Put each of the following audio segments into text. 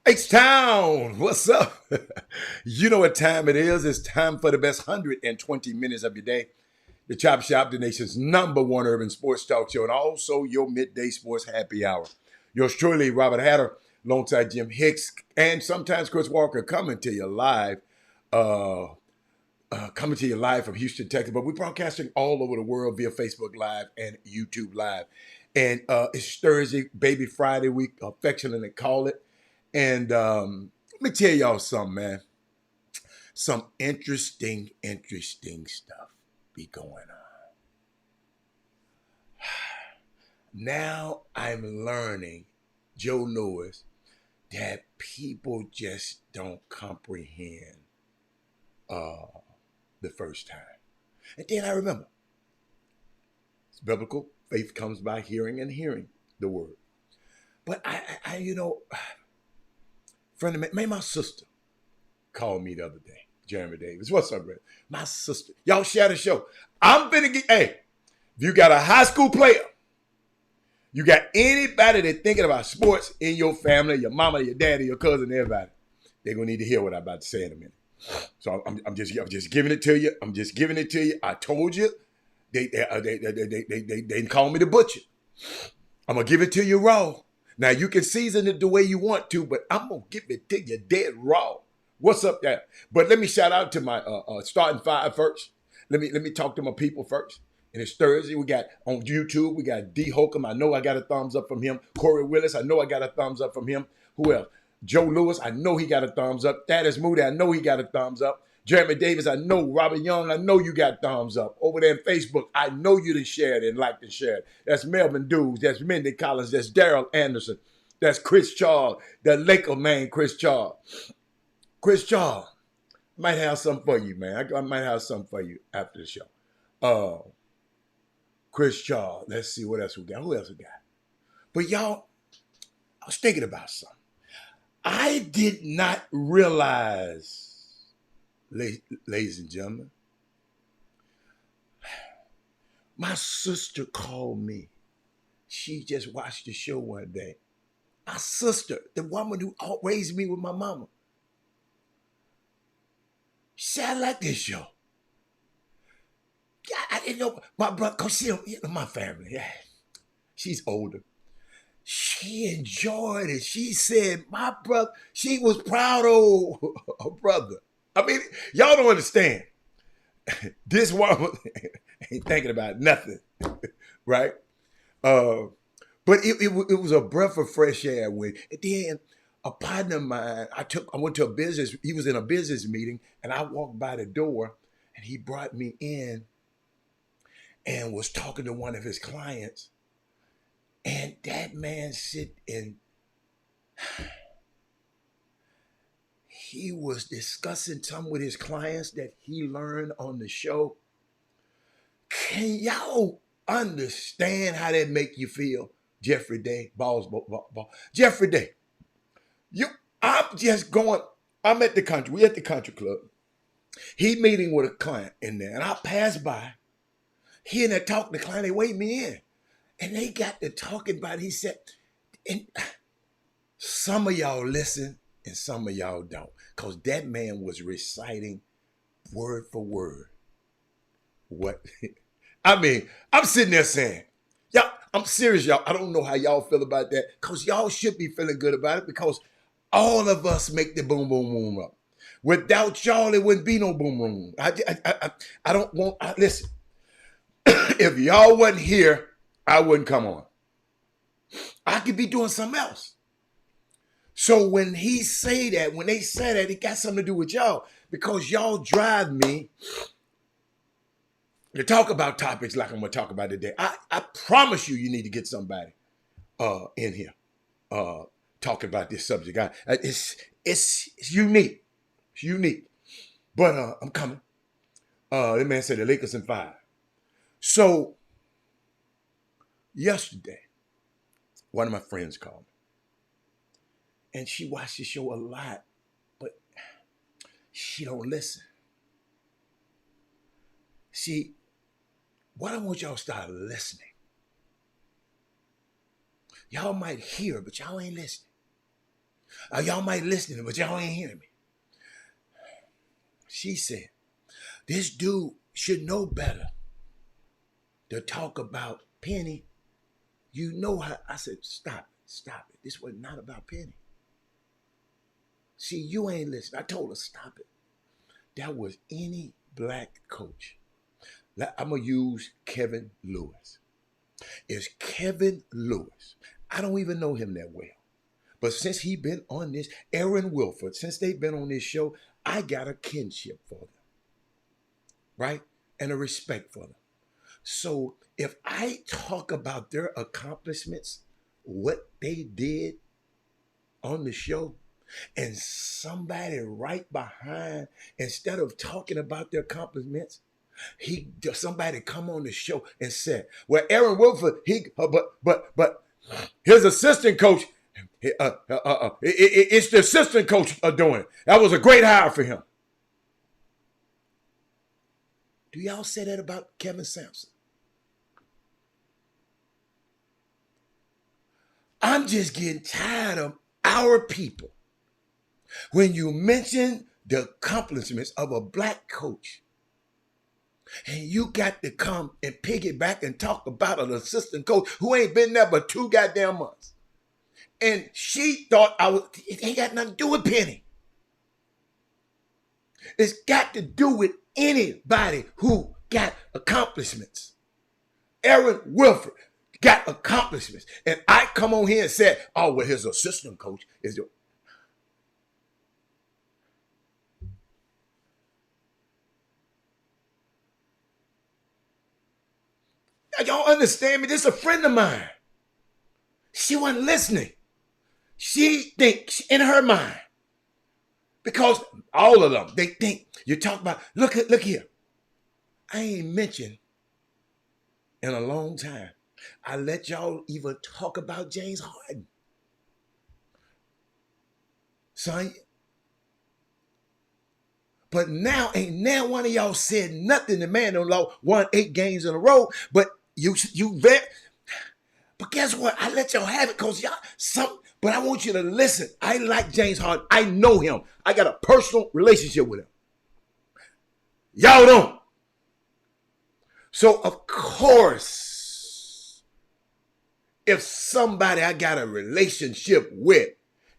H-Town, what's up? You know what time it is. It's time for the best 120 minutes of your day. The Chop Shop, the nation's #1 urban sports talk show, and also your midday sports happy hour. Yours truly, Robert Hatter, alongside Jim Hicks, and sometimes Chris Walker, coming to you live from Houston, Texas. But we're broadcasting all over the world via Facebook Live and YouTube Live. And it's Thursday, Baby Friday, we affectionately call it. And let me tell y'all something, man. Some interesting stuff be going on. Now I'm learning, Joe Lewis, that people just don't comprehend the first time. And then I remember, it's biblical. Faith comes by hearing and hearing the word. But I friend of mine, my sister called me the other day. Jeremy Davis. What's up, brother? My sister. Y'all share the show. I'm finna get, hey, if you got a high school player, you got anybody that's thinking about sports in your family, your mama, your daddy, your cousin, everybody, they're going to need to hear what I'm about to say in a minute. So I'm just giving it to you. I'm just giving it to you. I told you. They call me the butcher. I'm going to give it to you raw. Now, you can season it the way you want to, but I'm going to give it to you dead raw. What's up there? But let me shout out to my starting five first. Let me talk to my people first. And it's Thursday. We got on YouTube, we got D. Holcomb. I know I got a thumbs up from him. Corey Willis, I know I got a thumbs up from him. Who else? Joe Lewis, I know he got a thumbs up. Thaddeus Moody, I know he got a thumbs up. Jeremy Davis, I know. Robert Young, I know you got thumbs up. Over there on Facebook, I know you done shared and liked and shared. That's Melvin Dews. That's Mindy Collins. That's Daryl Anderson. That's Chris Charles. The Laker man, Chris Charles. Chris Charles, might have something for you, man. I might have something for you after the show. Chris Charles. Let's see what else we got. Who else we got? But y'all, I was thinking about something. I did not realize, ladies and gentlemen, my sister called me. She just watched the show one day. My sister, the woman who raised me with my mama. She said, I like this show. I didn't know my brother, because she, my family, yeah, she's older. She enjoyed it. She said, my brother, she was proud of her brother. I mean, y'all don't understand. This woman ain't thinking about nothing, right? But it was a breath of fresh air. And then a partner of mine, I went to a business, he was in a business meeting, and I walked by the door, and he brought me in and was talking to one of his clients. And that man he was discussing something with his clients that he learned on the show. Can y'all understand how that make you feel? Jeffrey Day, balls. Jeffrey Day, I'm at the country, we at the country club. He meeting with a client in there, and I passed by. He and there talking to the client, they wait me in. And they got to talking about it. He said, and some of y'all listen and some of y'all don't. Because that man was reciting word for word what I mean, I'm sitting there saying, y'all, I'm serious, y'all. I don't know how y'all feel about that. Because y'all should be feeling good about it because all of us make the boom, boom, boom up. Without y'all, it wouldn't be no boom, boom. I don't want, listen, if y'all wasn't here, I wouldn't come on. I could be doing something else. So when he say that, when they say that, it got something to do with y'all because y'all drive me to talk about topics like I'm going to talk about today. I promise you need to get somebody in here talking about this subject. It's unique. It's unique. But I'm coming. That man said the Lakers in 5. So yesterday, one of my friends called me. And she watched the show a lot, but she don't listen. See, what I want y'all to start listening. Y'all might hear, but y'all ain't listening. Y'all might listen, but y'all ain't hearing me. She said, this dude should know better to talk about Penny. You know how, I said, stop it. This was not about Penny. See, you ain't listening. I told her, stop it. That was any black coach. I'm going to use Kevin Lewis. It's Kevin Lewis. I don't even know him that well. But since he been on this, Aaron Wilford, since they've been on this show, I got a kinship for them. Right? And a respect for them. So if I talk about their accomplishments, what they did on the show, and somebody right behind, instead of talking about their accomplishments, somebody come on the show and said, well, Aaron Wilford, but his assistant coach, it's the assistant coach doing it. That was a great hire for him. Do y'all say that about Kevin Sampson? I'm just getting tired of our people. When you mention the accomplishments of a black coach, and you got to come and piggyback and talk about an assistant coach who ain't been there but 2 goddamn months. And she thought it ain't got nothing to do with Penny. It's got to do with anybody who got accomplishments. Aaron Wilford got accomplishments. And I come on here and said, oh, well, his assistant coach is the... Y'all understand me? This is a friend of mine. She wasn't listening. She thinks in her mind, because all of them, they think you talk about, look here. I ain't mentioned in a long time. I let y'all even talk about James Harden. Son. But now ain't now one of y'all said nothing. The man don't won 8 games in a row, but you but guess what? I let y'all have it because but I want you to listen. I like James Harden. I know him. I got a personal relationship with him. Y'all don't. So of course, if somebody I got a relationship with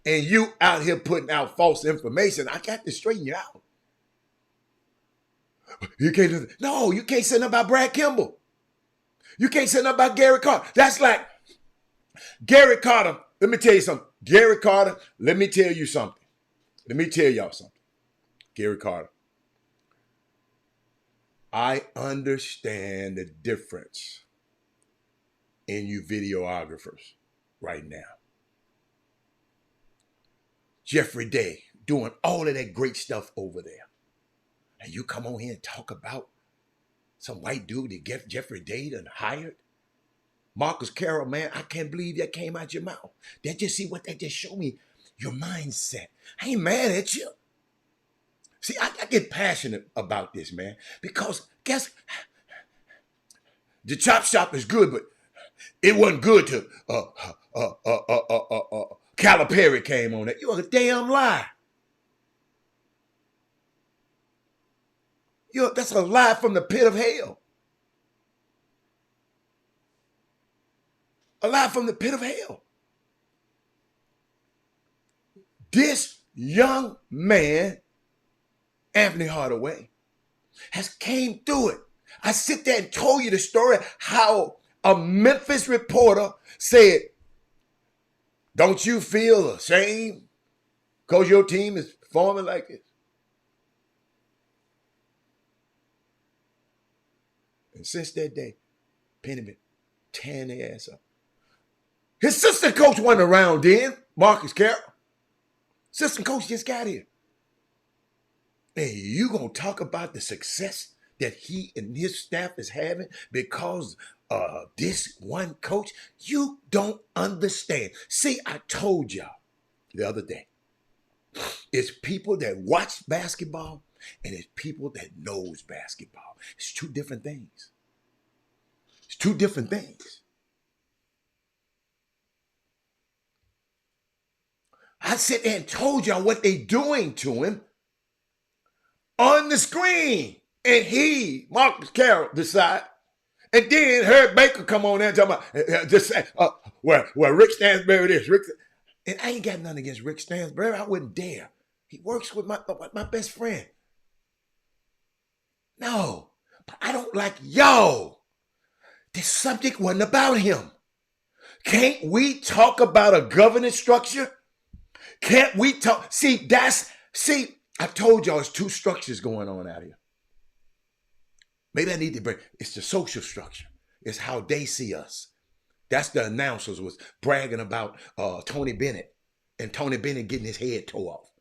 and you out here putting out false information, I got to straighten you out. You can't do that. No, you can't say nothing about Brad Kimball. You can't say nothing about Gary Carter. That's like Gary Carter. Let me tell you something. Gary Carter, let me tell you something. Let me tell y'all something. Gary Carter. I understand the difference in you videographers right now. Jeffrey Day doing all of that great stuff over there. And you come on here and talk about some white dude that get Jeffrey Day done hired. Marcus Carroll, man, I can't believe that came out your mouth. That just show me your mindset. I ain't mad at you. See, I get passionate about this, man, because guess the Chop Shop is good, but it wasn't good till Calipari came on it. You're a damn lie. That's a lie from the pit of hell. A lie from the pit of hell. This young man, Anthony Hardaway, has came through it. I sit there and told you the story how a Memphis reporter said, don't you feel ashamed because your team is performing like this? And since that day, Penny been tearing their ass up. His assistant coach wasn't around then, Marcus Carroll. Assistant coach just got here. And you gonna talk about the success that he and his staff is having because this one coach? You don't understand. See, I told y'all the other day, it's people that watch basketball and it's people that knows basketball. It's two different things. It's two different things. I sit there and told y'all what they doing to him on the screen. And he, Marcus Carroll, decide. And then Herb Baker come on there and talk about, just say, well, Rick Stansbury this. And I ain't got nothing against Rick Stansbury. I wouldn't dare. He works with my best friend. No, but I don't like y'all. This subject wasn't about him. Can't we talk about a governance structure? Can't we talk? See, I told y'all it's two structures going on out here. Maybe I need to bring, it's the social structure. It's how they see us. That's the announcers was bragging about Tony Bennett and Tony Bennett getting his head tore off.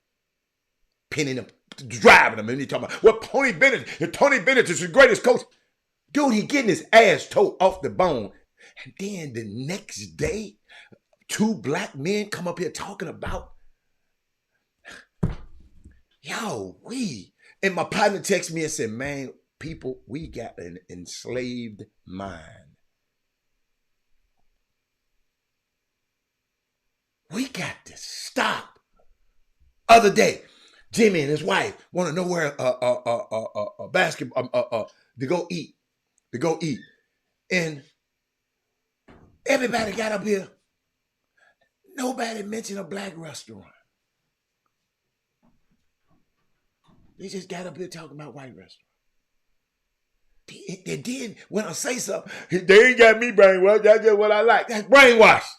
Pinning him, driving him. And he talking about, well, Tony Bennett is the greatest coach. Dude, he getting his ass tore off the bone. And then the next day, two black men come up here talking about, and my partner texted me and said, man, people, we got an enslaved mind. We got to stop. Other day, Jimmy and his wife want to know where a basketball to go eat. And everybody got up here. Nobody mentioned a black restaurant. They just got up here talking about white restaurants. They did, when I say something, they ain't got me brainwashed. That's just what I like. That's brainwashed.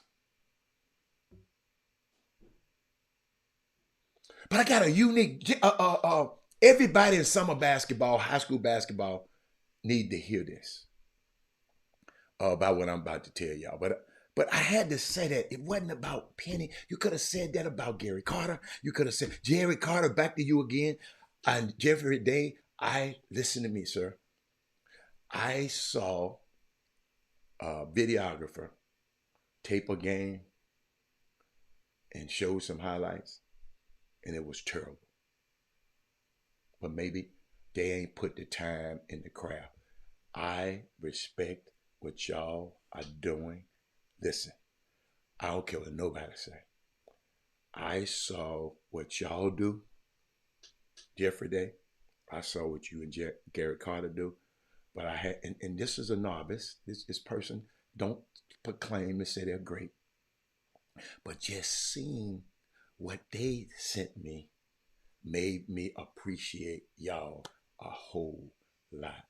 But I got a unique, everybody in summer basketball, high school basketball, need to hear this about what I'm about to tell y'all. But I had to say that it wasn't about Penny. You could have said that about Gary Carter. You could have said, Jerry Carter, back to you again. And Jeffrey Day, listen to me, sir. I saw a videographer tape a game and show some highlights, and it was terrible. But maybe they ain't put the time in the craft. I respect what y'all are doing. Listen, I don't care what nobody say. I saw what y'all do, Jeffrey Day. I saw what you and Gary Carter do. But I had, and this is a novice. This person don't proclaim and say they're great. But just seeing what they sent me made me appreciate y'all a whole lot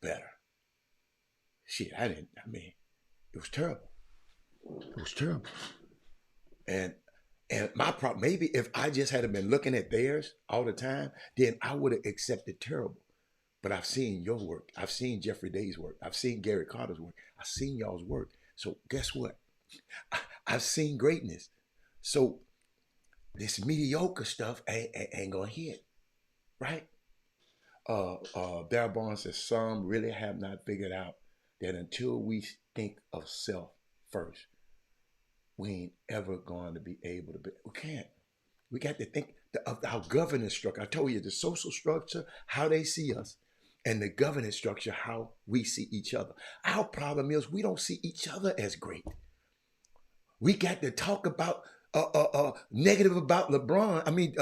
better. Shit, it was terrible. It was terrible. And my problem, maybe if I just had been looking at theirs all the time, then I would have accepted terrible. But I've seen your work. I've seen Jeffrey Day's work. I've seen Gary Carter's work. I've seen y'all's work. So guess what? I've seen greatness. So this mediocre stuff ain't gonna hit, right? Darryl Barnes says some really have not figured out that until we think of self first, we ain't ever going to be able to be. We can't. We got to think of our governance structure. I told you the social structure, how they see us, and the governance structure, how we see each other. Our problem is we don't see each other as great. We got to talk about negative about LeBron. I mean,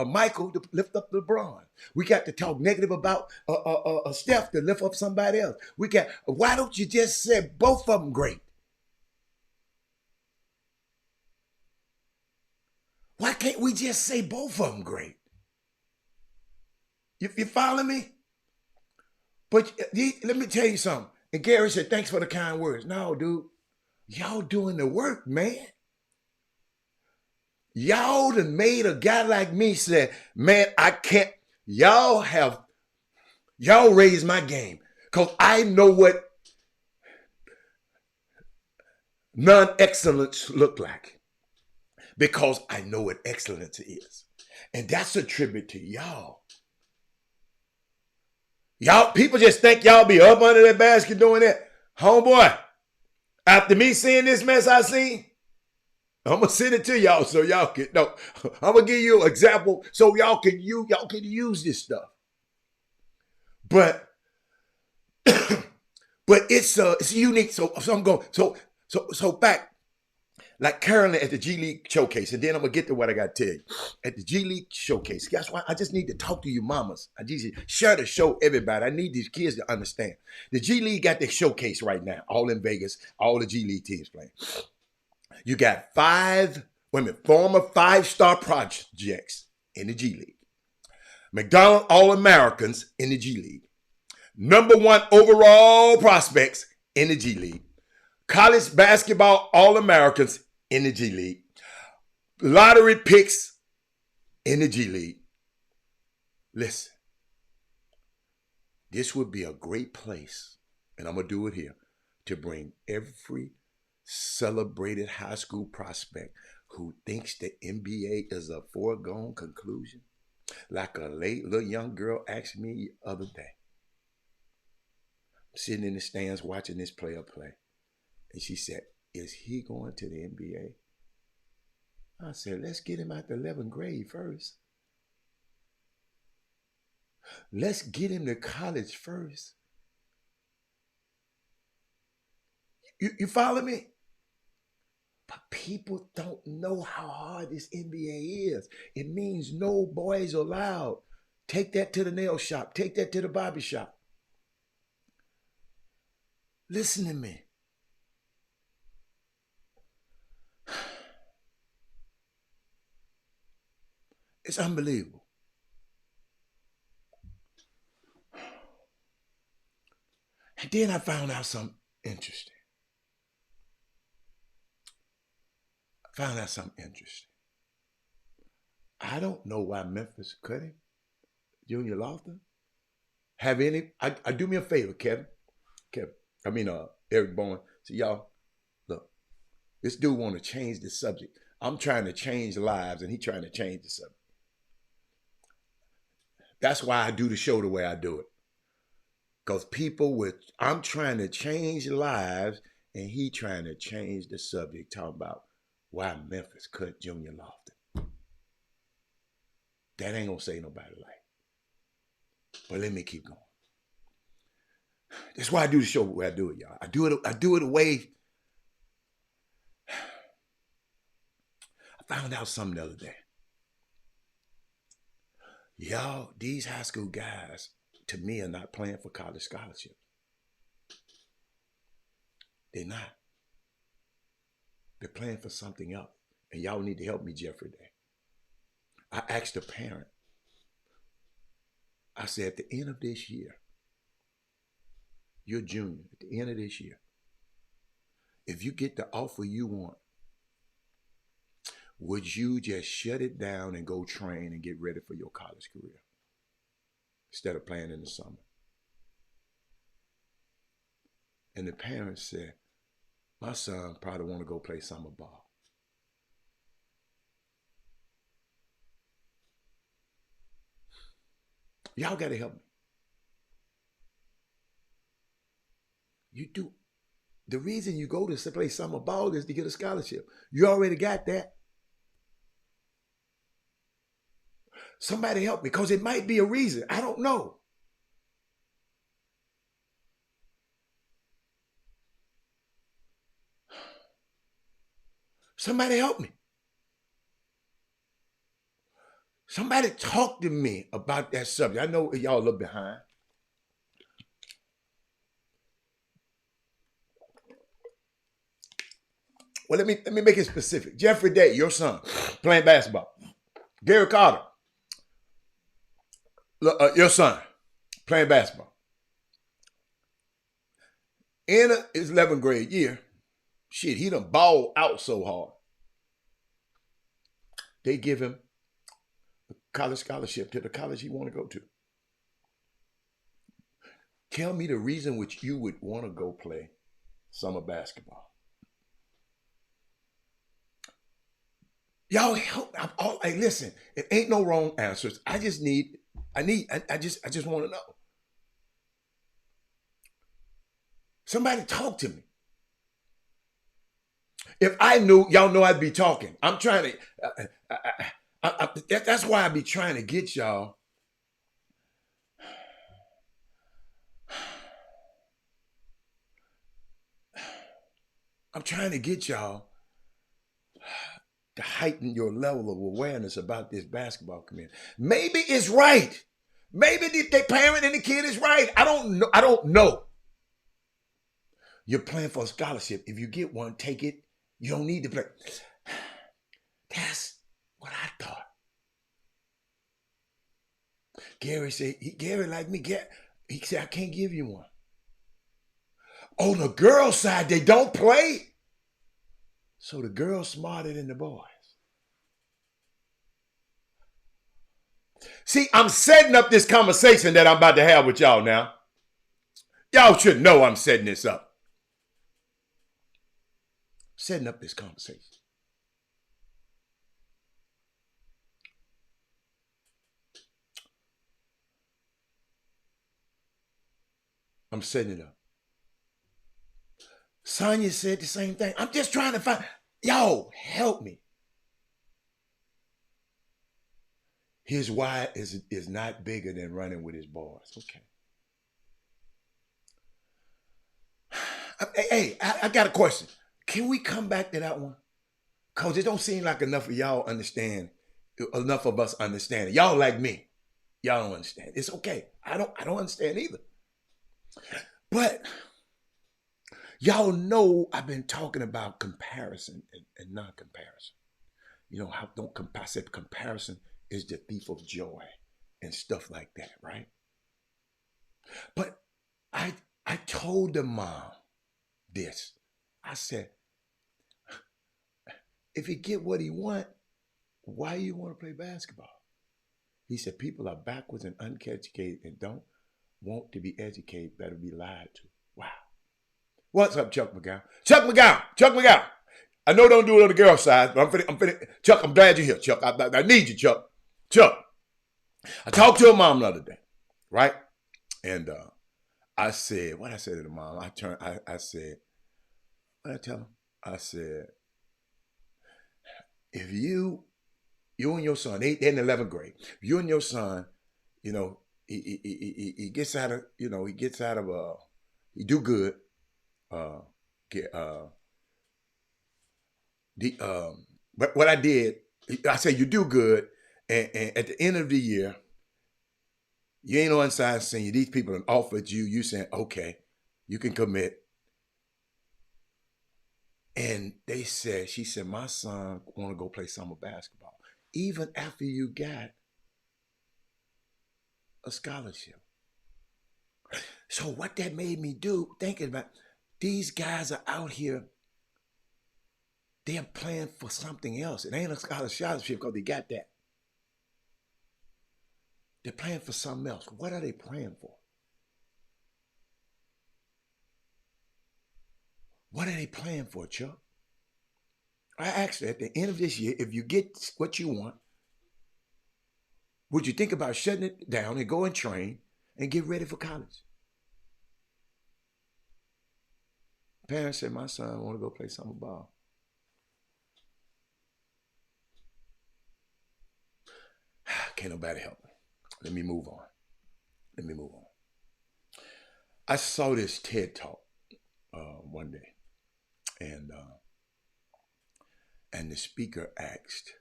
Michael to lift up LeBron. We got to talk negative about Steph to lift up somebody else. We got. Why don't you just say both of them great? Why can't we just say both of them great? You follow me? But let me tell you something. And Gary said, thanks for the kind words. No, dude. Y'all doing the work, man. Y'all done made a guy like me say, man, I can't. Y'all raised my game. Because I know what non-excellence look like. Because I know what excellence is. And that's a tribute to y'all. Y'all, people just think y'all be up under that basket doing that. Homeboy, after me seeing this mess I seen, I'm gonna send it to y'all so y'all can know. I'm gonna give you an example so y'all can use this stuff. But but it's unique. So I'm going so back like currently at the G League showcase, and then I'm gonna get to what I gotta tell you. At the G League showcase, guess what? I just need to talk to you mamas. I just share to show everybody. I need these kids to understand. The G League got their showcase right now, all in Vegas, all the G League teams playing. You got former 5-star projects in the G League. McDonald All-Americans in the G League. #1 overall prospects in the G League. College basketball All-Americans in the G League. Lottery picks in the G League. Listen, this would be a great place, and I'm going to do it here, to bring every celebrated high school prospect who thinks the NBA is a foregone conclusion. Like a little young girl asked me the other day. I'm sitting in the stands watching this player play. And she said, is he going to the NBA? I said, let's get him out the 11th grade first. Let's get him to college first. You follow me? But people don't know how hard this NBA is. It means no boys allowed. Take that to the nail shop. Take that to the barber shop. Listen to me. It's unbelievable. And then I found out something interesting. I don't know why Memphis cut him. Junior Lofton. Have any? I do me a favor, Kevin. Eric Bowen. So y'all, look, this dude want to change the subject. I'm trying to change lives, and he trying to change the subject. That's why I do the show the way I do it. Because I'm trying to change lives, and he trying to change the subject, talking about why Memphis cut Junior Lofton. That ain't gonna save nobody life. But let me keep going. That's why I do the show the way I do it, y'all. I do it the way. I found out something the other day. Y'all, these high school guys, to me, are not playing for college scholarships. They're not. They're playing for something else. And y'all need to help me, Jeffrey Day. I asked a parent. I said, at the end of this year, you're a junior, at the end of this year, if you get the offer you want, would you just shut it down and go train and get ready for your college career instead of playing in the summer? And the parents said, my son probably want to go play summer ball. Y'all got to help me. You do. The reason you go to play summer ball is to get a scholarship. You already got that. Somebody help me, because it might be a reason. I don't know. Somebody help me. Somebody talk to me about that subject. I know y'all a little behind. Well, let me make it specific. Jeffrey Day, your son, playing basketball. Gary Carter, your son, playing basketball. In his 11th grade year, shit, he done balled out so hard. They give him a college scholarship to the college he want to go to. Tell me the reason which you would want to go play summer basketball. Y'all help. Hey, listen, it ain't no wrong answers. I just want to know. Somebody talk to me. If I knew, y'all know I'd be talking. I'm trying to, that's why I be trying to get y'all. I'm trying to get y'all to heighten your level of awareness about this basketball community. Maybe it's right. Maybe the parent and the kid is right. I don't know. You're playing for a scholarship. If you get one, take it. You don't need to play. That's what I thought. Gary said, Gary like me, he said, I can't give you one. On the girls' side, they don't play. So the girls smarter than the boys. See, I'm setting up this conversation that I'm about to have with y'all now. Y'all should know I'm setting this up. Setting up this conversation. I'm setting it up. Sonia said the same thing. I'm just trying to find, y'all help me. His why is not bigger than running with his boys. Okay. Hey, I got a question. Can we come back to that one? Because it don't seem like enough of y'all understand, enough of us understand it. Y'all like me. Y'all don't understand. It's okay. I don't understand either. But y'all know I've been talking about comparison and non-comparison. You know, I said comparison is the thief of joy and stuff like that, right? But I told the mom this. I said, if he get what he want, why you want to play basketball? He said, people are backwards and uneducated and don't want to be educated, better be lied to. Wow. What's up, Chuck McGowan? Chuck McGowan. I know don't do it on the girl side, but I'm finna. Chuck, I'm glad you're here, Chuck. I need you, Chuck. Chuck, I talked to her mom the other day, right? And I said, what I said to the mom, I said, what I tell him? I said, if you and your son, they're in the 11th grade, you and your son, you know, he gets out of, he do good, but what I did, I said, you do good, and at the end of the year, you ain't no unsigned senior. These people have offered you saying, okay, you can commit. And she said, my son want to go play summer basketball, even after you got a scholarship. So what that made me do, thinking about, these guys are out here, they're playing for something else. It ain't a scholarship because they got that. They're playing for something else. What are they playing for? What are they playing for, Chuck? I asked her at the end of this year, if you get what you want, would you think about shutting it down and go and train and get ready for college? Parents said, my son want to go play summer ball. Can't nobody help me. Let me move on. I saw this TED Talk one day, and the speaker asked,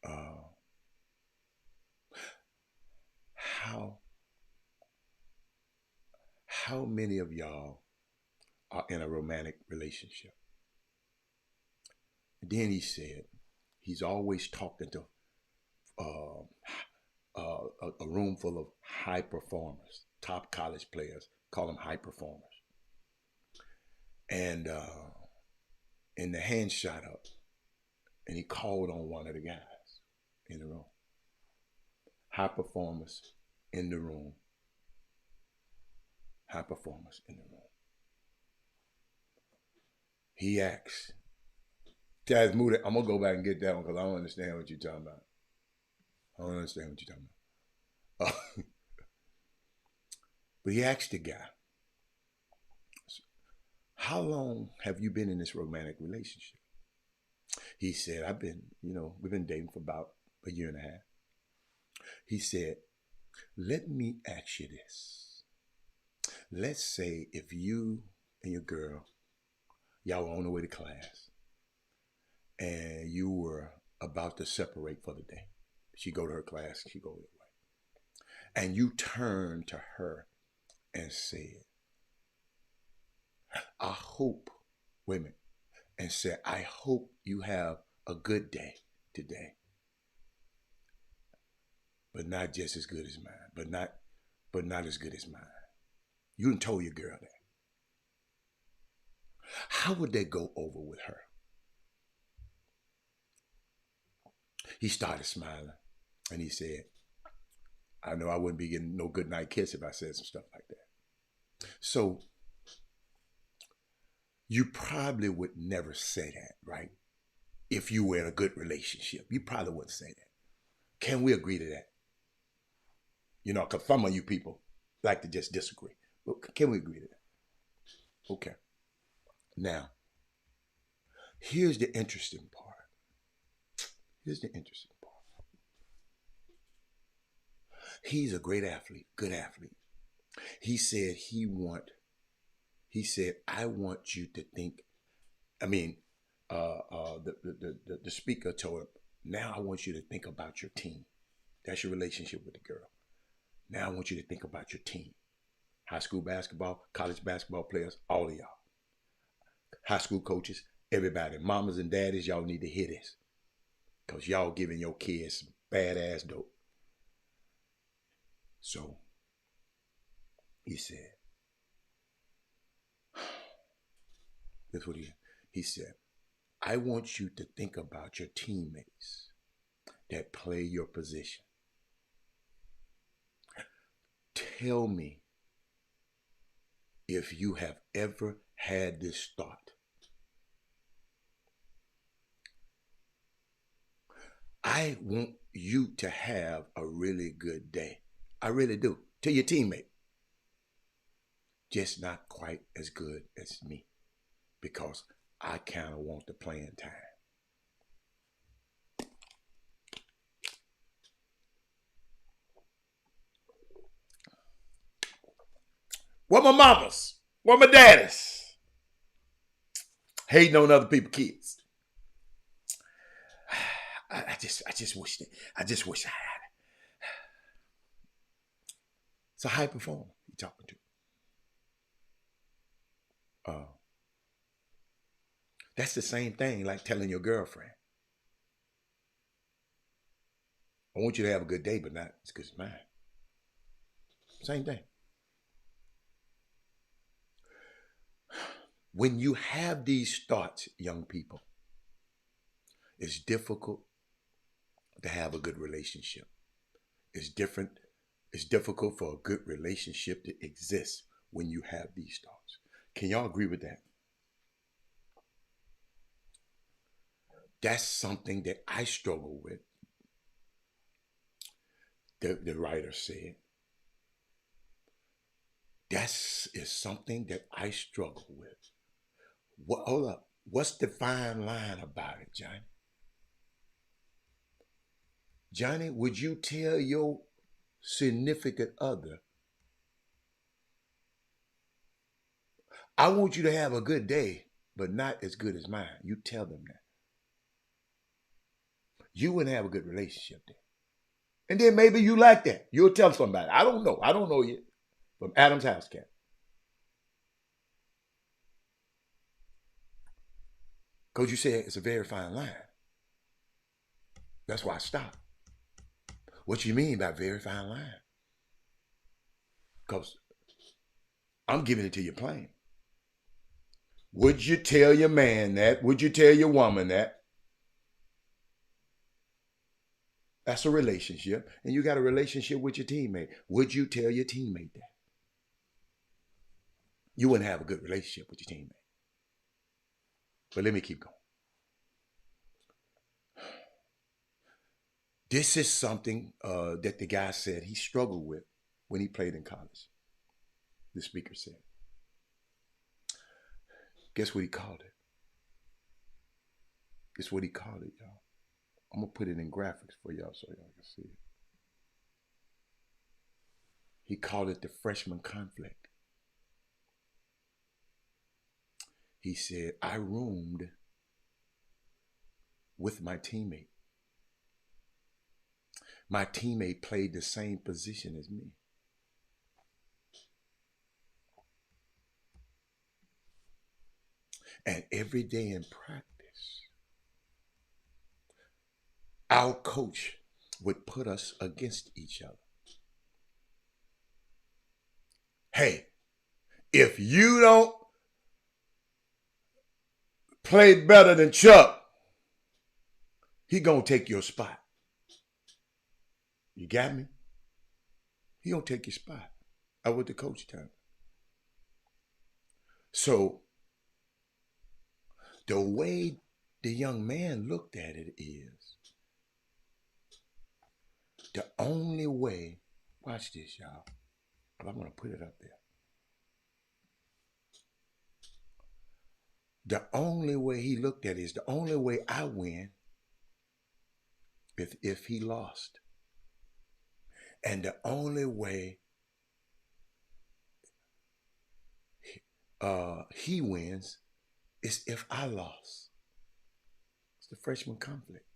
Uh, how how many of y'all are in a romantic relationship? And then he said he's always talking to uh, a room full of high performers, top college players, call them high performers. And the hand shot up, and he called on one of the guys in the room. High performers in the room. High performers in the room. He asked, Jazz Moody, I'm going to go back and get that one because I don't understand what you're talking about. I don't understand what you're talking about. But he asked the guy, how long have you been in this romantic relationship? He said, we've been dating for about a year and a half. He said, let me ask you this. Let's say if you and your girl, y'all were on the way to class and you were about to separate for the day. She go to her class, she go the way. And you turn to her and said, I hope, wait a minute, and said, I hope you have a good day today. But not just as good as mine. But not as good as mine. You done told your girl that. How would that go over with her? He started smiling and he said, I know I wouldn't be getting no good night kiss if I said some stuff like that. So you probably would never say that, right? If you were in a good relationship, you probably wouldn't say that. Can we agree to that? You know, because some of you people like to just disagree. But can we agree to that? Okay. Now, here's the interesting part. Here's the interesting part. He's a great athlete, good athlete. He said I want you to think, I mean, the speaker told him, now I want you to think about your team. That's your relationship with the girl. Now I want you to think about your team. High school basketball, college basketball players, all of y'all. High school coaches, everybody, mamas and daddies, y'all need to hear this. Because y'all giving your kids some badass dope. So he said, this is what he said, I want you to think about your teammates that play your position. Tell me if you have ever had this thought. I want you to have a really good day. I really do. To your teammate. Just not quite as good as me. Because I kind of want the playing time. Where my mamas? Where my daddies? Hating on other people's kids. I just wish I had it. It's a high performer you're talking to. That's the same thing like telling your girlfriend, I want you to have a good day, but not as good as mine. Same thing. When you have these thoughts, young people, it's difficult to have a good relationship. It's difficult for a good relationship to exist when you have these thoughts. Can y'all agree with that? That's something that I struggle with. The writer said, that is something that I struggle with. Hold up. What's the fine line about it, Johnny? Johnny, would you tell your significant other, I want you to have a good day, but not as good as mine? You tell them that. you wouldn't have a good relationship there. And then maybe you like that. You'll tell somebody. I don't know. I don't know yet. From Adam's house cat. Because you said it's a very fine line. That's why I stopped. What you mean by very fine line? Because I'm giving it to you plain. Would you tell your man that? Would you tell your woman that? That's a relationship. And you got a relationship with your teammate. Would you tell your teammate that? You wouldn't have a good relationship with your teammate. But let me keep going. This is something that the guy said he struggled with when he played in college. The speaker said. Guess what he called it? Guess what he called it, y'all? I'm going to put it in graphics for y'all so y'all can see it. He called it the freshman conflict. He said, I roomed with my teammate. My teammate played the same position as me. And every day in practice, our coach would put us against each other. Hey, if you don't play better than Chuck, he gonna take your spot. You got me? He gonna take your spot. I was the coach time. So the way the young man looked at it is the only way, watch this, y'all. I'm gonna put it up there. The only way he looked at it is the only way I win if he lost. And the only way he wins is if I lost. It's the freshman conflict.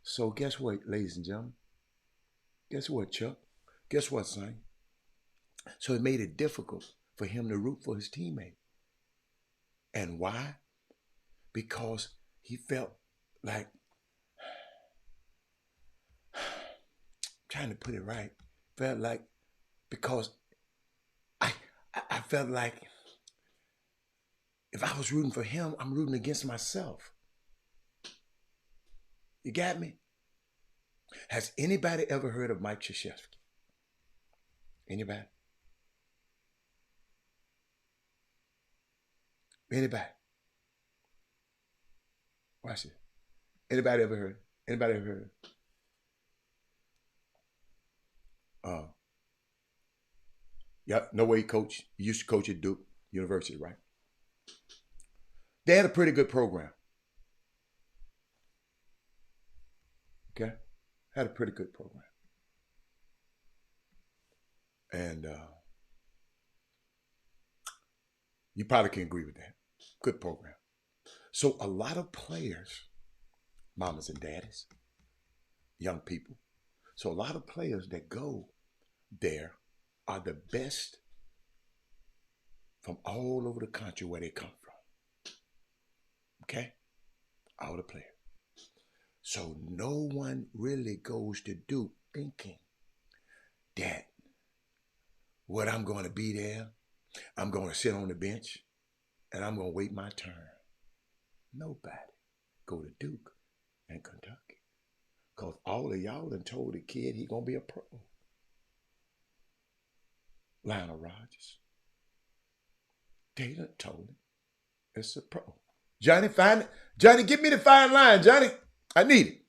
So guess what, ladies and gentlemen? Guess what, Chuck? Guess what, son? So it made it difficult for him to root for his teammate. And why? Because he felt like, I'm trying to put it right, felt like, because I felt like if I was rooting for him, I'm rooting against myself. You got me? Has anybody ever heard of Mike Krzyzewski? Anybody? Anybody? Watch it. Anybody ever heard? Anybody ever heard? Yeah, no way he coached. He used to coach at Duke University, right? They had a pretty good program. Okay? Had a pretty good program. And you probably can agree with that. Good program. So a lot of players, mamas and daddies, young people, so a lot of players that go there are the best from all over the country where they come from. Okay? All the players. So no one really goes to Duke thinking that what I'm going to be there, I'm going to sit on the bench, and I'm going to wait my turn. Nobody go to Duke and Kentucky. Because all of y'all done told the kid he going to be a pro. Lionel Rogers. They done told him it's a pro. Johnny, find it. Johnny, give me the fine line, Johnny. I need it.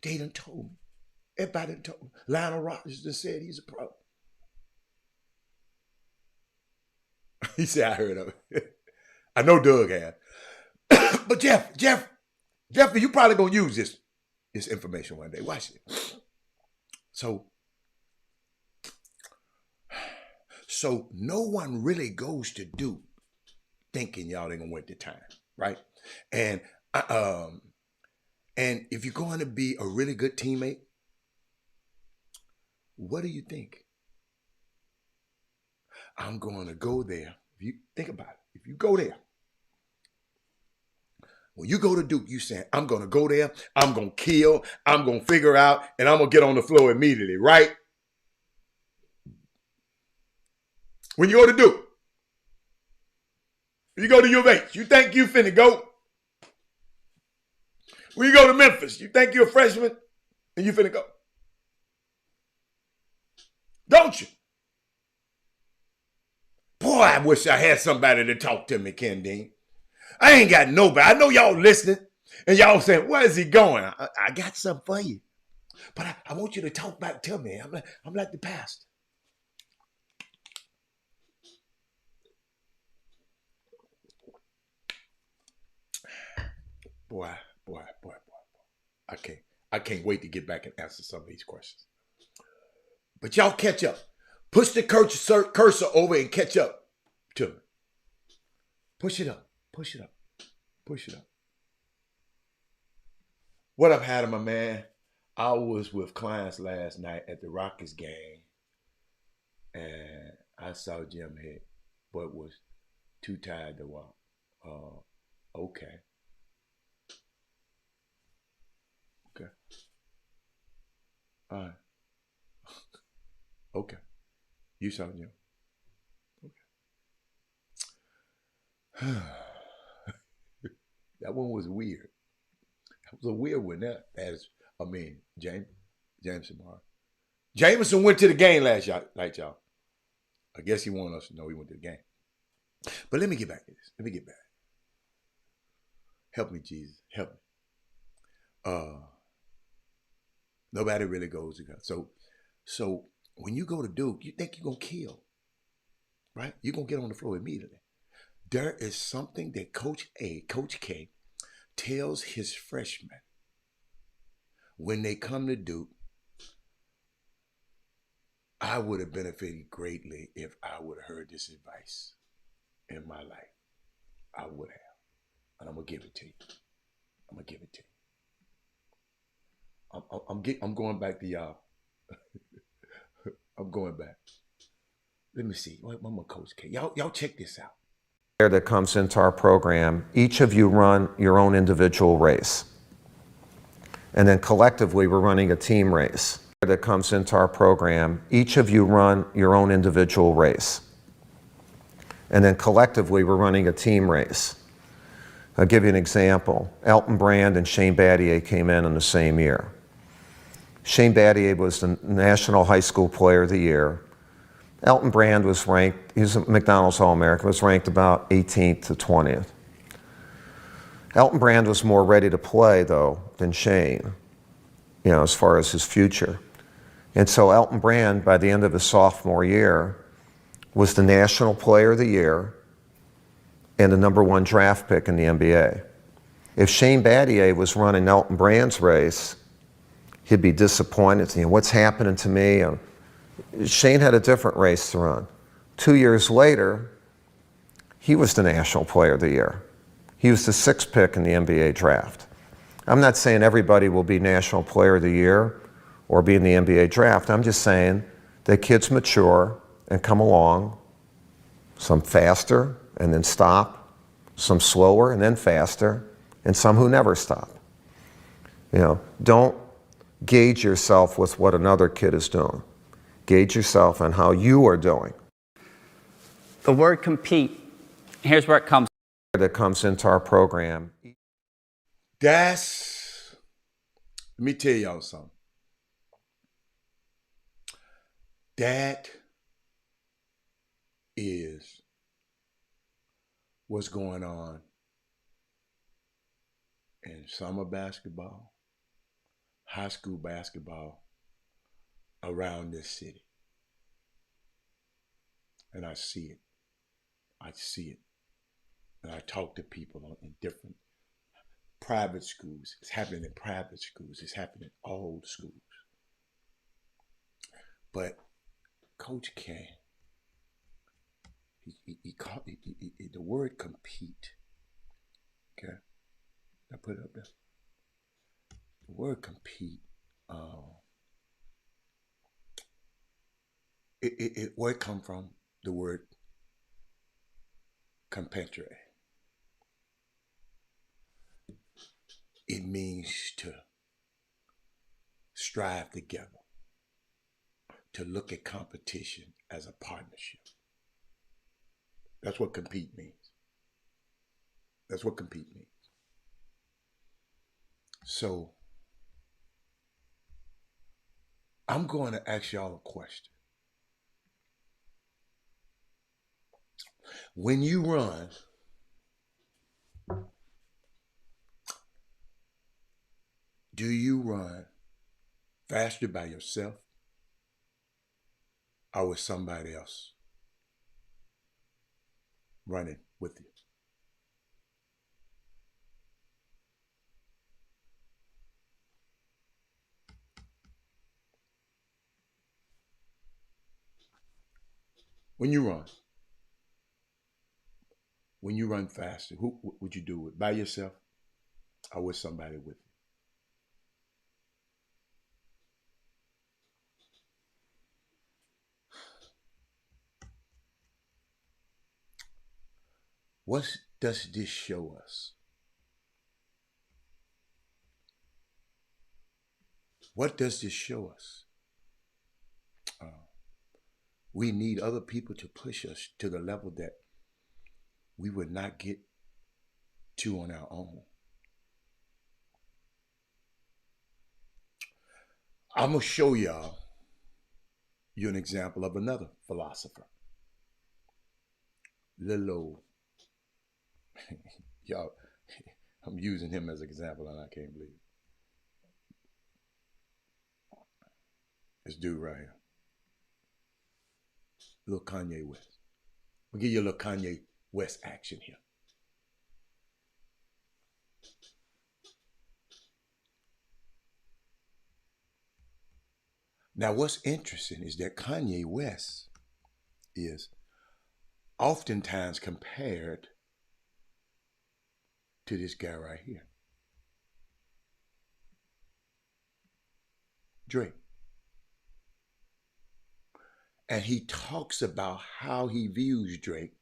They done told me. Everybody done told me. Lionel Rogers just said he's a pro. He said, I heard of it. I know Doug had. But Jeff, you probably gonna use this information one day. Watch it. So no one really goes to Duke thinking y'all ain't gonna win the time, right? And and if you're going to be a really good teammate, what do you think? I'm going to go there. If you think about it, if you go there, when you go to Duke, you saying, I'm going to go there, I'm going to kill, I'm going to figure out, and I'm going to get on the floor immediately, right? When you go to Duke, you go to U of H, you think you finna go. When you go to Memphis, you think you're a freshman and you finna go. Don't you? Boy, I wish I had somebody to talk to me, Ken Dean. I ain't got nobody. I know y'all listening and y'all saying, where is he going? I got something for you. But I want you to talk back to me. I'm like the pastor. Boy. I can't wait to get back and answer some of these questions. But y'all catch up. Push the cursor over and catch up to me. Push it up. Push it up. Push it up. What up, Hatter, my man? I was with clients last night at the Rockets game, and I saw Jim hit, but was too tired to walk. Okay. All right. Okay. You saw Jim. Okay. That one was weird. That was a weird one. Jameson Mark. Jameson went to the game last night, y'all. I guess he wanted us to know he went to the game. But let me get back to this. Help me, Jesus. Help me. Nobody really goes together. So when you go to Duke, you think you're going to kill, right? You're going to get on the floor immediately. There is something that Coach K, tells his freshmen when they come to Duke. I would have benefited greatly if I would have heard this advice in my life. I would have. And I'm going to give it to you. I'm going back to y'all. I'm going back. Let me see. What my Coach K? Y'all check this out. That comes into our program, each of you run your own individual race. And then collectively, we're running a team race. That comes into our program, each of you run your own individual race. And then collectively, we're running a team race. I'll give you an example. Elton Brand and Shane Battier came in the same year. Shane Battier was the National High School Player of the Year. Elton Brand was ranked, he was a McDonald's All-American, was ranked about 18th to 20th. Elton Brand was more ready to play, though, than Shane, as far as his future. And so Elton Brand, by the end of his sophomore year, was the National Player of the Year and the #1 draft pick in the NBA. If Shane Battier was running Elton Brand's race, he'd be disappointed. What's happening to me? Shane had a different race to run. 2 years later, he was the National Player of the Year. He was the 6th pick in the NBA draft. I'm not saying everybody will be National Player of the Year or be in the NBA draft. I'm just saying that kids mature and come along, some faster and then stop, some slower and then faster, and some who never stop. Don't gauge yourself with what another kid is doing. Gauge yourself on how you are doing. The word compete, here's where it comes. That comes into our program. Let me tell y'all something. That is what's going on in summer basketball, high school basketball, around this city. And I see it. And I talk to people in different private schools. It's happening in private schools. It's happening in all schools. But Coach K, The word compete. Okay, I put it up there. The word compete. Where it come from? The word competere. It means to strive together, to look at competition as a partnership. That's what compete means. That's what compete means. So I'm going to ask y'all a question. When you run, do you run faster by yourself or with somebody else running with you? When you run faster, who would you do it? By yourself or with somebody with you? What does this show us? What does this show us? We need other people to push us to the level that we would not get to on our own. I'm going to show you an example of another philosopher. Little old, y'all, I'm using him as an example and I can't believe it. This dude right here. Little Kanye West. I'll give you a little Kanye West action here. Now, what's interesting is that Kanye West is oftentimes compared to this guy right here, Drake. And he talks about how he views Drake,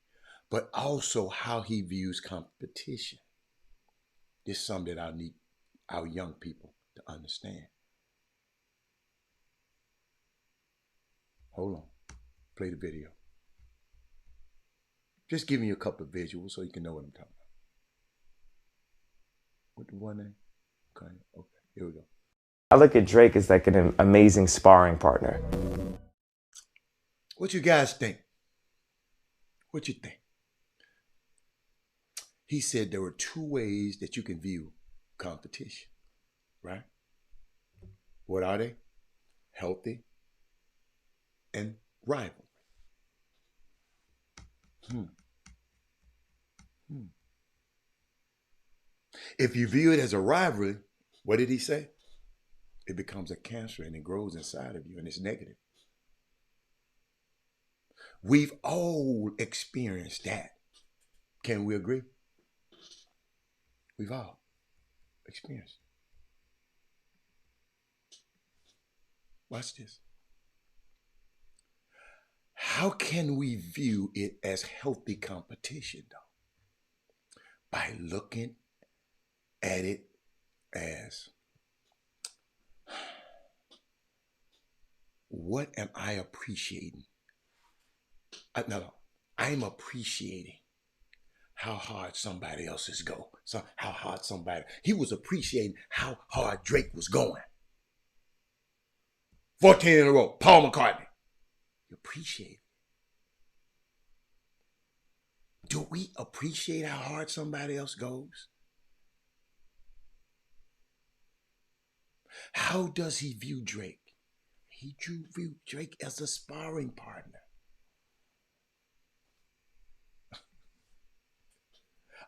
but also how he views competition. This is something that I need our young people to understand. Hold on. Play the video. Just giving you a couple of visuals so you can know what I'm talking about. What the one name? Okay, here we go. I look at Drake as like an amazing sparring partner. What you guys think? What you think? He said there were two ways that you can view competition, right? What are they? Healthy and rivalry. If you view it as a rivalry, what did he say? It becomes a cancer and it grows inside of you and it's negative. We've all experienced that. Can we agree? We've all experienced it. Watch this. How can we view it as healthy competition, though? By looking at it as, what am I appreciating? I'm appreciating how hard somebody else's go. So he was appreciating how hard Drake was going. 14 in a row, Paul McCartney. You appreciate it. Do we appreciate how hard somebody else goes? How does he view Drake? He viewed Drake as a sparring partner.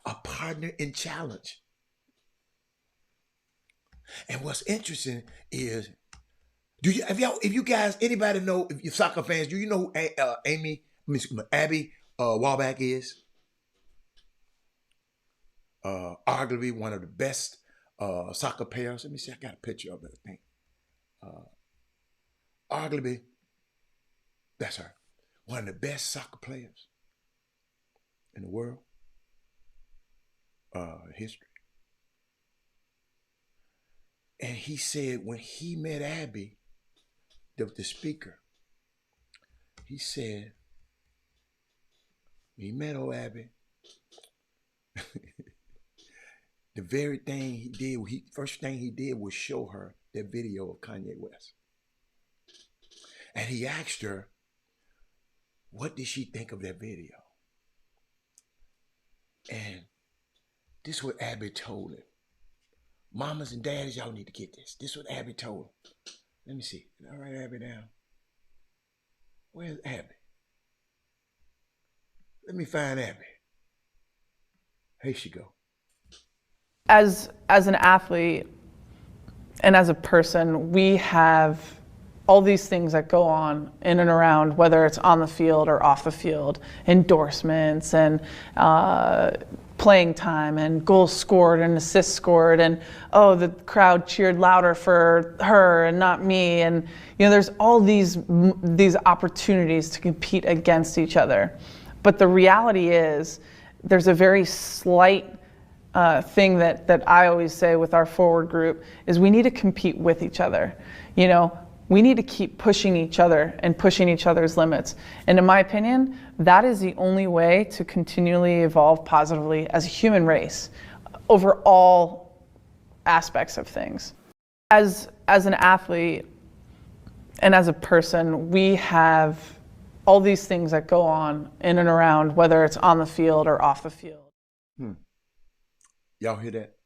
A partner in challenge. And what's interesting is, if you guys, anybody know, if you're soccer fans, do you know who Abby Waback is. Arguably one of the best soccer players. Let me see, I got a picture of it, I think. Arguably, that's her. One of the best soccer players in the world. History. And he said when he met Abby, the speaker, he said, when he met old Abby, the very thing he did, first thing he did was show her that video of Kanye West. And he asked her, what did she think of that video? And this is what Abby told him. Mamas and daddies, y'all need to get this. This is what Abby told him. Let me see. Did I write Abby down? Where's Abby? Let me find Abby. Here she go. As an athlete and as a person, we have all these things that go on in and around, whether it's on the field or off the field, endorsements and playing time and goals scored and assists scored, and oh, the crowd cheered louder for her and not me, and there's all these opportunities to compete against each other. But the reality is there's a very slight thing that I always say with our forward group is we need to compete with each other. We need to keep pushing each other and pushing each other's limits. And in my opinion, that is the only way to continually evolve positively as a human race over all aspects of things. As an athlete and as a person, we have all these things that go on in and around, whether it's on the field or off the field. Y'all hear that?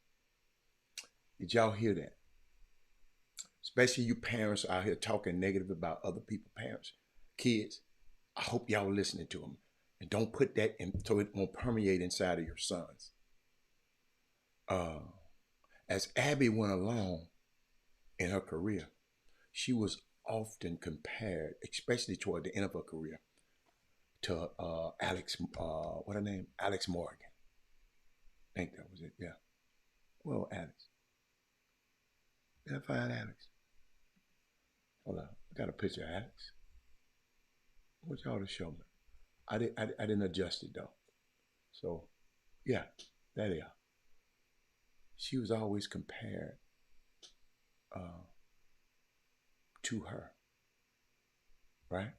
Did y'all hear that? Especially you parents out here talking negative about other people's parents, kids. I hope y'all listening to them. And don't put that in so it won't permeate inside of your sons. As Abby went along in her career, she was often compared, especially toward the end of her career, to Alex Morgan. I think that was it, yeah. Well, Alex. Did I find Alex? Hold on, I got a picture of Alex. I want y'all to show me. I didn't adjust it though. So, yeah, there they are. She was always compared to her, right?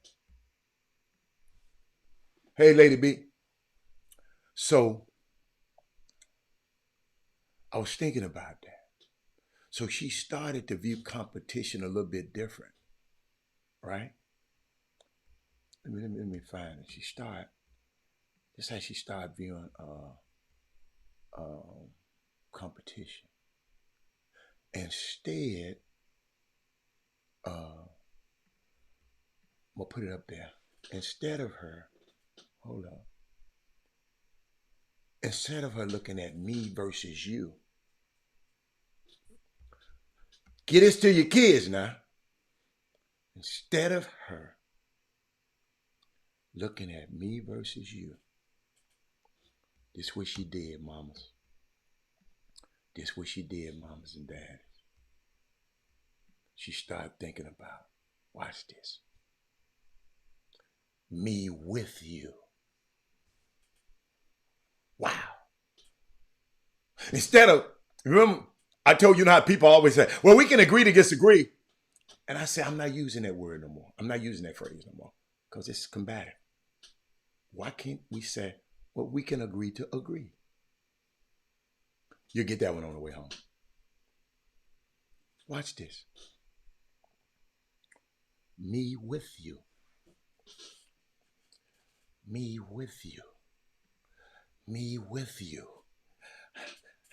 Hey, Lady B. So, I was thinking about that. So she started to view competition a little bit different, right? Let me find it. This is how she started viewing competition. Instead, I'm gonna put it up there. Instead of her looking at me versus you, get this to your kids now. Instead of her looking at me versus you, this is what she did, mamas. This is what she did, mamas and daddies. She started thinking about, watch this, me with you. Wow. Instead of, remember, I told you how people always say, well, we can agree to disagree. And I say, I'm not using that word no more. I'm not using that phrase no more because it's combative. Why can't we say, well, we can agree to agree? You'll get that one on the way home. Watch this. Me with you. Me with you. Me with you.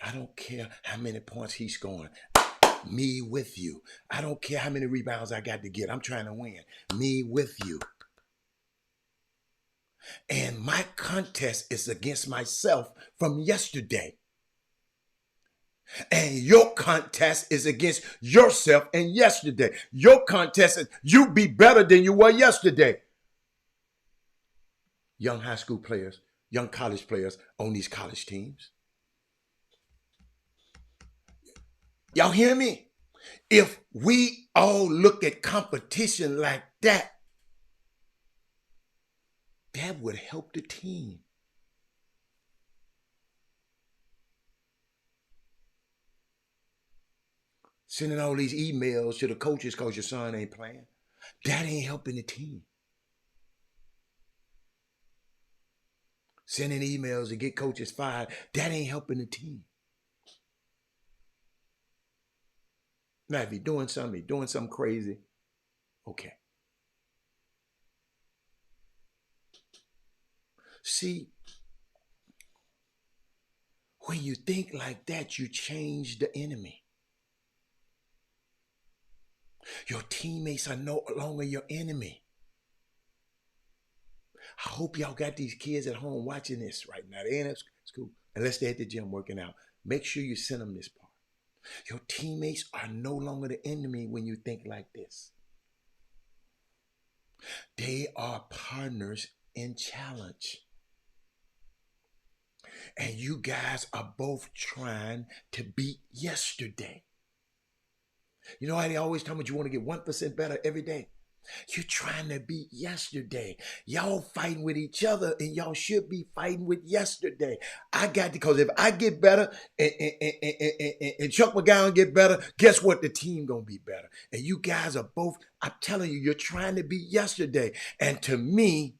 I don't care how many points he's scoring. Me with you. I don't care how many rebounds I got to get. I'm trying to win. Me with you. And my contest is against myself from yesterday. And your contest is against yourself and yesterday. Your contest is you be better than you were yesterday. young high school players, young college players on these college teams. Y'all hear me? If we all look at competition like that, that would help the team. Sending all these emails to the coaches because your son ain't playing, that ain't helping the team. Sending emails to get coaches fired, that ain't helping the team. Now, if you're doing something crazy, okay. See, when you think like that, you change the enemy. Your teammates are no longer your enemy. I hope y'all got these kids at home watching this right now. They ain't at school unless they're at the gym working out. Make sure you send them this part. Your teammates are no longer the enemy when you think like this. They are partners in challenge. And you guys are both trying to beat yesterday. You know how they always tell me you want to get 1% better every day? You're trying to beat yesterday. Y'all fighting with each other, and y'all should be fighting with yesterday. I got because if I get better and Chuck McGowan get better, guess what? The team gonna be better. And you guys are both, I'm telling you, you're trying to beat yesterday. And to me,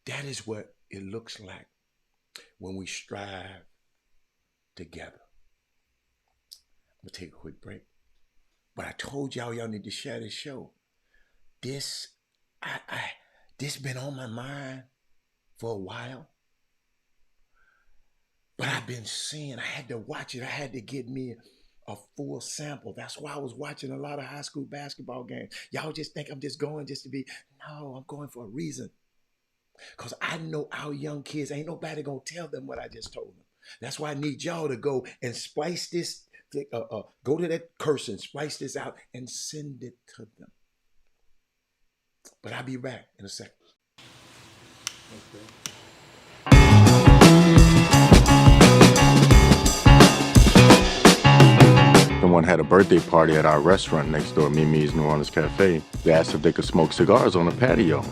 that is what it looks like when we strive together. I'm gonna take a quick break. But I told y'all need to share this show. This been on my mind for a while. But I've been seeing, I had to watch it. I had to get me a full sample. That's why I was watching a lot of high school basketball games. Y'all just think I'm just going just to be, no, I'm going for a reason. Because I know our young kids, ain't nobody gonna tell them what I just told them. That's why I need y'all to go and splice this, go to that cursor and splice this out and send it to them. But I'll be back in a second. Okay. Someone had a birthday party at our restaurant next door, Mimi's New Orleans Cafe. They asked if they could smoke cigars on the patio.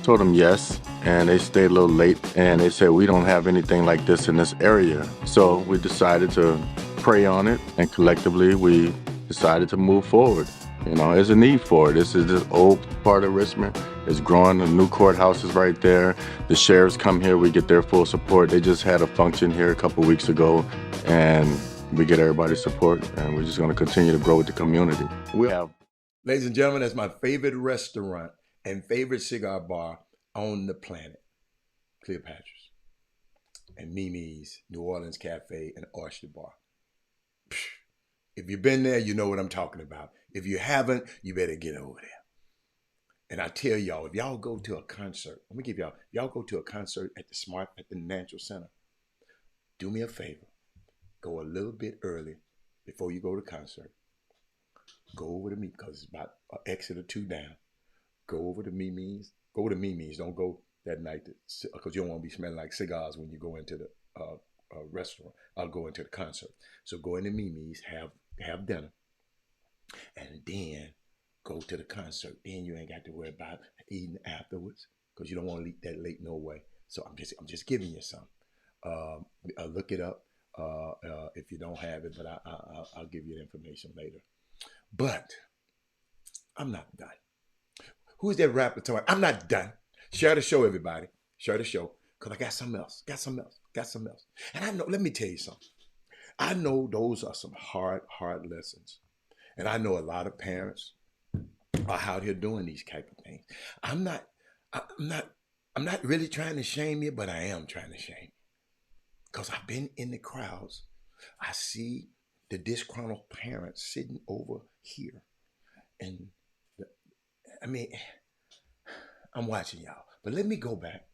Told them yes, and they stayed a little late, and they said, we don't have anything like this in this area. So we decided to pray on it, and collectively we decided to move forward. You know, there's a need for it. This is this old part of Richmond. It's growing. The new courthouse is right there. The sheriffs come here. We get their full support. They just had a function here a couple weeks ago, and we get everybody's support, and we're just going to continue to grow with the community. We have, ladies and gentlemen, that's my favorite restaurant and favorite cigar bar on the planet, Cleopatra's and Mimi's New Orleans Cafe and Oyster Bar. If you've been there, you know what I'm talking about. If you haven't, you better get over there. And I tell y'all, if y'all go to a concert, let me give y'all go to a concert at the Natural Center, do me a favor. Go a little bit early before you go to concert. Go over to me, because it's about an exit or two down. Go over to Mimi's. Go to Mimi's. Don't go that night because you don't want to be smelling like cigars when you go into the restaurant. I'll go into the concert. So go into Mimi's, have dinner, and then go to the concert. Then you ain't got to worry about eating afterwards because you don't want to eat that late no way. So I'm just giving you some. Look it up. If you don't have it, but I'll give you the information later. But I'm not done. Who's that rapper talking? I'm not done. Share the show, everybody. Share the show, because I got something else. And I know, let me tell you something. I know those are some hard lessons. And I know a lot of parents are out here doing these type of things. I'm not really trying to shame you, but I am trying to shame you. Because I've been in the crowds. I see the disgruntled parents sitting over here. And I'm watching y'all. But let me go back,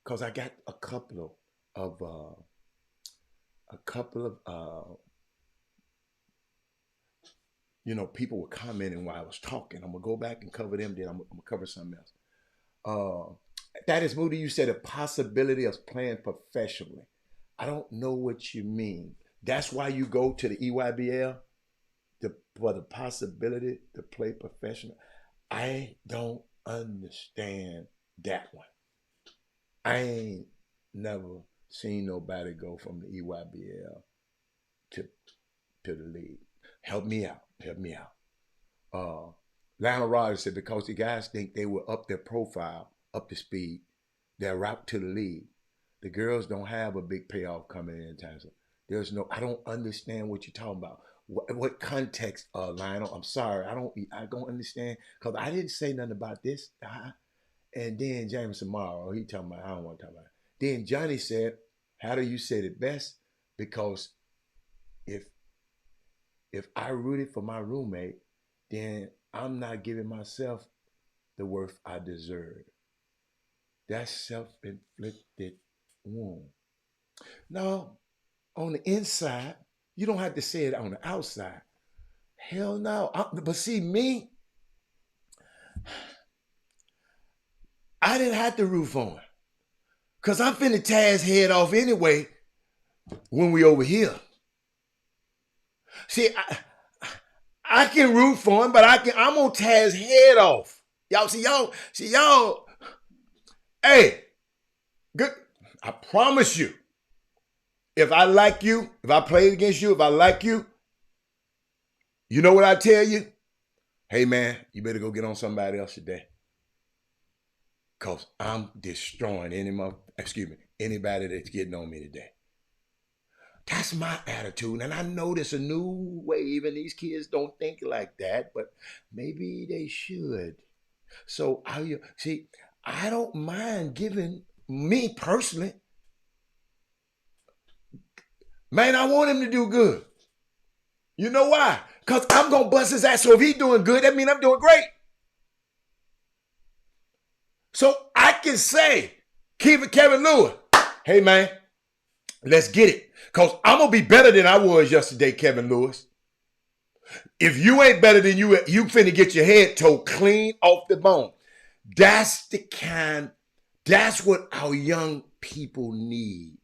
because I got a couple of people were commenting while I was talking. I'm gonna go back and cover them, then I'm gonna cover something else. That is Moody. You said a possibility of playing professionally. I don't know what you mean. That's why you go to the EYBL for the possibility to play professional. I don't understand that one. I ain't never seen nobody go from the EYBL to the league. Help me out. Help me out. Lionel Rogers said because the guys think they will up their profile, up the speed, their route to the league. The girls don't have a big payoff coming in time. So there's no. I don't understand what you're talking about. What context, Lionel? I'm sorry. I don't understand because I didn't say nothing about this. And then James tomorrow, he talking about. I don't want to talk about it. Then Johnny said, "How do you said it best? Because if I rooted for my roommate, then I'm not giving myself the worth I deserve. That's self-inflicted wound. No, on the inside, you don't have to say it on the outside. Hell no. But see, me, I didn't have to root for him. Because I'm finna tear his head off anyway when we over here. See, I can root for him, but I'm gonna tear his head off. Y'all. Hey, good. I promise you, if I like you, if I played against you, if I like you, you know what I tell you? Hey man, you better go get on somebody else today. Cause I'm destroying anybody that's getting on me today. That's my attitude. And I know there's a new wave and these kids don't think like that, but maybe they should. So I don't mind giving me personally. Man, I want him to do good. You know why? Because I'm going to bust his ass. So if he's doing good, that means I'm doing great. So I can say, Kevin Lewis, hey man, let's get it. Because I'm going to be better than I was yesterday, Kevin Lewis. If you ain't better than you finna get your head toe clean off the bone. That's what our young people need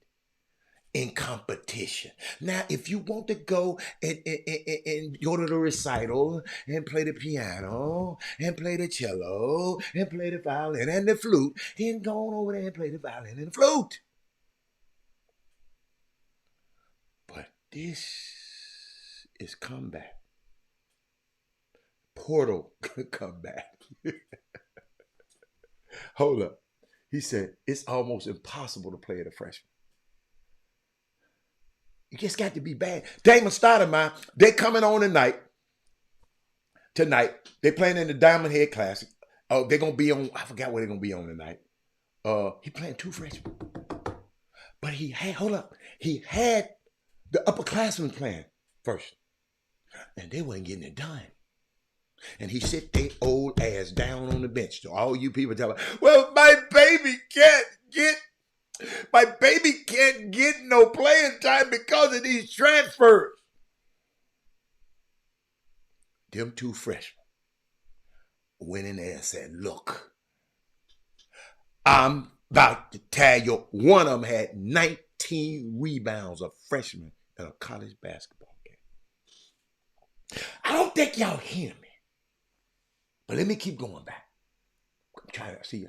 in competition. Now, if you want to go and go to the recital and play the piano and play the cello and play the violin and the flute, then go on over there and play the violin and the flute. But this is comeback. Portal comeback. Hold up. He said, it's almost impossible to play at a freshman. You just got to be bad. Damon Stoudemire, they coming on tonight. They playing in the Diamond Head Classic. Oh, they're going to be on, I forgot what they're going to be on tonight. He playing 2 freshmen. But he had the upperclassmen playing first. And they wasn't getting it done. And he sit their old ass down on the bench. So all you people tell me, well, my baby can't get no playing time because of these transfers. Them 2 freshmen went in there and said, look, I'm about to tell you, one of them had 19 rebounds, a freshman in a college basketball game. I don't think y'all hear me. But let me keep going back. I'm trying to see.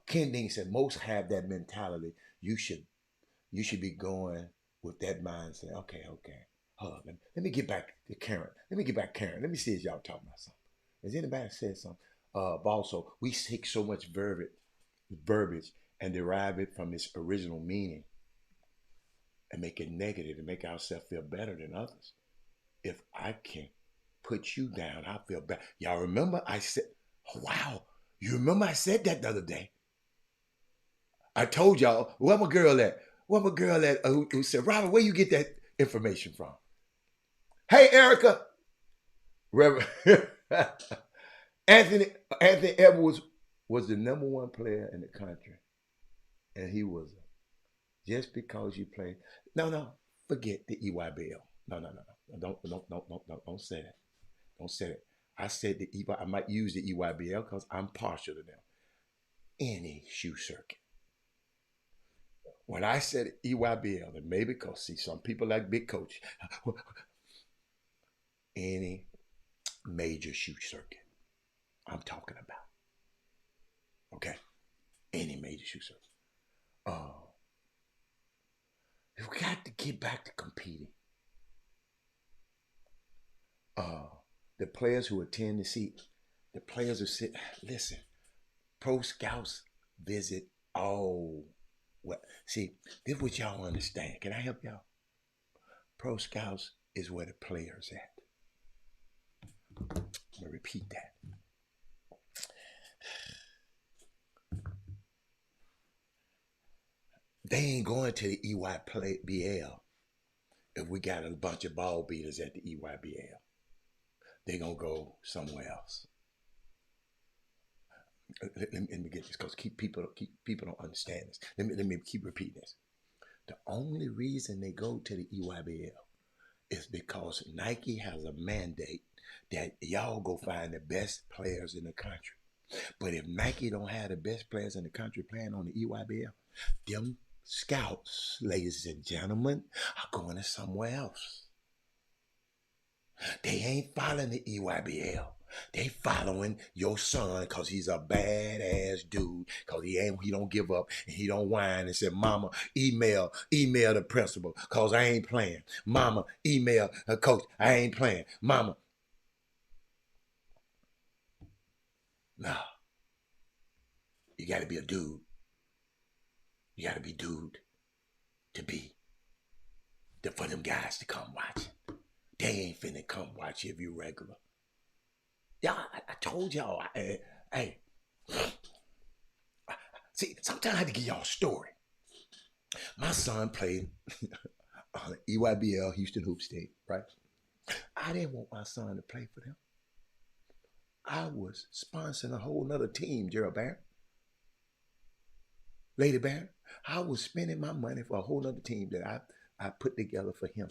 Ken Dean said most have that mentality. You should be going with that mindset. Okay. Hold on. Let me get back to Karen. Let me see if y'all talking about something. Has anybody said something? Also, we take so much verbiage and derive it from its original meaning and make it negative and make ourselves feel better than others. If I can put you down, I feel bad. Y'all remember I said, oh, wow, you remember I said that the other day? I told y'all, where my girl at who said, Robert, where you get that information from? Hey, Erica. Reverend Anthony Edwards was the number 1 player in the country. And he was just because you play. No, forget the EYBL. No. Don't say that. Don't say it. I said I might use the EYBL because I'm partial to them. any shoe circuit. When I said EYBL, and maybe because see some people like Big Coach, any major shoe circuit I'm talking about. Okay? Any major shoe circuit. We've got to get back to competing. The players who attend to see, the players who sit, listen, pro scouts visit all. Well, see, this is what y'all understand. Can I help y'all? Pro scouts is where the players at. I'm gonna repeat that. They ain't going to the EYBL if we got a bunch of ball beaters at the EYBL. They gonna go somewhere else. Let me get this, because people don't understand this. Let me keep repeating this. The only reason they go to the EYBL is because Nike has a mandate that y'all go find the best players in the country. But if Nike don't have the best players in the country playing on the EYBL, them scouts, ladies and gentlemen, are going to somewhere else. They ain't following the EYBL. They following your son because he's a badass dude, because he don't give up and he don't whine and say, mama, email the principal because I ain't playing. Mama, email the coach, I ain't playing. Mama. No. You got to be a dude. You got to be dude to be. For them guys to come watch. They ain't finna come watch if you regular. Y'all, I told y'all, hey, see, sometimes I have to give y'all a story. My son played on EYBL, Houston Hoops team, right? I didn't want my son to play for them. I was sponsoring a whole nother team, Gerald Barron. Lady Barron. I was spending my money for a whole nother team that I put together for him.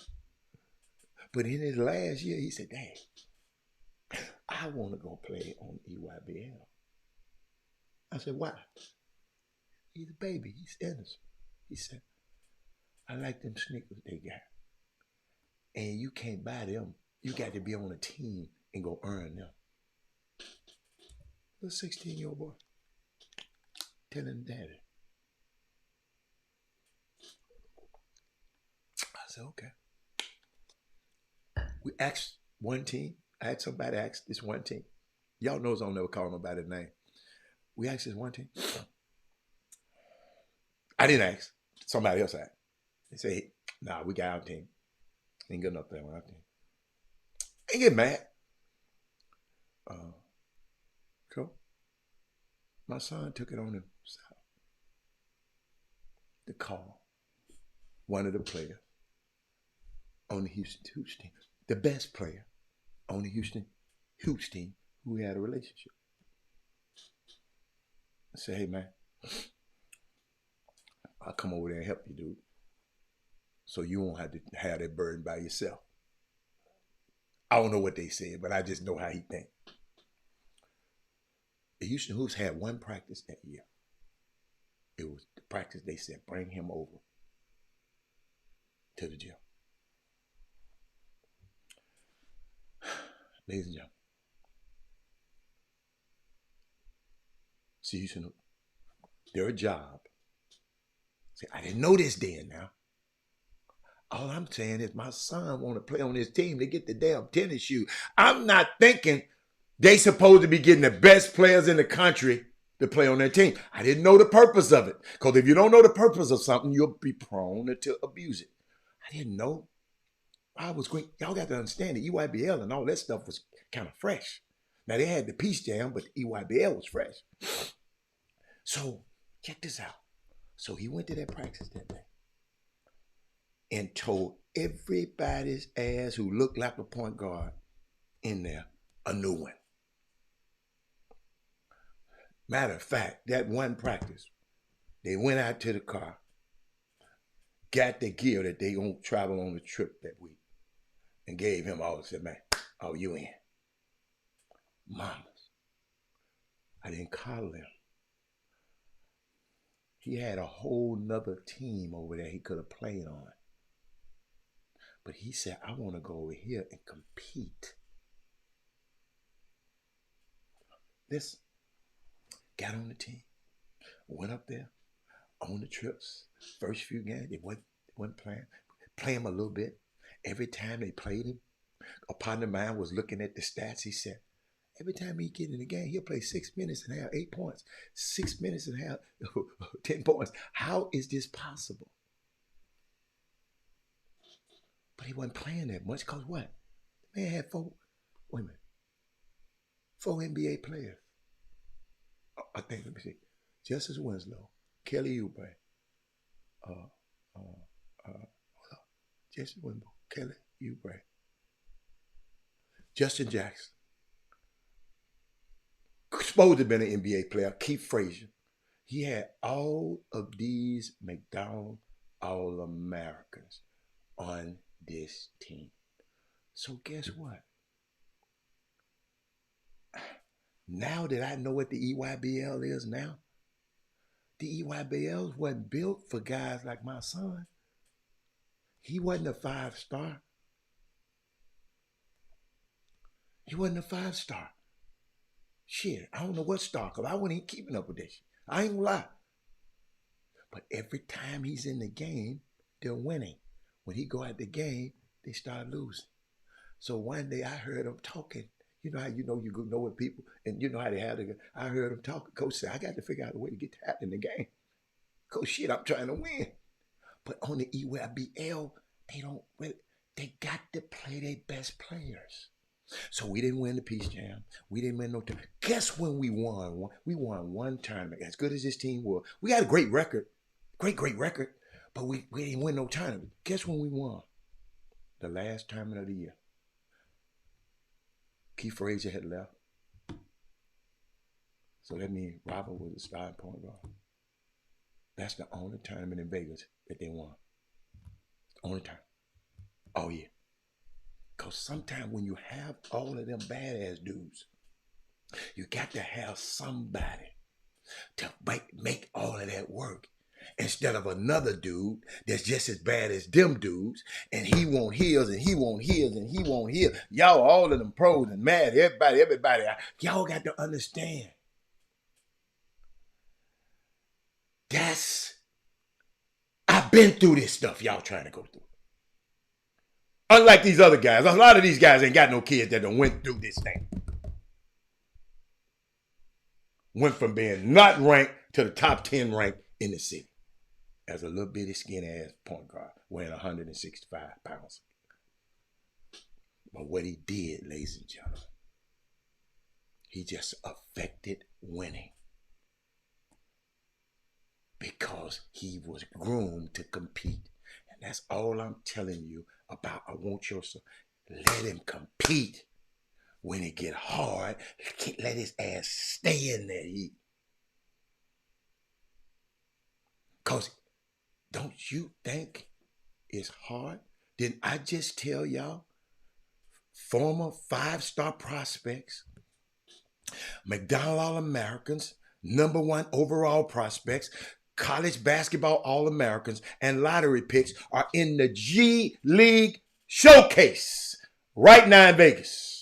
But in his last year, he said, Dad, I want to go play on EYBL. I said, why? He's a baby. He's innocent. He said, I like them sneakers they got. And you can't buy them. You got to be on a team and go earn them. Little 16-year-old boy telling Daddy. I said, okay. We asked one team. I had somebody ask this one team. Y'all knows I'll never call nobody's name. We asked this one team. I didn't ask. Somebody else asked. They say, hey, nah, we got our team. Ain't good enough there on our team. Ain't get mad. So my son took it on himself to call one of the players on the Houston Hoops team, the best player on the Houston Hoops team who we had a relationship. I said, hey man, I'll come over there and help you, dude. So you won't have to have that burden by yourself. I don't know what they said, but I just know how he thinks. The Houston Hoops had one practice that year. It was the practice they said, bring him over to the gym. Ladies and gentlemen, see Houston Hoops, their job. See, I didn't know this then now. All I'm saying is my son want to play on his team to get the damn tennis shoe. I'm not thinking they supposed to be getting the best players in the country to play on their team. I didn't know the purpose of it. Because if you don't know the purpose of something, you'll be prone to abuse it. I didn't know. I was going, y'all got to understand the EYBL and all that stuff was kind of fresh. Now they had the Peace Jam, but the EYBL was fresh. So check this out. So he went to that practice that day and told everybody's ass who looked like a point guard in there a new one. Matter of fact, that one practice, they went out to the car, got the gear that they gonna travel on the trip that week, and gave him all and said, man, oh, you in. Mamas. I didn't coddle them. He had a whole nother team over there he could have played on. But he said, I want to go over here and compete. Listen, got on the team, went up there on the trips. First few games, they wasn't playing. Play him a little bit. Every time they played him, a partner of mine was looking at the stats. He said, every time he get in the game, he'll play 6 minutes and have 8 points. 6 minutes and have 10 points. How is this possible? But he wasn't playing that much because what? The man had 4 NBA players. I think, let me see. Justice Winslow, Kelly Oubre, Jesse Winslow, Kelly Oubre, Justin Jackson, supposed to have been an NBA player, Keith Frazier. He had all of these McDonald All-Americans on this team. So guess what? Now that I know what the EYBL is now, the EYBL wasn't built for guys like my son. He wasn't a 5-star. He wasn't a 5-star. Shit, I don't know what star, because I wasn't even keeping up with this shit. I ain't gonna lie. But every time he's in the game, they're winning. When he go out the game, they start losing. So one day I heard him talking. You know how you know with people, and you know how they have to. I heard him talking. Coach said, I got to figure out a way to get that in the game. Coach, shit, I'm trying to win. But on the EYBL, they got to play their best players. So we didn't win the Peace Jam. We didn't win no time. Guess when we won? We won one tournament. As good as this team was, we had a great record. Great record. But we didn't win no tournament. Guess when we won? The last tournament of the year. Keith Frazier had left. So that means Robert was the starting point guard. That's the only tournament in Vegas that they won. Only time. Oh, yeah. Because sometimes when you have all of them badass dudes, you got to have somebody to make all of that work. Instead of another dude that's just as bad as them dudes, and he want his, and he want his, and he want his. Y'all, all of them pros and mad, everybody, y'all got to understand. I've been through this stuff y'all trying to go through. Unlike these other guys, a lot of these guys ain't got no kids that done went through this thing. Went from being not ranked to the top 10 rank in the city as a little bitty skinny ass point guard weighing 165 pounds. But what he did, ladies and gentlemen, he just affected winning because he was groomed to compete. And that's all I'm telling you about. I want your son. Let him compete. When it get hard, let his ass stay in that heat. Because don't you think it's hard? Didn't I just tell y'all? Former 5-star prospects, McDonald All-Americans, #1 overall prospects, college basketball All-Americans, and lottery picks are in the G League Showcase right now in Vegas.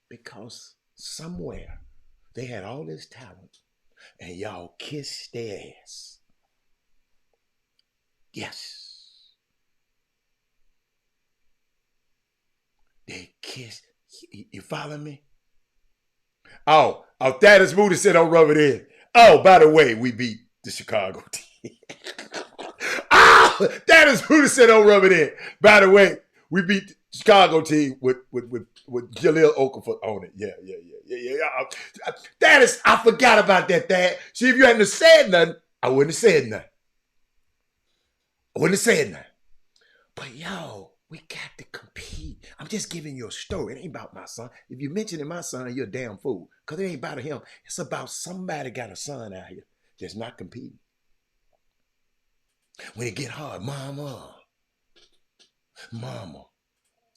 Because somewhere they had all this talent and y'all kissed their ass. Yes. They kissed. You follow me? Oh, Thaddeus Moody said don't rub it in. Oh, by the way, we beat the Chicago team. Thaddeus Moody said don't rub it in. By the way, we beat the Chicago team with Jaleel Okafor on it. Yeah. Thaddeus, I forgot about that, Thad. See, if you hadn't said nothing, I wouldn't have said nothing. But yo, we got to compete. I'm just giving you a story. It ain't about my son. If you mention my son, you're a damn fool. Because it ain't about him. It's about somebody got a son out here that's not competing. When it get hard, mama,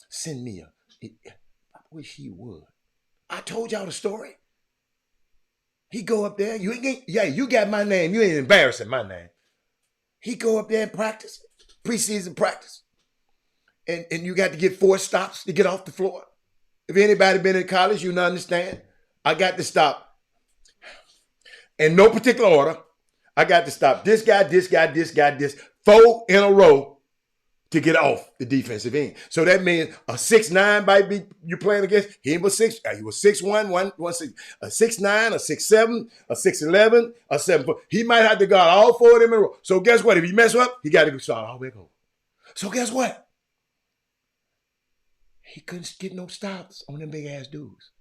send me I wish he would. I told y'all the story. He go up there. You got my name. You ain't embarrassing my name. He go up there and practice, preseason practice. And you got to get 4 stops to get off the floor. If anybody been in college, you understand. I got to stop. In no particular order, I got to stop this guy, this guy, this guy, this. 4 in a row to get off the defensive end. So that means a 6'9" might be you playing against. He was 6'1", 1'6", a 6'9", a 6'7", a 6'11", a 7'4". He might have to guard all 4 of them in a row. So guess what? If he mess up, he got to start all the way over. So guess what? He couldn't get no stops on them big ass dudes.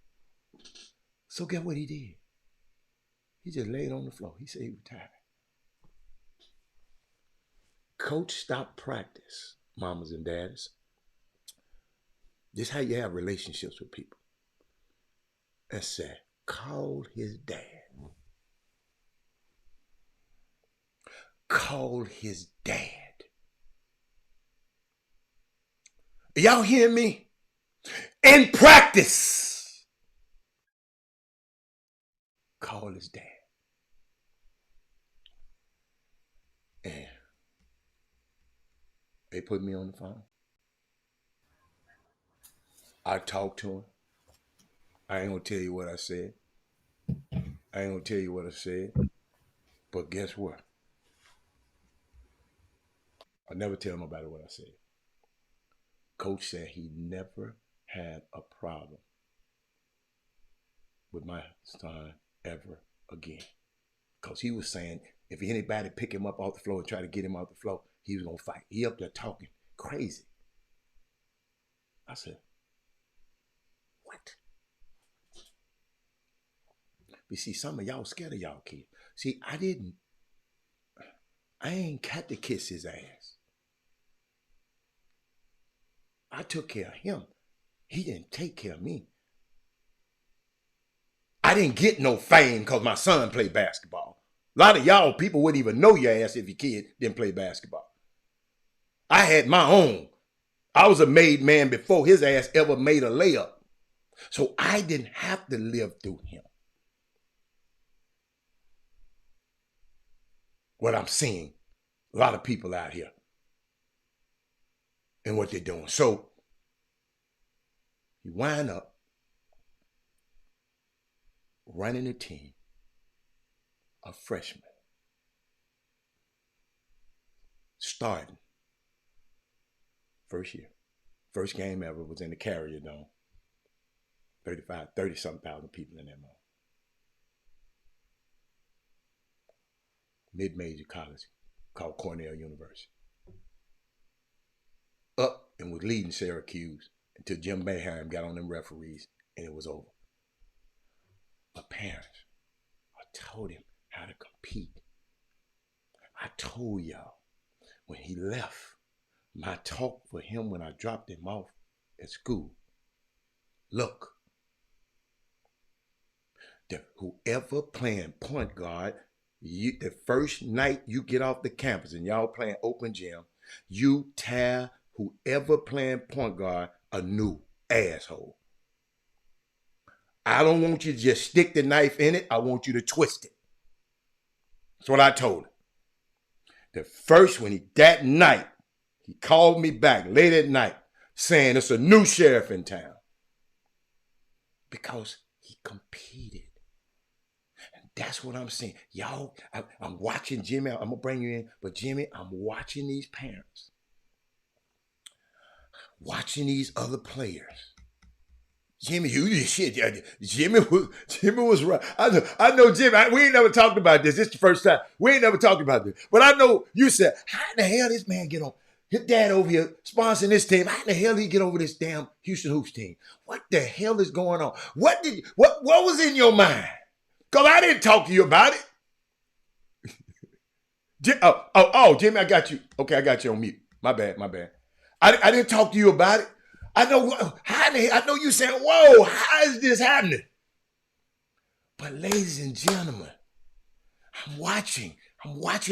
So guess what he did? He just laid on the floor. He said he was tired. Coach stopped practice, mamas and daddies. This is how you have relationships with people. And said, call his dad. Call his dad. Y'all hear me? In practice. Call his dad. And they put me on the phone. I talked to him. I ain't gonna tell you what I said. But guess what? I never tell nobody what I said. Coach said he never had a problem with my son ever again. Because he was saying if anybody pick him up off the floor and try to get him off the floor, he was going to fight. He up there talking crazy. I said, what? But see, some of y'all scared of y'all kids. See, I ain't got to kiss his ass. I took care of him. He didn't take care of me. I didn't get no fame because my son played basketball. A lot of y'all people wouldn't even know your ass if your kid didn't play basketball. I had my own. I was a made man before his ass ever made a layup. So I didn't have to live through him. What I'm seeing, a lot of people out here and what they're doing. So you wind up running a team, a freshman, starting first year. First game ever was in the Carrier Dome. 30-something thousand people in that mall. Mid-major college called Cornell University. Up and was leading Syracuse until Jim Boeheim got on them referees and it was over. But parents, I told him how to compete. I told y'all when he left, my talk for him when I dropped him off at school. Look, whoever playing point guard, the first night you get off the campus and y'all playing open gym, you tear whoever playing point guard a new asshole. I don't want you to just stick the knife in it. I want you to twist it. That's what I told him. The first that night, he called me back late at night saying it's a new sheriff in town. Because he competed. And that's what I'm saying. Y'all, I'm watching Jimmy. I'm going to bring you in. But Jimmy, I'm watching these parents. Watching these other players. Jimmy, Jimmy was right. I know Jimmy. We ain't never talked about this. This is the first time. We ain't never talked about this. But I know you said, how in the hell this man get on? His dad over here sponsoring this team. How in the hell did he get over this damn Houston Hoops team? What the hell is going on? What was in your mind? Because I didn't talk to you about it. Jimmy, I got you. Okay, I got you on mute. My bad. I didn't talk to you about it. I know you saying, whoa, how is this happening? But ladies and gentlemen, I'm watching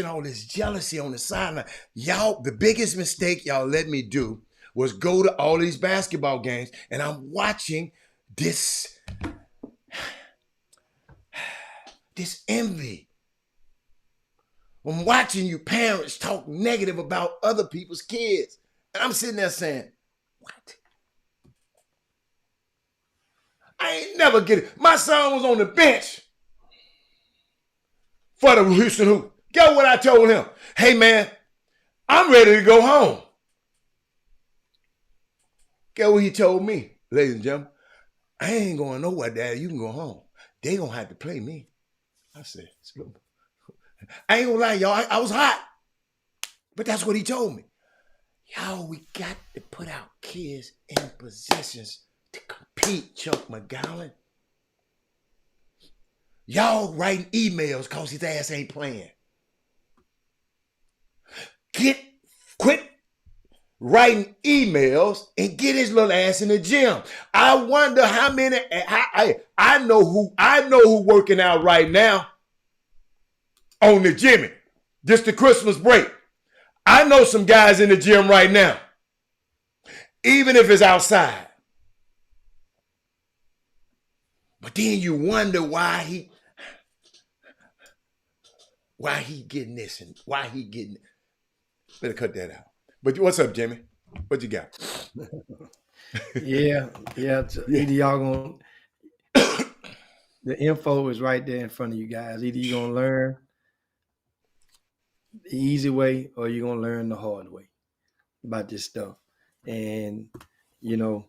all this jealousy on the sideline. Y'all, the biggest mistake y'all let me do was go to all these basketball games, and I'm watching this This envy. I'm watching you parents talk negative about other people's kids. And I'm sitting there saying, what? I ain't never get it. My son was on the bench for the Houston Hoop. Guess what I told him? Hey, man, I'm ready to go home. Guess what he told me, ladies and gentlemen? I ain't going nowhere, Daddy. You can go home. They gonna have to play me. I said, I ain't gonna lie, y'all. I was hot. But that's what he told me. Y'all, we got to put our kids in positions to compete, Chuck McGowan. Y'all writing emails because his ass ain't playing. Quit writing emails and get his little ass in the gym. I wonder how many. I know who working out right now on the Jimmy. Just the Christmas break. I know some guys in the gym right now, even if it's outside. But then you wonder why he getting this and why he getting. Better cut that out. But what's up, Jimmy? What you got? Yeah. Either y'all gonna the info is right there in front of you guys. Either you're gonna learn the easy way or you're gonna learn the hard way about this stuff. And like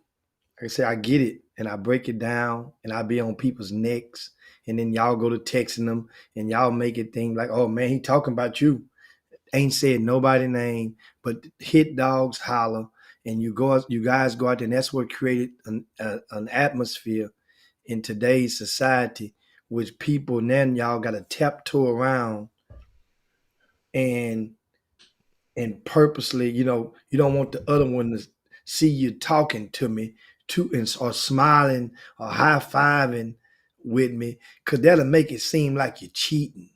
I say, I get it and I break it down and I be on people's necks and then y'all go to texting them and y'all make it think like, oh man, he talking about you. Ain't said nobody name, but hit dogs holler, and you guys go out there, and that's what created an atmosphere in today's society, which people then y'all got to tiptoe around, and purposely, you don't want the other one to see you talking to me, or smiling or high fiving with me, because that'll make it seem like you're cheating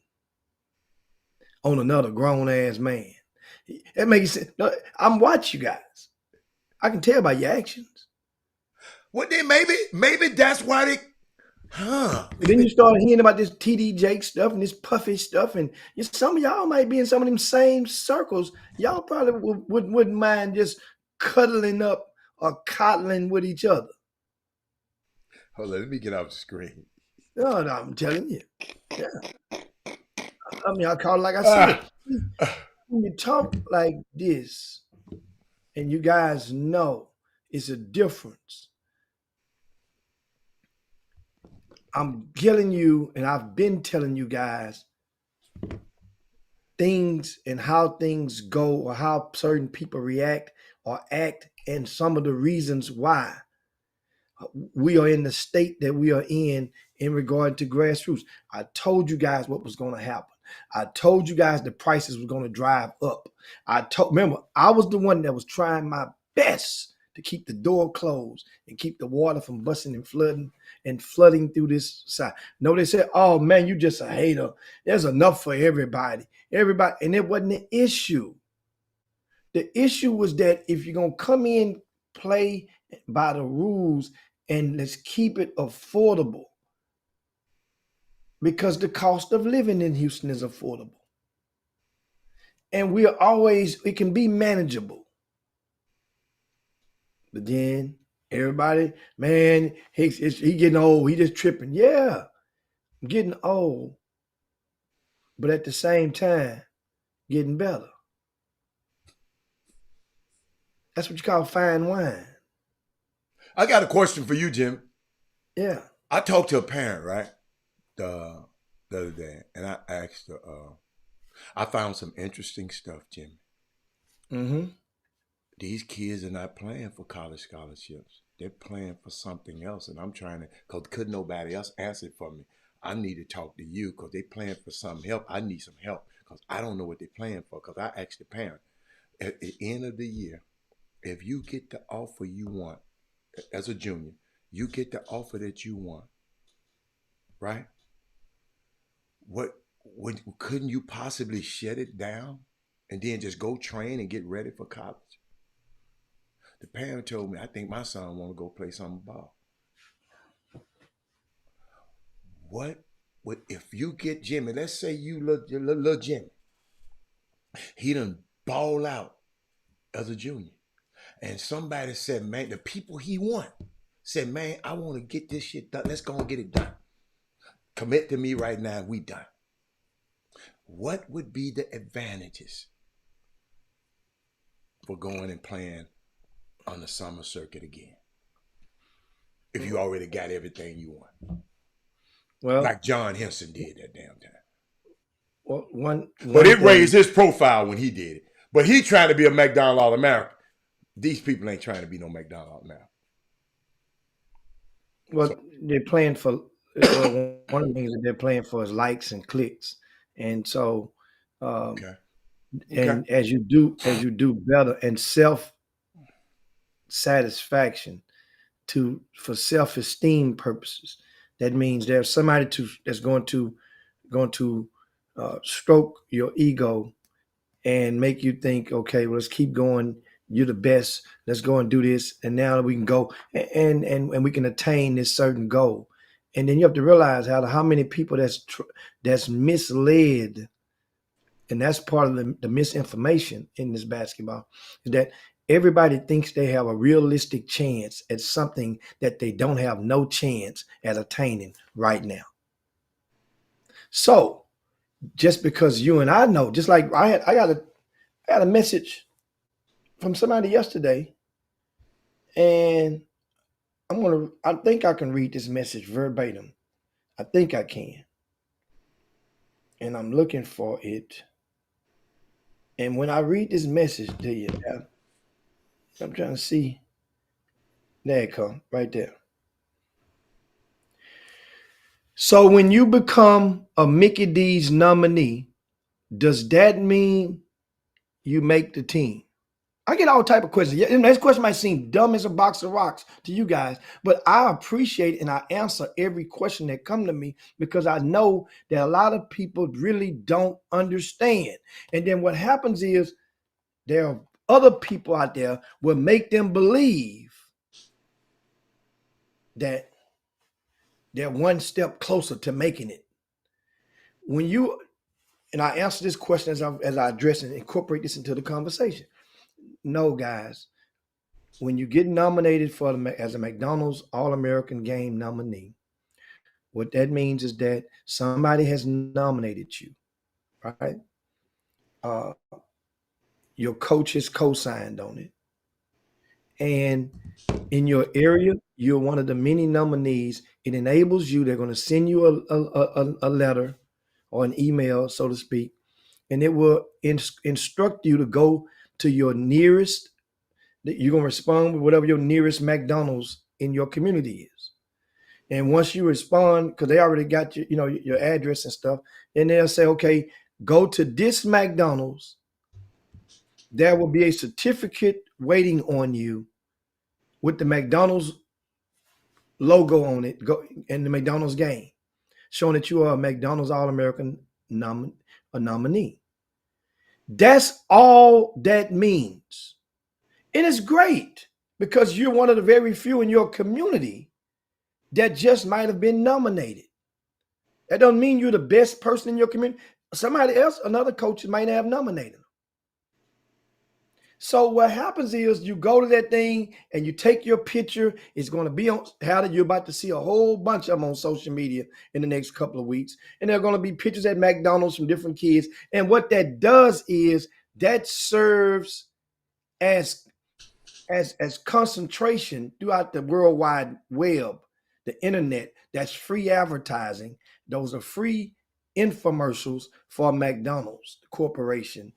on another grown ass man. It makes sense. No, I'm watching you guys. I can tell by your actions. Well, then maybe that's why they, Then you start hearing about this TD Jake stuff and this puffy stuff, and some of y'all might be in some of them same circles. Y'all probably wouldn't mind just cuddling up or coddling with each other. Hold on, let me get off the screen. No, I'm telling you. Yeah. I mean, I call it like I said. When you talk like this, and you guys know it's a difference. I'm telling you, and I've been telling you guys things and how things go or how certain people react or act and some of the reasons why we are in the state that we are in regard to grassroots. I told you guys what was going to happen. I told you guys the prices were going to drive up. Remember, I was the one that was trying my best to keep the door closed and keep the water from busting and flooding through this side. No, they said, oh man, you just a hater. There's enough for everybody. And it wasn't the issue. The issue was that if you're going to come in, play by the rules, and let's keep it affordable, because the cost of living in Houston is affordable. And it can be manageable. But then everybody, man, he getting old. He just tripping. Yeah, I'm getting old. But at the same time, getting better. That's what you call fine wine. I got a question for you, Jim. Yeah. I talked to a parent, right, the other day, and I asked her, I found some interesting stuff, Jim. Mm-hmm. These kids are not playing for college scholarships. They're playing for something else, and I'm trying to, because couldn't nobody else answer it for me. I need to talk to you because they're playing for some help. I need some help because I don't know what they're playing for, because I asked the parent, at the end of the year, if you get the offer you want as a junior, you get the offer that you want, right? Couldn't you possibly shut it down and then just go train and get ready for college? The parent told me, I think my son want to go play some ball. What if you get Jimmy, let's say you little Jimmy, he done ball out as a junior. And somebody said, man, the people he want said, man, I want to get this shit done. Let's go and get it done. Commit to me right now. We done. What would be the advantages for going and playing on the summer circuit again? If you already got everything you want. Well, Like John Henson did that damn time. well, one But it thing- raised his profile when he did it. But he trying to be a McDonald All-American. These people ain't trying to be no McDonald All-American. Well, they're playing for one of the things that they're playing for is likes and clicks, and so Okay. and as you do better and self satisfaction for self-esteem purposes, that means there's somebody that's going to stroke your ego and make you think, okay, well, let's keep going. You're the best. Let's go and do this. And now we can go and we can attain this certain goal. And then you have to realize how many people that's misled. And that's part of the misinformation in this basketball, is that everybody thinks they have a realistic chance at something that they don't have no chance at attaining right now. So just because you and I know, just like I got a message from somebody yesterday, and I think I can read this message verbatim. I think I can. And I'm looking for it. And when I read this message to you, I'm trying to see. There it comes, right there. So when you become a Mickey D's nominee, does that mean you make the team? I get all type of questions. Yeah, this question might seem dumb as a box of rocks to you guys, but I appreciate and I answer every question that come to me because I know that a lot of people really don't understand. And then what happens is there are other people out there will make them believe that they're one step closer to making it. And I answer this question as I address and incorporate this into the conversation. No, guys, when you get nominated as a McDonald's All-American Game nominee, what that means is that somebody has nominated you, right? Your coach has co-signed on it. And in your area, you're one of the many nominees. It enables you, they're going to send you a letter or an email, so to speak, and it will instruct you to go to your nearest, you're going to respond with whatever your nearest McDonald's in your community is. And once you respond, because they already got your address and stuff, and they'll say, okay, go to this McDonald's. There will be a certificate waiting on you with the McDonald's logo on it, and the McDonald's game, showing that you are a McDonald's All-American nominee. That's all that means. And it's great because you're one of the very few in your community that just might have been nominated. That doesn't mean you're the best person in your community. Somebody else, another coach might have nominated them. So what happens is you go to that thing and you take your picture. It's going to be on Howdy. You're about to see a whole bunch of them on social media in the next couple of weeks. And they're going to be pictures at McDonald's from different kids. And what that does is that serves as concentration throughout the World Wide Web, the internet. That's free advertising. Those are free infomercials for McDonald's, the corporation,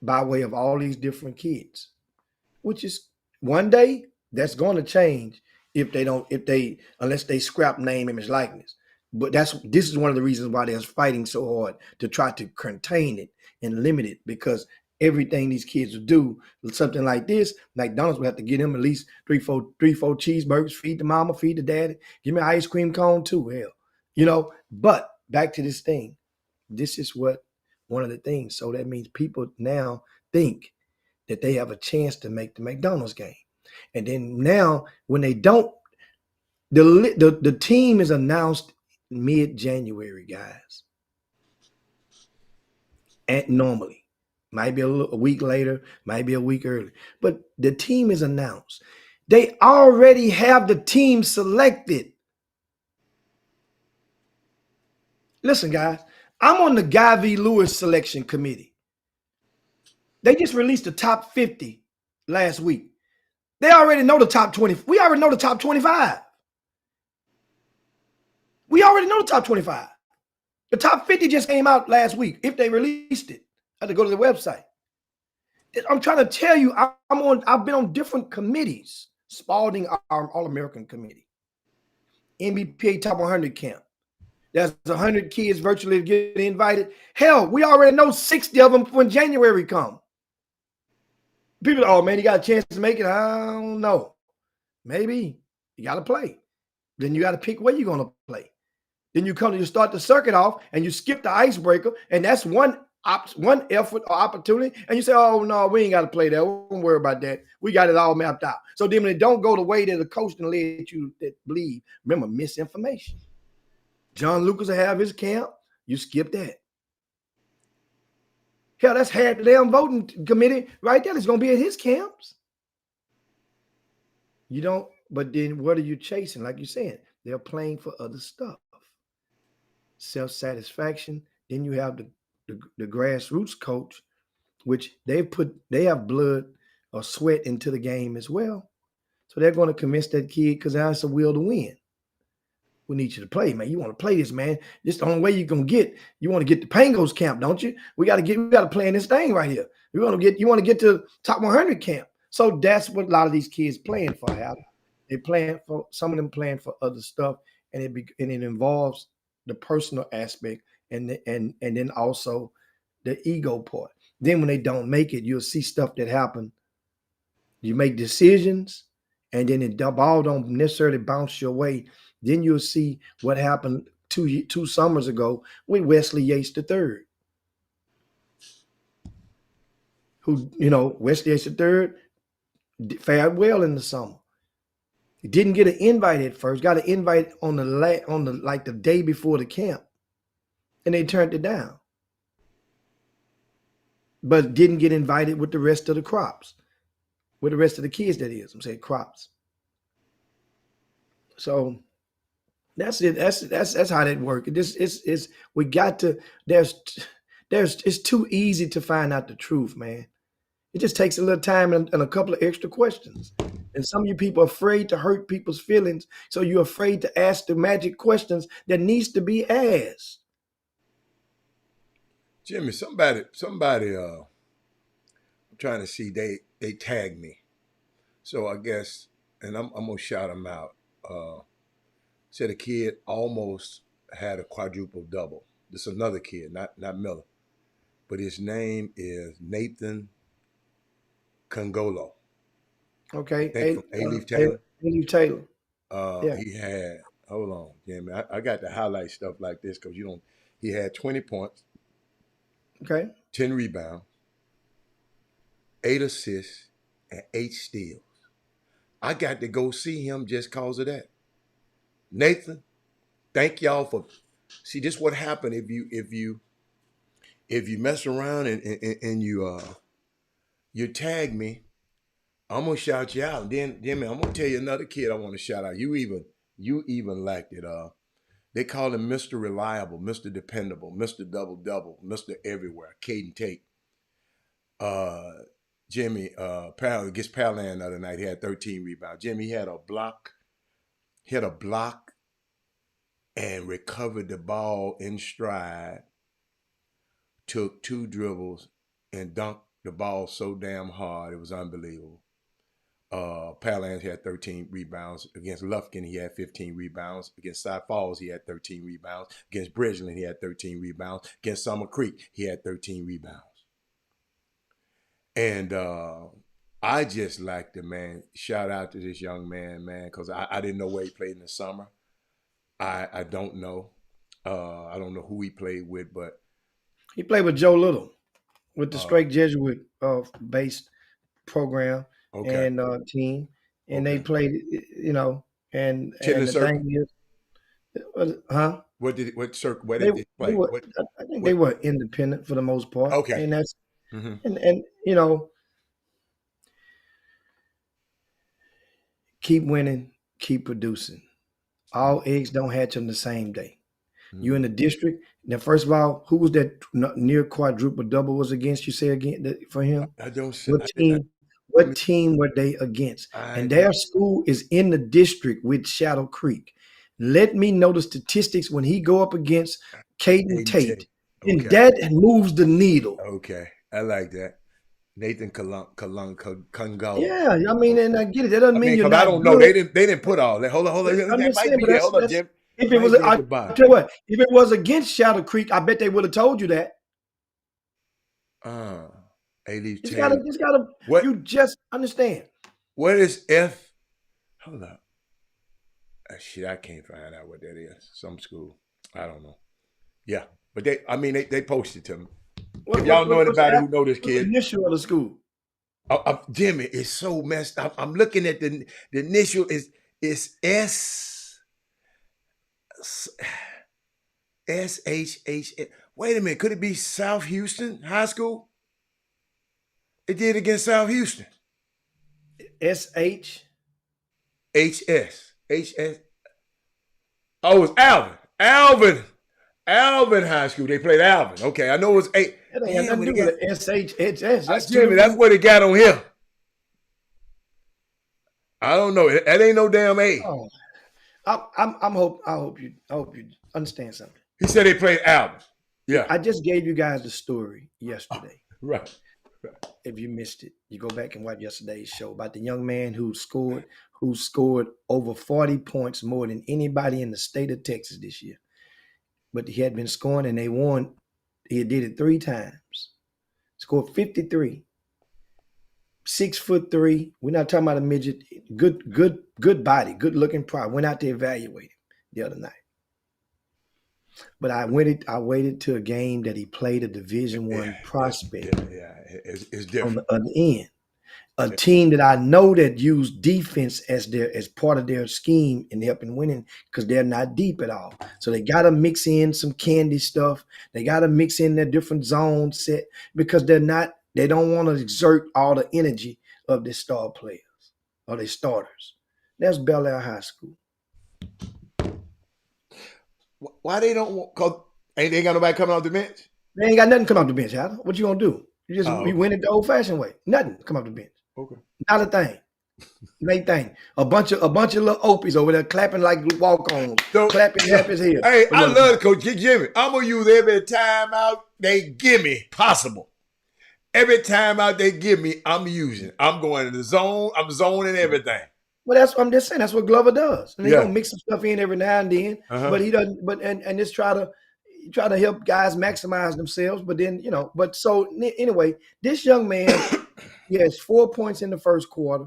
by way of all these different kids, which is one day that's going to change unless they scrap name, image, likeness. But this is one of the reasons why they're fighting so hard to try to contain it and limit it, because everything these kids will do, something like this, McDonald's will have to get them at least three, four cheeseburgers, feed the mama, feed the daddy, give me an ice cream cone too, hell. But back to this thing. This is one of the things. So that means people now think that they have a chance to make the McDonald's game. And then now when they don't, the team is announced mid-January, guys. And normally, might be a week later, might be a week early, but the team is announced. They already have the team selected. Listen, guys, I'm on the Guy V. Lewis selection committee. They just released the top 50 last week. They already know the top 20. We already know the top 25. We already know the top 25. The top 50 just came out last week. If they released it, I had to go to the website. I'm trying to tell you, I've been on different committees. Spalding, our All-American committee. NBPA Top 100 camp. There's 100 kids virtually getting invited. Hell, we already know 60 of them when January comes. People, oh man, you got a chance to make it. I don't know. Maybe you got to play. Then you got to pick where you're going to play. Then you start the circuit off and you skip the icebreaker, and that's one effort or opportunity. And you say, oh no, we ain't got to play that. We don't worry about that. We got it all mapped out. So then when it don't go the way that the coach and let you believe, remember, misinformation. John Lucas will have his camp. You skip that. Hell, that's half the damn voting committee right there. It's going to be at his camps. You don't, but then what are you chasing? Like you're saying, they're playing for other stuff. Self-satisfaction. Then you have the grassroots coach, which they have blood or sweat into the game as well. So they're going to convince that kid because that's a will to win. We need you to play, man. You want to play this, man. This is the only way you're gonna get. You want to get the Pangos camp, don't you? We got to play in this thing right here. You want to get to top 100 camp. So that's what a lot of these kids playing for. They're playing for, some of them playing for other stuff, and it involves the personal aspect and then also the ego part. Then when they don't make it, you'll see stuff that happen. You make decisions, and then the ball don't necessarily bounce your way. Then you'll see what happened two summers ago with Wesley Yates III. Who, Wesley Yates III fared well in the summer. He didn't get an invite at first. Got an invite on the day before the camp, and they turned it down. But didn't get invited with the rest of the crops, with the rest of the kids. That is, I'm saying crops. So that's it. That's how that works. We got to. It's too easy to find out the truth, man. It just takes a little time and a couple of extra questions. And some of you people are afraid to hurt people's feelings, so you're afraid to ask the magic questions that needs to be asked. Jimmy, somebody, I'm trying to see, they tagged me. So I guess, and I'm gonna shout them out. Said a kid almost had a quadruple double. This is another kid, not Miller, but his name is Nathan Congolo. Okay, A-Leaf Taylor. A-Leaf Taylor. Yeah. He had, hold on, Jimmy. I got to highlight stuff like this because he had 20 points. Okay. 10 rebounds, 8 assists, and 8 steals. I got to go see him just because of that. Nathan, thank y'all for. See, this is what happened if you mess around and you tag me. I'm gonna shout you out. Then I'm gonna tell you another kid I want to shout out. You even liked it. They call him Mr. Reliable, Mr. Dependable, Mr. Double, Mr. Everywhere, Caden Tate. Jimmy, against Palan the other night, he had 13 rebounds. Jimmy had a block. He had a block and recovered the ball in stride, took 2 dribbles and dunked the ball so damn hard. It was unbelievable. Palan had 13 rebounds. Against Lufkin, he had 15 rebounds. Against Cy Falls, he had 13 rebounds. Against Bridgeland, he had 13 rebounds. Against Summer Creek, he had 13 rebounds. And I just like to, man, shout out to this young man, because I didn't know where he played in the summer. I don't know. I don't know who he played with, but he played with Joe Little with the straight Jesuit based program. Okay. And team, and they played, and Chitlin the Circle? thing is, What did where They, did they they play? were, What I think they what were independent for the most part, okay. and that's Hmm. and you know, keep winning, keep producing. All eggs don't hatch on the same day. You in the district. Now, first of all, who was that near quadruple double was against? You say again for him? I don't say What I, team? let What me team were they against? I And their school is in the district with Shadow Creek. Let me know the statistics when he go up against Caden Aiden Tate, Tate. and Okay. that moves the needle. Okay. I like that. Nathan Kungal. Yeah, I mean, and I get it. That doesn't I mean mean, you're because I not don't know. good. They didn't put all that. Hold on. I'm That just might saying, be but it. Hold on, that's Jim. if it was. Might be at I the bottom. tell you what, if it was against Shadow Creek, I bet they would have told you that. Uh A-Leaf It's gotta, Taylor. it's gotta, What you just understand. what is F? Hold up. Shit, I can't find out what that is. Some school. I don't know. Yeah. But they posted to me. If y'all know What's anybody who know this what's the kid, initial of the school? Jimmy, it's so messed up. I'm looking at the initial is SHH. Wait a minute, could it be South Houston High School? It did against South Houston. SH. HS. Oh, it's Alvin High School. They played Alvin. Okay, I know it was 8. That ain't got Damn, nothing when to it do got with SHHS. That's two Jimmy, that's different. what it got on here. I don't know. That ain't no damn A. Oh, I hope you understand something. He said they played Alvin. Yeah, I just gave you guys the story yesterday. right. If you missed it, you go back and watch yesterday's show about the young man who scored over 40 points more than anybody in the state of Texas this year. But he had been scoring and they won. He did it 3 times. Scored 53. 6'3". We're not talking about a midget. Good body, good looking pride. Went out to evaluate him the other night. But I waited to a game that he played a Division I prospect It's on different. the end. A team that I know that used defense as part of their scheme in helping winning because they're not deep at all. So they got to mix in some candy stuff. They got to mix in their different zone set because they don't want to exert all the energy of their star players or their starters. That's Bel Air High School. Why they don't want? Cause ain't they got nobody coming off the bench? They ain't got nothing come off the bench, Adam. What you gonna do? You Okay. win it the old fashioned way. Nothing come off the bench. Okay. Not a thing. Main thing. A bunch of little opies over there clapping like walk-ons, clapping happy as hell. Hey, I love Coach Jimmy. I'm gonna use every timeout they give me possible. Every timeout they give me, I'm using. I'm going to the zone. I'm zoning everything. Well, I'm just saying that's what Glover does. And he's gonna mix some stuff in every now and then. Uh-huh. But he doesn't. But and just try to help guys maximize themselves. But then But so anyway, this young man, he has 4 points in the first quarter,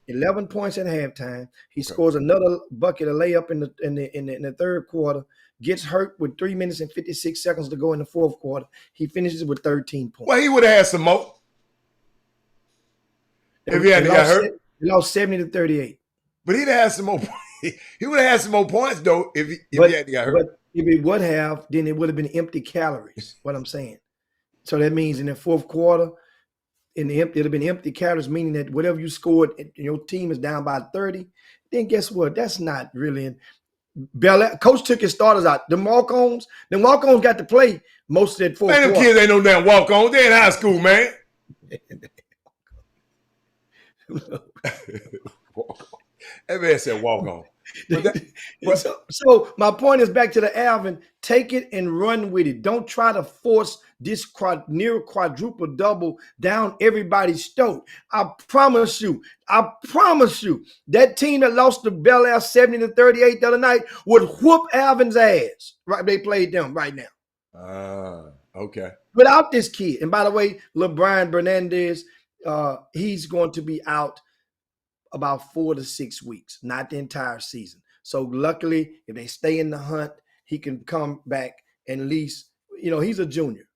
11 points at halftime. He scores another bucket, a layup in the third quarter. Gets hurt with 3 minutes and 56 seconds to go in the fourth quarter. He finishes with 13 points. Well, he would have had some more if he hadn't got hurt. He lost 70-38. But he'd have had some more. He would have had some more points though if he hadn't got hurt. But if he would have, then it would have been empty calories. What I'm saying. So that means in the fourth quarter, it'd have been empty calories, meaning that whatever you scored, your team is down by 30. Then guess what? That's not really. Bel Air, coach took his starters out. The walk-ons got to play most of that fourth quarter. Man, them kids ain't no damn walk-ons. They in high school, man. That man said walk-on. So my point is back to the Alvin. Take it and run with it. Don't try to force this near quadruple double down everybody's throat. I promise you, that team that lost to Bel Air 70-38 the other night would whoop Alvin's ass. Right, they played them right now. Okay. Without this kid, and by the way, LeBron Bernandez, he's going to be out about 4 to 6 weeks, not the entire season. So luckily, if they stay in the hunt, he can come back and at least, he's a junior.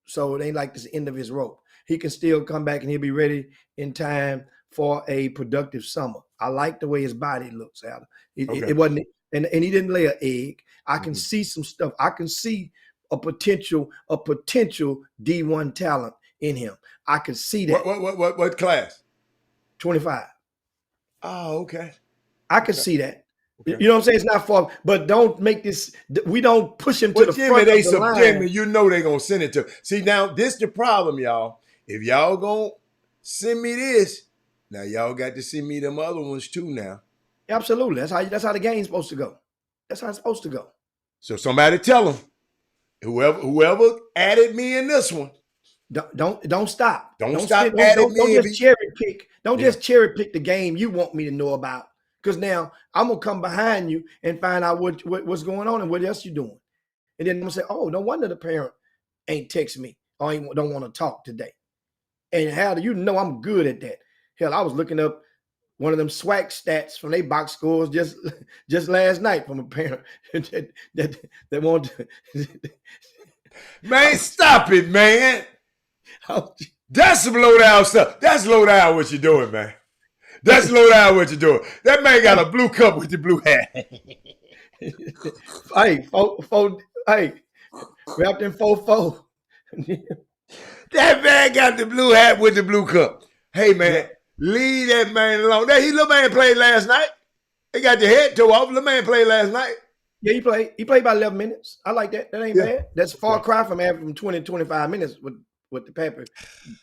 So it ain't like this end of his rope. He can still come back and he'll be ready in time for a productive summer. I like the way his body looks, Adam. Okay. It wasn't, and he didn't lay an egg. I can Mhm. see some stuff. I can see a potential D1 talent in him. I could see that. What class? 25. Oh, okay. I could Okay. see that. Okay. You know what I'm saying? It's not far, but don't make this. We don't push him to Well, the Jimmy, front they of the some line. Jimmy, you know they gonna send it to. See, now this the problem, y'all. If y'all gonna send me this, now y'all got to send me them other ones too. Now, Absolutely. That's how the game's supposed to go. That's how it's supposed to go. so somebody tell them, whoever added me in this one, Don't stop. Don't stop adding me. Don't just cherry pick. Don't Yeah. just cherry pick the game you want me to know about. Because now I'm gonna come behind you and find out what's going on and what else you're doing. And then I'm gonna say, oh, no wonder the parent ain't text me or don't want to talk today. And how do you know I'm good at that? Hell, I was looking up one of them SWAC stats from their box scores just last night from a parent that wanted to. Man, stop it, man. That's some low down stuff. That's low down what you're doing, man. That's low down what you're doing. That man got a blue cup with the blue hat. Hey, hey, wrapped in 4-4. That man got the blue hat with the blue cup. Hey, man, leave that man alone. That little man played last night. They got the head toe off. Little man played last night. Yeah, he played. He played about 11 minutes. I like that. That ain't bad. That's a far cry from having from 20 to 25 minutes with the Pepper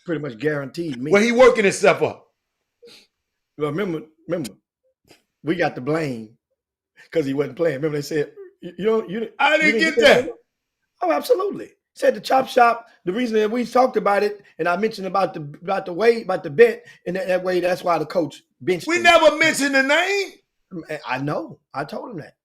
pretty much guaranteed me. Well, he working himself up. Well, remember, we got the blame because he wasn't playing. Remember they said, I didn't get that. Oh, absolutely. Said the Chop Shop, the reason that we talked about it, and I mentioned about the bet, and that way, that's why the coach benched him. We never mentioned the name. I know. I told him that.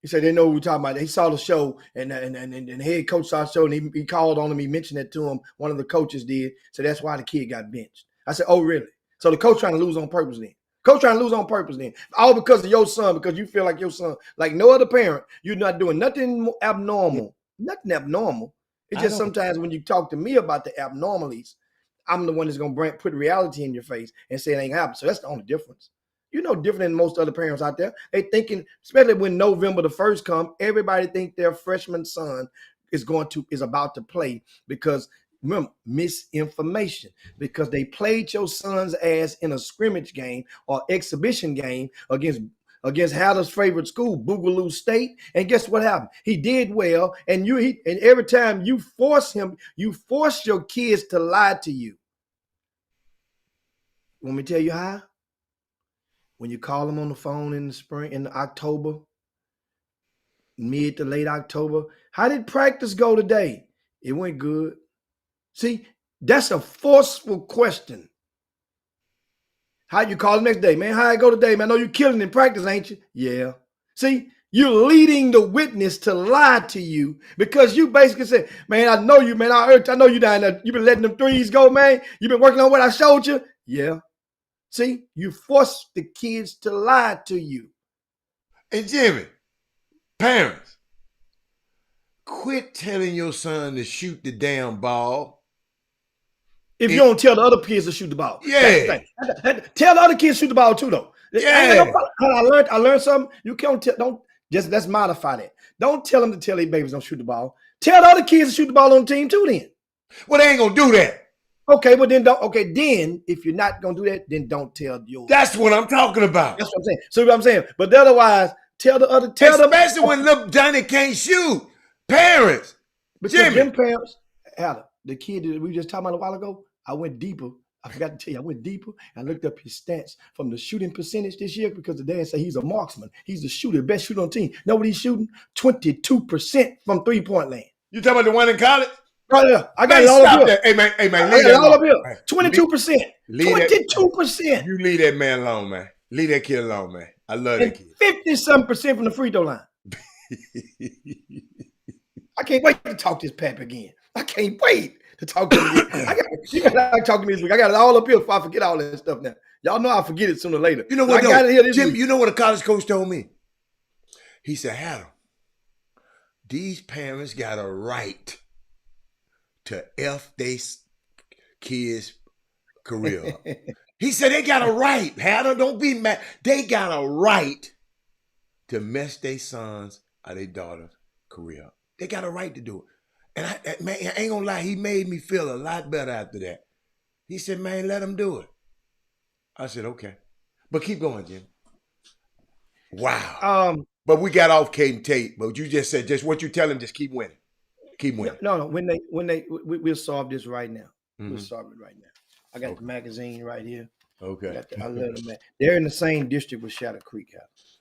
He said they know what we're talking about. He saw the show, and the head coach saw the show, and he called on him. He mentioned it to him. One of the coaches did. So that's why the kid got benched. I said, oh, really? So the coach trying to lose on purpose then. Coach trying to lose on purpose then. All because of your son, because you feel like your son, like no other parent, you're not doing nothing abnormal. Nothing abnormal. It's just sometimes when you talk to me about the abnormalities, I'm the one that's going to put reality in your face and say it ain't happening. So that's the only difference. You know, different than most other parents out there. They thinking, especially when November the 1st come, everybody think their freshman son is about to play because remember, misinformation, because they played your son's ass in a scrimmage game or exhibition game against Hatter's favorite school, Boogaloo State. And guess what happened? He did well. And every time you force your kids to lie to you. Want me to tell you how? When you call them on the phone in the spring, in October, mid to late October, how did practice go today? It went good. See, that's a forceful question. How you call the next day, man? How I go today, man? I know you killing in practice, ain't you? Yeah. See, you're leading the witness to lie to you because you basically said, man, I know you, man. I know you down there. You've been letting them threes go, man. You've been working on what I showed you. Yeah. See, you force the kids to lie to you. And Jimmy, parents, quit telling your son to shoot the damn ball. If you don't tell the other kids to shoot the ball. Yeah. Tell the other kids to shoot the ball too, though. Yeah. I learned something. You can't let's modify that. Don't tell them to tell their babies don't shoot the ball. Tell the other kids to shoot the ball on the team too then. Well, they ain't gonna do that. Okay, but then then if you're not gonna do that, then don't tell yours. That's what I'm talking about. That's what I'm saying. So what I'm saying, but otherwise, especially when little Johnny can't shoot. Parents, because Jimmy, them parents, the kid that we just talked about a while ago, I went deeper. I forgot to tell you, I went deeper and looked up his stats from the shooting percentage this year because the dad said he's a marksman. He's the shooter, best shooter on the team. Know what he's shooting? 22% from 3-point land. You talking about the one in college? Right there. I got it all up here. Hey, man, leave that all up here. 22%. 22%. You leave that man alone, man. Leave that kid alone, man. I love that kid. 50-something% from the free throw line. I can't wait to talk to this Pap again. I can't wait to talk to him again. You gotta talk to me this week. I got it all up here before I forget all that stuff now. Y'all know I'll forget it sooner or later. You know what, I got it here this Jim, week. you know what a college coach told me? He said, Adam, these parents got a right to F their kids' career up. He said they got a right. Hannah, don't be mad. They got a right to mess their sons or their daughter's career up. They got a right to do it. And man, I ain't gonna lie, he made me feel a lot better after that. He said, man, let him do it. I said, okay. But keep going, Jim. Wow. But we got off Caden Tate. But you just said, just what you tell him, just keep winning. Keep winning. No. We'll solve this right now. We'll solve it right now. I got the magazine right here. Okay. I love them, man. They're in the same district with Shadow Creek House.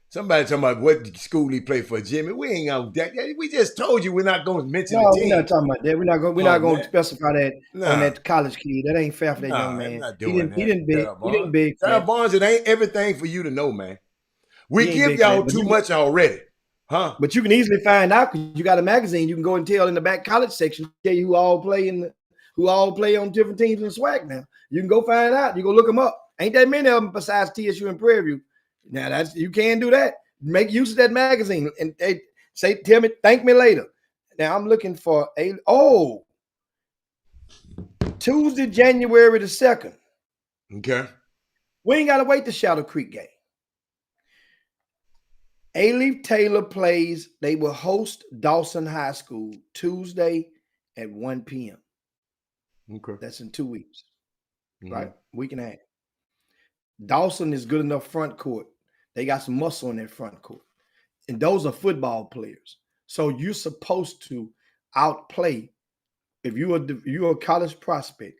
Somebody talking about what school he played for, Jimmy. We ain't gonna. We just told you we're not going to mention the team. We're not talking about that. We're not going to specify that on that college kid. That ain't fair for that young man. Not doing that. He didn't beg. Sarah Barnes, it ain't everything for you to know, man. We give y'all too much already, huh? But you can easily find out because you got a magazine. You can go and tell in the back college section, tell you who all play on different teams in the SWAC now. You can go find out. You go look them up. Ain't that many of them besides TSU and Prairie View. Now you can do that. Make use of that magazine and they say, tell me, thank me later. Now I'm looking for Tuesday, January the 2nd. Okay. We ain't gotta wait the Shadow Creek game. A-Leaf Taylor plays, they will host Dawson High School Tuesday at 1 p.m. Okay. That's in 2 weeks. Right? Week and a half. Dawson is good enough front court. They got some muscle in their front court. And those are football players. So you're supposed to outplay. If you're a college prospect,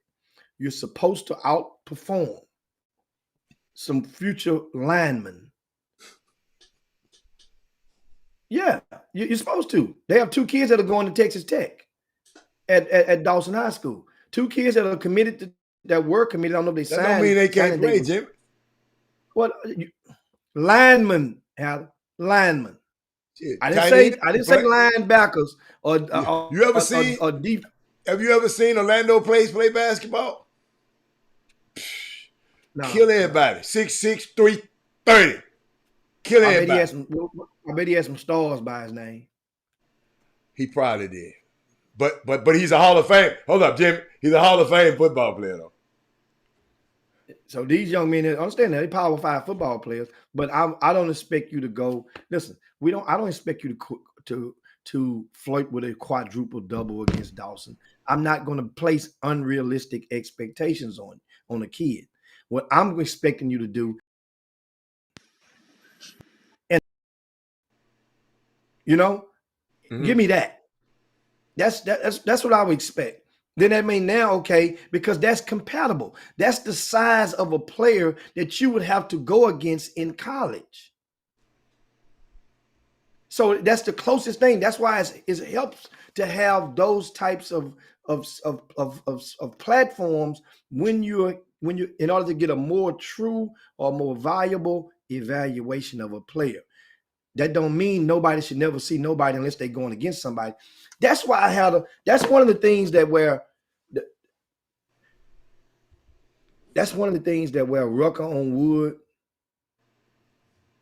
you're supposed to outperform some future linemen. Yeah, you're supposed to. They have 2 kids that are going to Texas Tech at Dawson High School. 2 kids that are committed that were committed. I don't know if they signed. That don't mean they can't play, Jim. What? Linemen, Hal. Linemen. Shit, I didn't say linebackers or you ever seen or deep. Have you ever seen Orlando play basketball? No, Kill everybody. 6'6", 330. Kill everybody. I bet he had some stars by his name. He probably did. But he's a Hall of Fame. Hold up, Jim. He's a Hall of Fame football player, though. So these young men understand that they're Power 5 football players, but I don't expect you to go. Listen, I don't expect you to flirt with a quadruple double against Dawson. I'm not going to place unrealistic expectations on a kid. What I'm expecting you to do, and give me that. That's what I would expect. Then that mean now, okay, because that's compatible. That's the size of a player that you would have to go against in college. So that's the closest thing. That's why it helps to have those types of platforms when you in order to get a more true or more valuable evaluation of a player. That don't mean nobody should never see nobody unless they're going against somebody. That's why that's one of the things that where Rucker on Wood,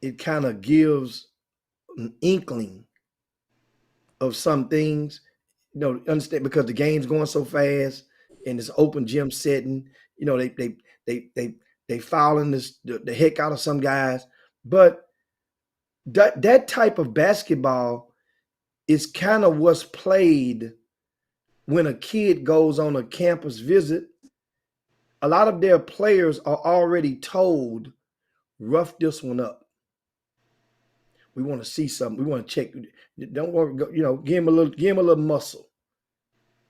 it kind of gives an inkling of some things, understand, because the game's going so fast and it's open gym setting, they fouling the heck out of some guys. But that type of basketball is kind of what's played when a kid goes on a campus visit. A lot of their players are already told, rough this one up. We want to see something. We want to check. Don't worry, give him a little muscle.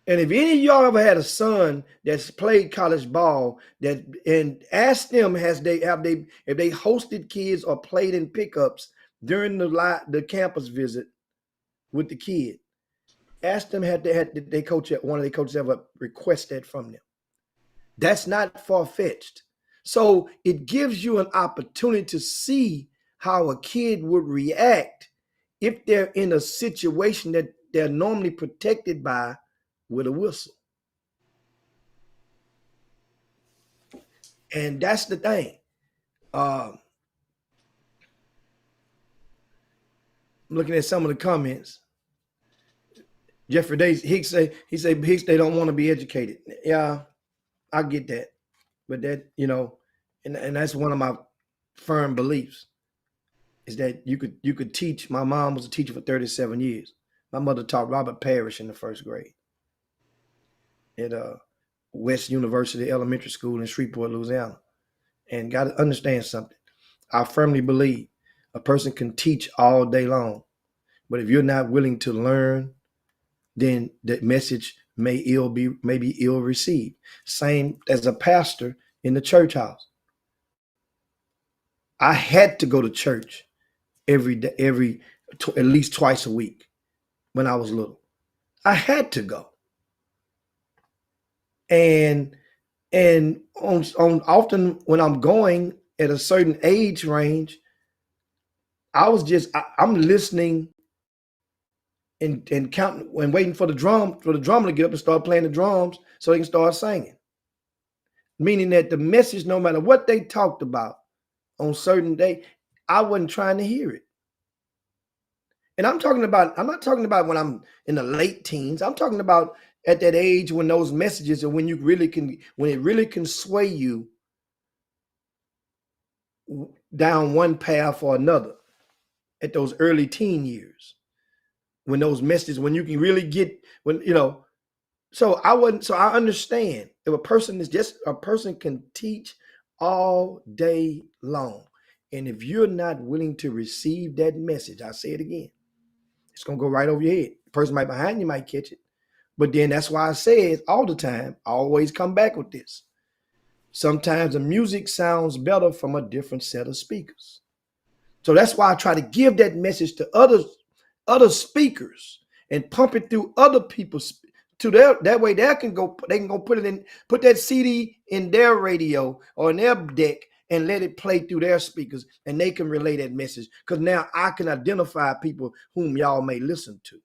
And if any of y'all ever had a son that's played college ball, and ask them if they hosted kids or played in pickups during the campus visit with the kid, ask them had they coach one of their coaches ever request that from them. That's not far-fetched. So it gives you an opportunity to see how a kid would react if they're in a situation that they're normally protected by with a whistle. And that's the thing. I'm looking at some of the comments. Jeffrey Hicks say Hicks they don't want to be educated. Yeah, I get that. But that, you know, and that's one of my firm beliefs is that you could teach. My mom was a teacher for 37 years. My mother taught Robert Parrish in the first grade at West University Elementary School in Shreveport, Louisiana. And got to understand something. I firmly believe a person can teach all day long, but if you're not willing to learn, then that message may be ill received. Same as a pastor in the church house. I had to go to church every day, at least twice a week when I was little. I had to go, and on often when I'm going at a certain age range, I'm listening and counting and waiting for the drummer to get up and start playing the drums so they can start singing. Meaning that the message, no matter what they talked about on certain day, I wasn't trying to hear it. And I'm not talking about when I'm in the late teens. I'm talking about at that age when those messages are when it really can sway you down one path or another at those early teen years. When those messages, when you can really get, when, you know, so I understand if a person can teach all day long. And if you're not willing to receive that message, I say it again, it's going to go right over your head. The person right behind you might catch it. But then that's why I say it all the time. I always come back with this. Sometimes the music sounds better from a different set of speakers. So that's why I try to give that message to other speakers and pump it through other people's that way they can go put that CD in their radio or in their deck and let it play through their speakers, and they can relay that message. Because now I can identify people whom y'all may listen to.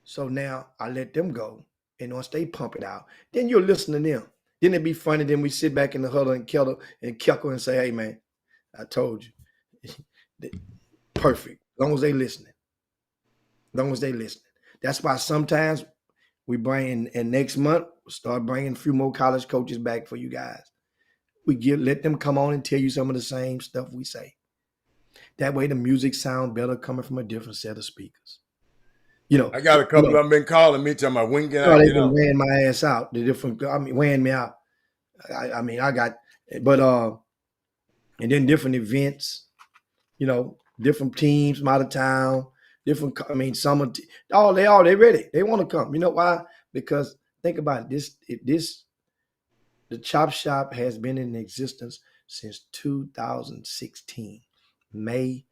So now I let them go, and once they pump it out, then you'll listen to them. Then it'd be funny. Then we sit back in the huddle and chuckle and say, "Hey man, I told you." Perfect. As long as they listening. That's why sometimes we bring, and next month we'll start bringing a few more college coaches back for you guys. Let them come on and tell you some of the same stuff we say. That way the music sound better coming from a different set of speakers. You know, I got a couple of them been calling me, talking about when can I they've get been on? weighing my ass out. Weighing me out. And then different events, you know, different teams from out of town, they ready. They want to come. You know why? Because think about it. The Chop Shop has been in existence since 2016, May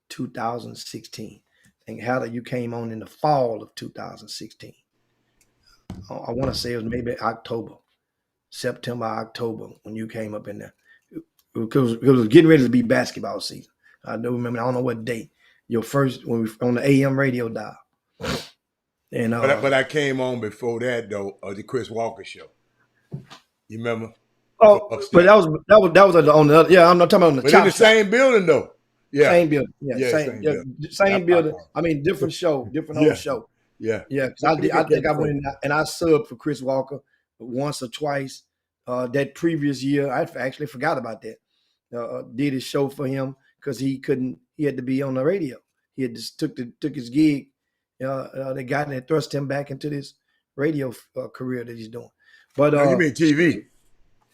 2016. And Hatter, you came on in the fall of 2016. I want to say it was maybe September, October when you came up in there. Because it was getting ready to be basketball season. I don't know what date. Your first, when we on the AM radio dial. And But I came on before that though, the Chris Walker show. You remember? but that was on the other. Yeah, I'm not talking about on the but Chop in the Shop. same building though. Yeah. Same building. Same building. I mean, different show, different whole show. Yeah. Yeah, because I think I went in and I subbed for Chris Walker once or twice. That previous year, I actually forgot about that. Did his show for him because he had to be on the radio. He had just took his gig. They got and thrust him back into this radio career that he's doing. But you mean TV?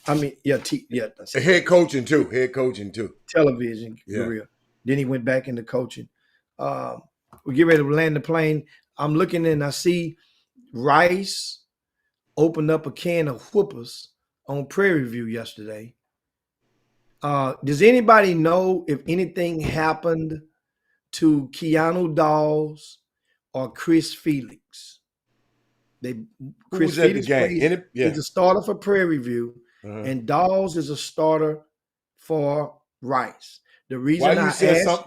I mean, Head coaching too. Television career. Then he went back into coaching. We get ready to land the plane. I'm looking and I see Rice opened up a can of whoopers on Prairie View yesterday. Does anybody know if anything happened to Keanu Dawes or Chris Felix? Chris Felix plays, he's a starter for Prairie View, and Dawes is a starter for Rice. The reason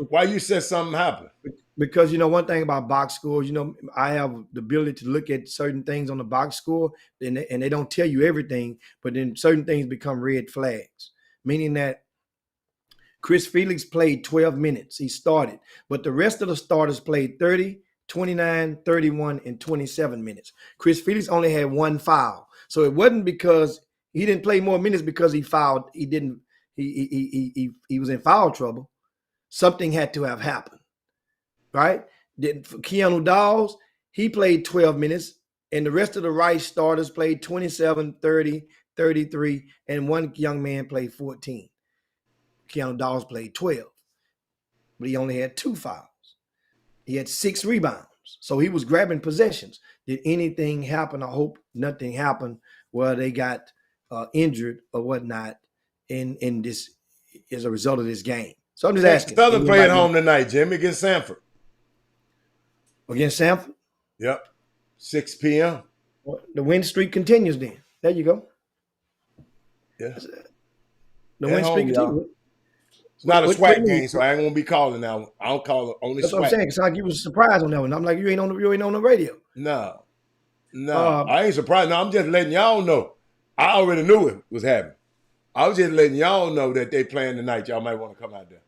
why you said something happened? Because one thing about box scores, I have the ability to look at certain things on the box score, and they don't tell you everything, but then certain things become red flags, meaning that Chris Felix played 12 minutes. He started, but the rest of the starters played 30, 29, 31, and 27 minutes. Chris Felix only had one foul. So it wasn't because He didn't play more minutes because he fouled. He didn't. He was in foul trouble. Something had to have happened, right? Then for Keanu Dawes, he played 12 minutes, and the rest of the Rice starters played 27, 30, 33, and one young man played 14. Keanu Dawes played 12, but he only had 2 fouls. He had 6 rebounds, so he was grabbing possessions. Did anything happen? I hope nothing happened where they got injured or whatnot in this as a result of this game. So I'm just asking. Southern play at home tonight, Jimmy, against Sanford. Against Sanford? Yep. 6 p.m. Well, the win streak continues then. There you go. Yeah. The win streak continues. It's not a SWAC game, so I ain't gonna be calling now. I don't call it only That's SWAC. what I'm saying. It's like you was surprised on that one. I'm like, you ain't on the radio. No. I ain't surprised. No, I'm just letting y'all know. I already knew it was happening. I was just letting y'all know that they playing tonight. Y'all might want to come out there.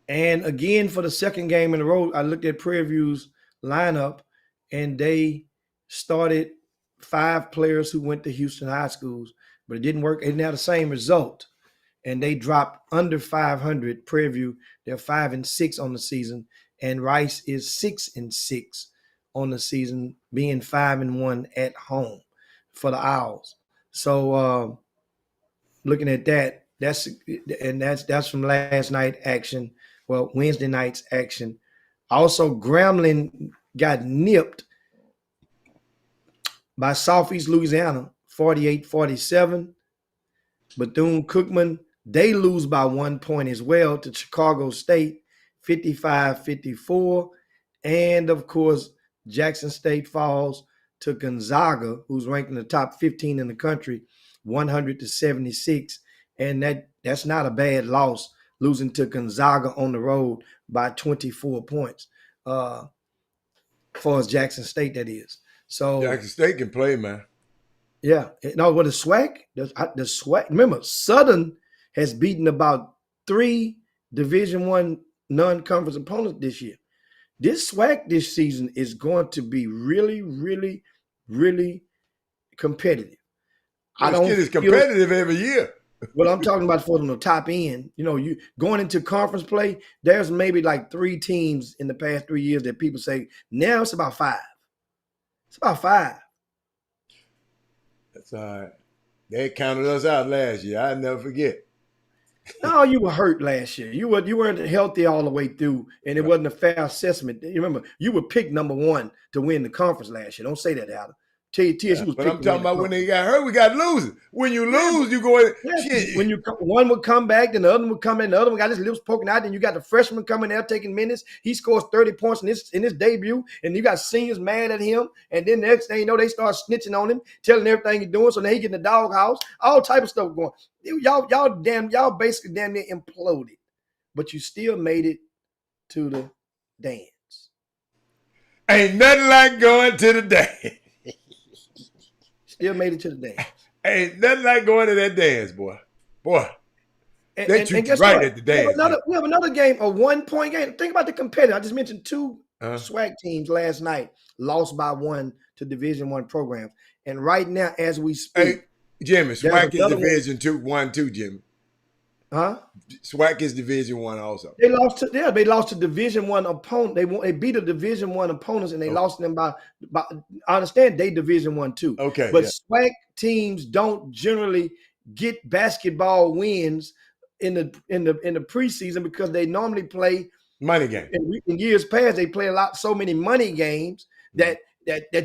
And again, for the second game in a row, I looked at Prairie View's lineup, and they started 5 players who went to Houston high schools, but it didn't work. It didn't have the same result. And they dropped under 500. Prairie View, they're 5-6 on the season, and Rice is 6-6 on the season, being 5-1 at home for the Owls. So looking at that, that's from last night action. Well, Wednesday night's action. Also, Grambling got nipped by Southeast Louisiana, 48-47. Bethune-Cookman, they lose by 1 point as well to Chicago State, 55-54. And, of course, Jackson State falls to Gonzaga, who's ranked in the top 15 in the country, 100-76. And that's not a bad loss, losing to Gonzaga on the road by 24 points, as far as Jackson State, that is. So Jackson State can play, man. Yeah. No, what the SWAC? The SWAC. Remember, Southern has beaten about 3 Division I non-conference opponents this year. This SWAC this season is going to be really, really, really competitive. It is competitive every year. Well, I'm talking about for the top end. You know, you going into conference play, there's maybe like 3 teams in the past 3 years that people say, now it's about 5. It's about 5. That's all right. They counted us out last year. I'll never forget. No, you were hurt last year. You weren't healthy all the way through, and it wasn't a fair assessment. You remember, you were picked number 1 to win the conference last year. Don't say that, Adam. TSU was but I'm talking about when they got hurt, we got losing. When you lose, you go in. Yeah, when one would come back, then the other one would come in, the other one got his lips poking out, then you got the freshman coming there taking minutes. He scores 30 points in his debut, and you got seniors mad at him, and then the next thing you know, they start snitching on him, telling everything he's doing, so now he get in the doghouse, all type of stuff going. Y'all basically damn near imploded, but you still made it to the dance. Ain't nothing like going to the dance. Still made it to the dance. Ain't nothing like going to that dance, boy. They treat you right at the dance. We have another game, a 1-point game. Think about the competitor. I just mentioned 2 SWAC teams last night lost by 1 to Division I programs. And right now, as we speak, hey, Jimmy, SWAC is Division 1 too, Jimmy. Huh? SWAC is Division 1 also. They lost to Division I opponent. They beat a Division I opponents, and they lost them by. I understand they Division I too. Okay, but SWAC teams don't generally get basketball wins in the preseason because they normally play money games. In years past, they play so many money games that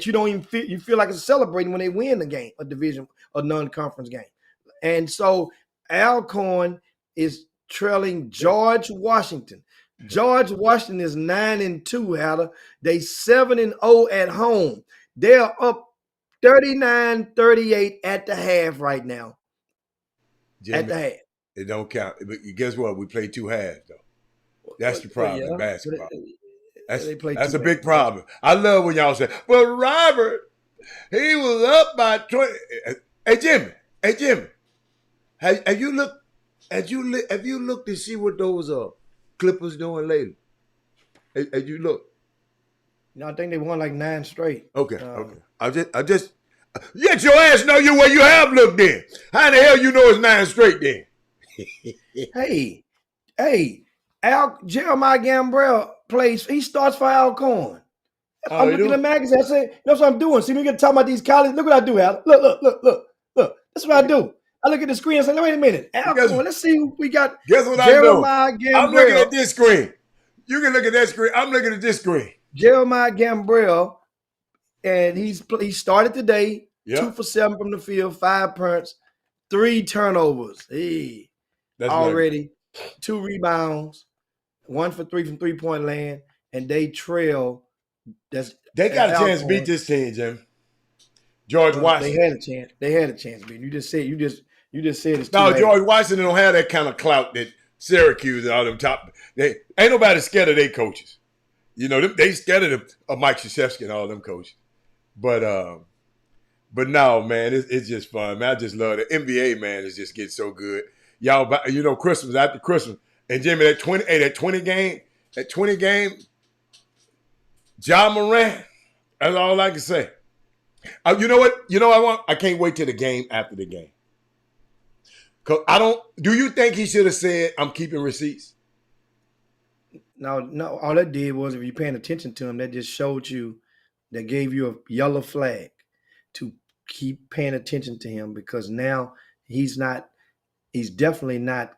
you don't even feel like it's celebrating when they win the game, a non-conference game, and so Alcorn is trailing George Washington. George Washington is 9-2, Hatter. They 7-0 at home. They're up 39-38 at the half right now. Jimmy, at the half. It don't count. But guess what? We play 2 halves, though. That's the problem in basketball. That's a big problem. I love when y'all say, well, Robert, he was up by 20. Hey, Jimmy. Have you looked to see what those Clippers doing lately? Have you looked? No, I think they won like 9 straight. Okay. I Yet your ass know you where you have looked then. How in the hell you know it's 9 straight then? Hey, Jeremiah Gambrell plays. He starts for Alcorn. Oh, I'm you looking do? at magazine. I say, that's what I'm doing. See, we get talking about these colleges. Look what I do, Al. Look. That's what I do. I look at the screen and say, wait a minute, Alcorn. Let's see who we got. Guess what I'm doing? Jeremiah I'm looking Gambrell. at this screen. You can look at that screen. I'm looking at this screen. Jeremiah Gambrell, and he started today. Yep. 2 for 7 from the field, 5 punts, 3 turnovers. Hey, That's already 2 rebounds, 1 for 3 from 3-point land, and they trail. They got a chance to beat this team, Jim. George Washington. They had a chance. They had a chance, man. You just said it's too No, late. George Washington don't have that kind of clout that Syracuse and all them top. They ain't nobody scared of their coaches. You know, they scared of Mike Krzyzewski and all them coaches. But no, man, it's just fun, man. I just love it. NBA, man, is just getting so good. Y'all, you know, Christmas after Christmas, and Jimmy, that 20 game, Ja Morant. That's all I can say. You know what? You know I can't wait till the game after the game. Cause do you think he should have said, I'm keeping receipts? No. All that did was, if you're paying attention to him, that just showed you, that gave you a yellow flag to keep paying attention to him, because now he's definitely not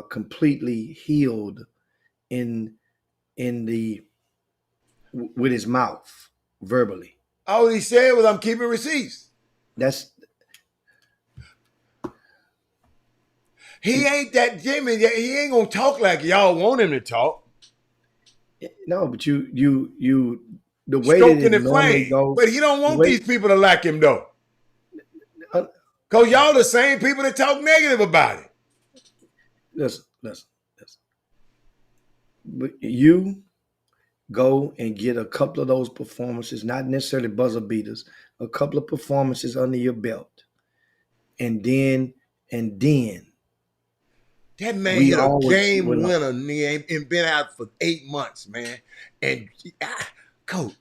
completely healed with his mouth verbally. All he said was, I'm keeping receipts. He ain't that Jimmy. He ain't gonna talk like y'all want him to talk. No, but you the way Stroking that it the normally flame. goes. But he don't want these people to like him though. Cause y'all the same people that talk negative about it. Listen. But you go and get a couple of those performances, not necessarily buzzer beaters, a couple of performances under your belt. And then that man hit a game winner and been out for 8 months, man. And Coach,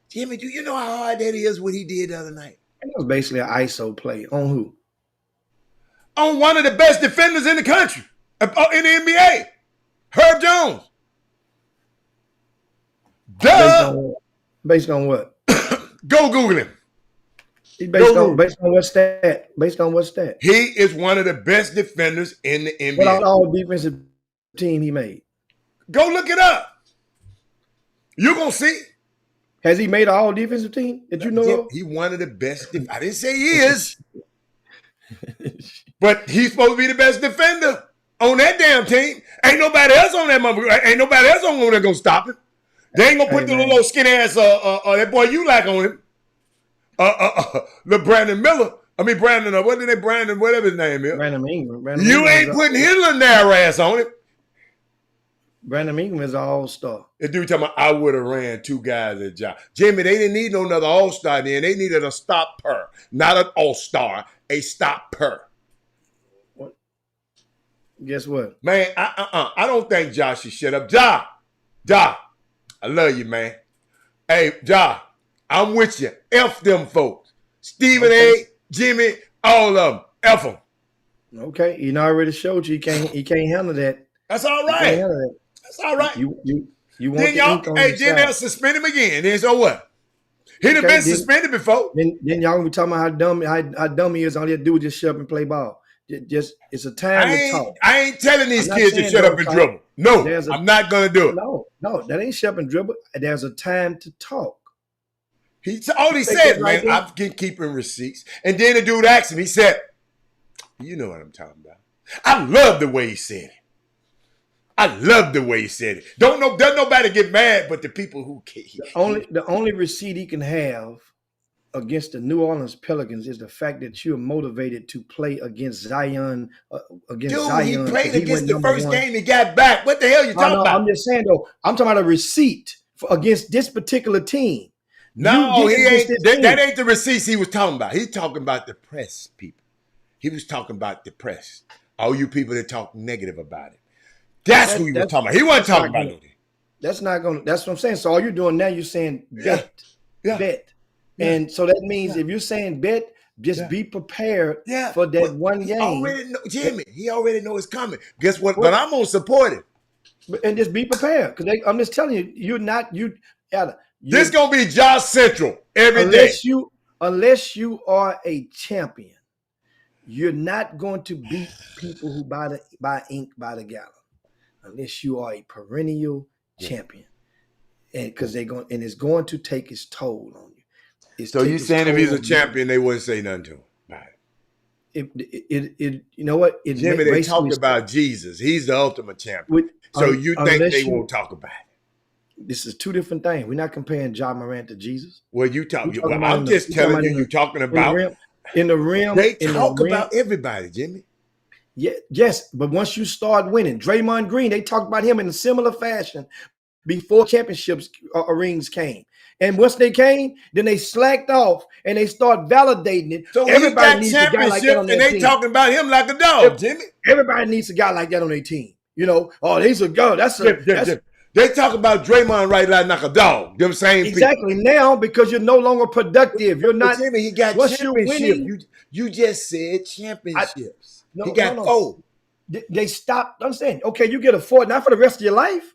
Jimmy, do you know how hard that is what he did the other night? It was basically an ISO play. On who? On one of the best defenders in the country, in the NBA, Herb Jones. Duh. Based on what? Go Google him. Based on what stat? Based on what stat? He is one of the best defenders in the NBA. What all defensive team he made? Go look it up. You're going to see. Has he made an all defensive team that you know of? He one of the best. I didn't say he is. But he's supposed to be the best defender on that damn team. Ain't nobody else on that motherfucker. Ain't nobody else on there going to stop him. They ain't going to put the little skinny ass that boy you like on him. The Brandon Miller. I mean, Brandon, whatever his name is. Brandon Ingram. You ain't putting his little narrow ass on it. Brandon Ingram is an all-star. The dude talking about, I would have ran 2 guys at job. Jimmy, they didn't need no another all-star then. They needed a stopper. Not an all-star, a stopper. What? Guess what? Man, I don't think Josh should shut up. Ja, I love you, man. Hey, Ja, I'm with you. F them folks. Stephen A., Jimmy, all of them. F them. Okay, he already showed you he can't handle that. That's all right. That's all right. You want then the ink on your then they'll suspend him again. Then so what? He'd have been suspended before. Then y'all gonna be talking about how dumb he is. All he have to do is just shut up and play ball. Just it's a time to talk. I ain't telling these kids to shut up and dribble. No, I'm not gonna do it. No, that ain't shut up and dribble. There's a time to talk. All he said, man, I'm keeping receipts. And then the dude asked him, he said, you know what I'm talking about. I love the way he said it. Doesn't nobody get mad but the people who can't. The only receipt he can have against the New Orleans Pelicans is the fact that you're motivated to play against Zion. He played against the first game he got back. What the hell you talking about? I'm just saying, though, I'm talking about a receipt against this particular team. No, he ain't. That ain't the receipts he was talking about. He's talking about the press, people. He was talking about the press. All you people that talk negative about it. That's who he was talking about. He wasn't talking about it. That's not going to, that's what I'm saying. So all you're doing now, you're saying bet. And so that means if you're saying bet, just be prepared for that one game. Already know, Jimmy, he already know it's coming. Guess what? But I'm gonna support it. And just be prepared. Because I'm just telling you, This gonna be Josh Central every day. Unless you are a champion, you're not going to beat people who buy ink by the gallon. Unless you are a perennial champion. And because it's going to take its toll on you. So you saying if he's a champion, they wouldn't say nothing to him about it? You know what? Jimmy, they talked about Jesus. He's the ultimate champion. So you think they won't talk about it? This is two different things. We're not comparing Ja Morant to Jesus. Well, I'm just telling you, you're talking about in the rim. They talk about everybody, Jimmy. Yeah, yes, but once you start winning, Draymond Green, they talked about him in a similar fashion before championships rings came. And once they came, then they slacked off and they start validating it. So everybody needs a guy like that on their team. And they talking about him like a dog, Jimmy. Everybody needs a guy like that on their team. You know, he's a guy. They talk about Draymond right like a dog. Them same exactly people. Now because you're no longer productive. You're not. Jimmy, he got championships. You just said championships. He got 4. They stopped. Understand? Okay, you get a 4, not for the rest of your life.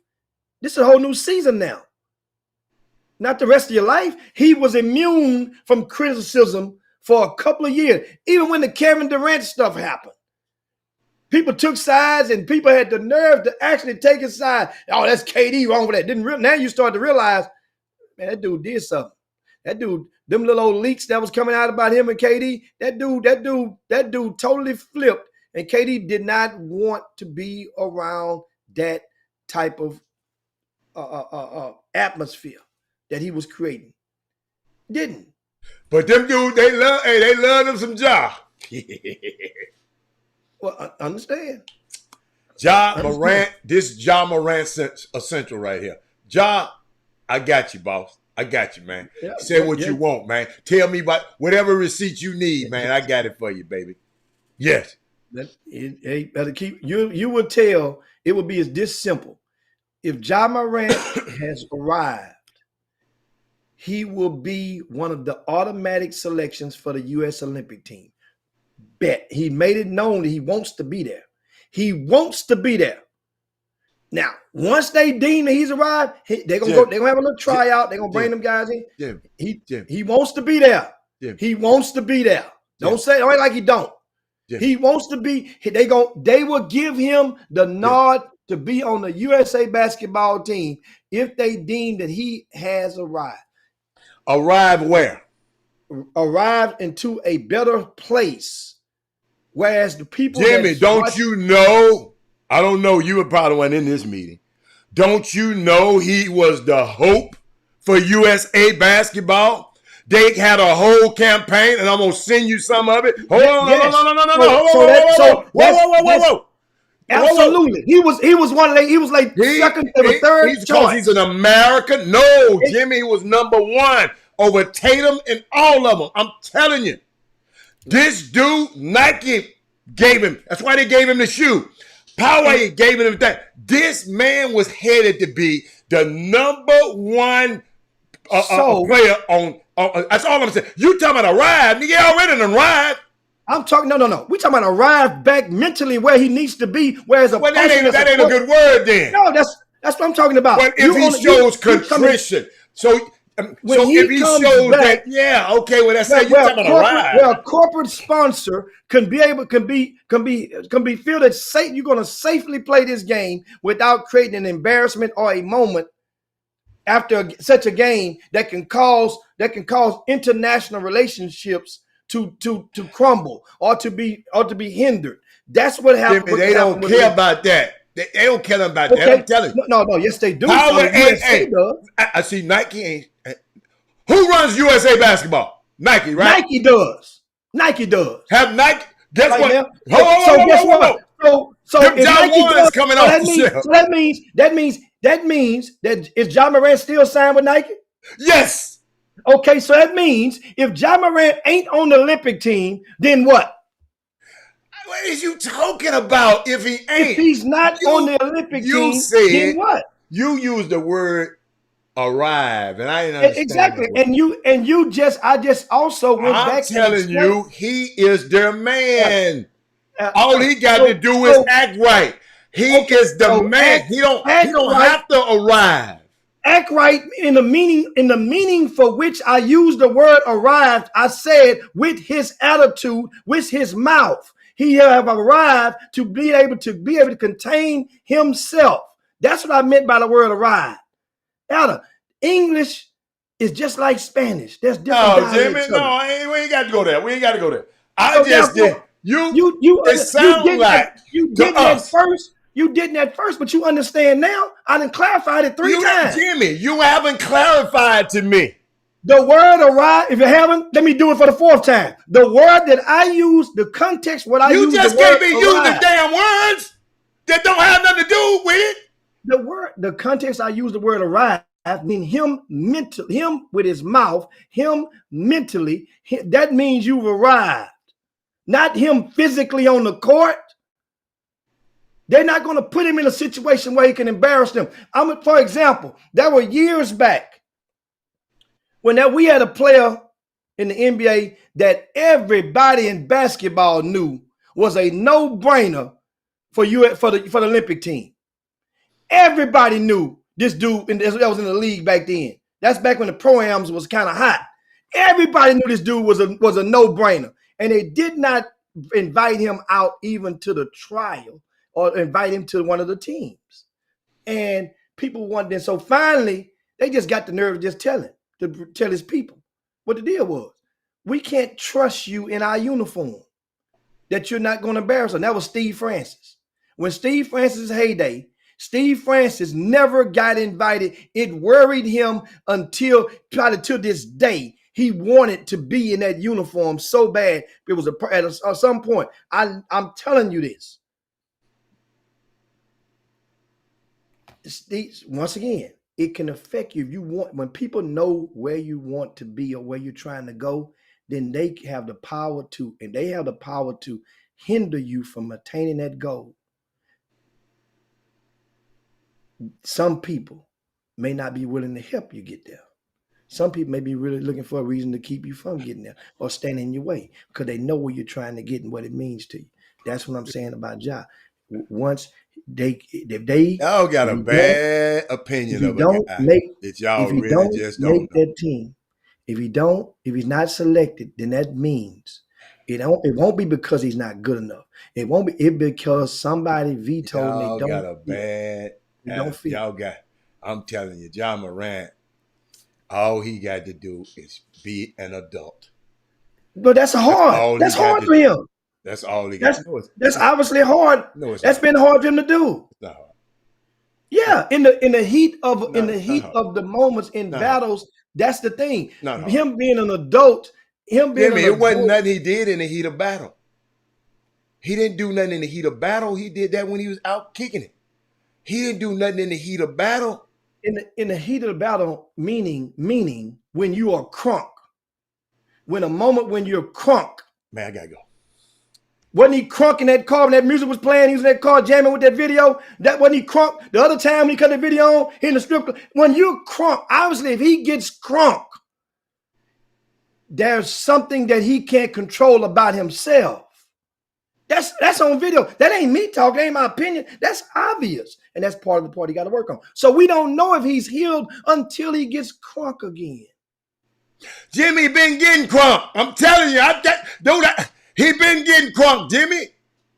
This is a whole new season now. Not the rest of your life. He was immune from criticism for a couple of years, even when the Kevin Durant stuff happened. People took sides, and people had the nerve to actually take his side. Oh, that's KD wrong with that. Now you start to realize, man, that dude did something. That dude, them little old leaks that was coming out about him and KD, that dude totally flipped. And KD did not want to be around that type of atmosphere that he was creating. Didn't. But them dudes, they love them some Ja. Well, I understand. Ja Morant, this Ja Morant essential right here. Ja, I got you, boss. I got you, man. Yeah, say what you want, man. Tell me about whatever receipt you need, man. I got it for you, baby. Yes. You would tell it would be this simple. If Ja Morant has arrived, he will be one of the automatic selections for the U.S. Olympic team. Bet. He made it known that he wants to be there. He wants to be there. Now, once they deem that he's arrived, they're gonna have a little tryout. They're gonna bring them guys in. He wants to be there. He wants to be there. Don't act like he don't. He wants to be. They will give him the nod to be on the USA basketball team if they deem that he has arrived. Arrived where? Arrived into a better place. Whereas the people, Jimmy, don't you know? I don't know. You were probably one in this meeting. Don't you know he was the hope for USA basketball? They had a whole campaign, and I'm gonna send you some of it. Hold on, whoa. Absolutely, he was one. He was like second to the third choice. Because he's an American. No, Jimmy was number 1 over Tatum and all of them. I'm telling you, this dude Nike gave him. That's why they gave him the shoe. Powerade gave him that. This man was headed to be the number 1 player on. That's all I'm saying. You talking about arrived? Nigga already done arrived. I'm talking. No. We talking about arrive back mentally where he needs to be. Whereas that ain't a good word then. No, that's what I'm talking about. But if he shows contrition, so if he shows back, that's how you talking about arrive. Where a corporate sponsor can be feel that you're going to safely play this game without creating an embarrassment or a moment after such a game that can cause international relationships to crumble or to be hindered. That's what happened. Jimmy, they don't care about that. They don't care about that. I'm telling you. No, yes, they do. I see Nike ain't. Who runs USA basketball? Nike, right? Nike does. Have Nike? Guess right what? Guess what? So if Nike does, coming off the shelf. So that means that is Ja Morant still signed with Nike? Yes. Okay, so that means if Ja Morant ain't on the Olympic team, then what? What is you talking about if he ain't? If he's not on the Olympic team, then what? You use the word arrive, and I didn't understand Exactly. that word. I just also went I'm back and telling explained. you, he is their man. Uh, All he got to so do is so act right. He okay. is the So man. He act don't right. have to arrive. Act right in the meaning for which I used the word arrived. I said with his attitude, with his mouth, he have arrived to be able to contain himself. That's what I meant by the word arrive. Elder, English is just like Spanish. There's different No, Jimmy, dialects of it. no, we ain't got to go there. We ain't got to go there. I So just did. therefore, It sound like you to didn't at us. first. You didn't at first, but you understand now. I done clarified it three times. Jimmy, you haven't clarified to me. The word arrive, if you haven't, let me do it for the fourth time. The word that I use, the context, what I You use the just word can't be using arrive. damn words that don't have nothing to do with it. The context I use the word arrive, mean him with his mouth, him mentally. That means you've arrived. Not him physically on the court. They're not going to put him in a situation where he can embarrass them. For example, there were years back when we had a player in the NBA that everybody in basketball knew was a no-brainer for the Olympic team. Everybody knew this dude that was in the league back then. That's back when the pro-ams was kind of hot. Everybody knew this dude was a no-brainer, and they did not invite him out even to the trial or invite him to one of the teams. And people wanted. So finally, they just got the nerve to just tell his people what the deal was. We can't trust you in our uniform, that you're not going to embarrass us. And that was Steve Francis. When Steve Francis' heyday, Steve Francis never got invited. It worried him until probably to this day. He wanted to be in that uniform so bad. It was at some point. I'm telling you this. Once again, it can affect you. If you want, when people know where you want to be or where you're trying to go, then they have the power to hinder you from attaining that goal. Some people may not be willing to help you get there. Some people may be really looking for a reason to keep you from getting there or stand in your way because they know where you're trying to get and what it means to you. That's what I'm saying about Ja. Once Y'all got a bad opinion of a guy that y'all really just don't know. that team, if he's not selected, then that means it won't be because he's not good enough. It won't be because somebody vetoed and Y'all they got a bad. don't fit. Y'all got. I'm telling you, John Morant. All he got to do is be an adult. But that's hard. That's hard for him. That's all he got. That's obviously hard. No, it's that's not. been hard for him to do. It's not hard. Yeah, in the heat of the moments in battles, that's the thing. Him being an adult, it wasn't nothing he did in the heat of battle. He didn't do nothing in the heat of battle. He did that when he was out kicking it. He didn't do nothing in the heat of battle. In the heat of the battle, meaning when you are crunk. When you're crunk. Man, I gotta go. Wasn't he crunk in that car when that music was playing? He was in that car jamming with that video. That wasn't he crunk. The other time when he cut the video on, he in the strip club. When you're crunk, obviously if he gets crunk, there's something that he can't control about himself. That's on video. That ain't me talking. That ain't my opinion. That's obvious. And that's part of the part he got to work on. So we don't know if he's healed until he gets crunk again. Jimmy been getting crunk. I'm telling you, he been getting crunk, Jimmy.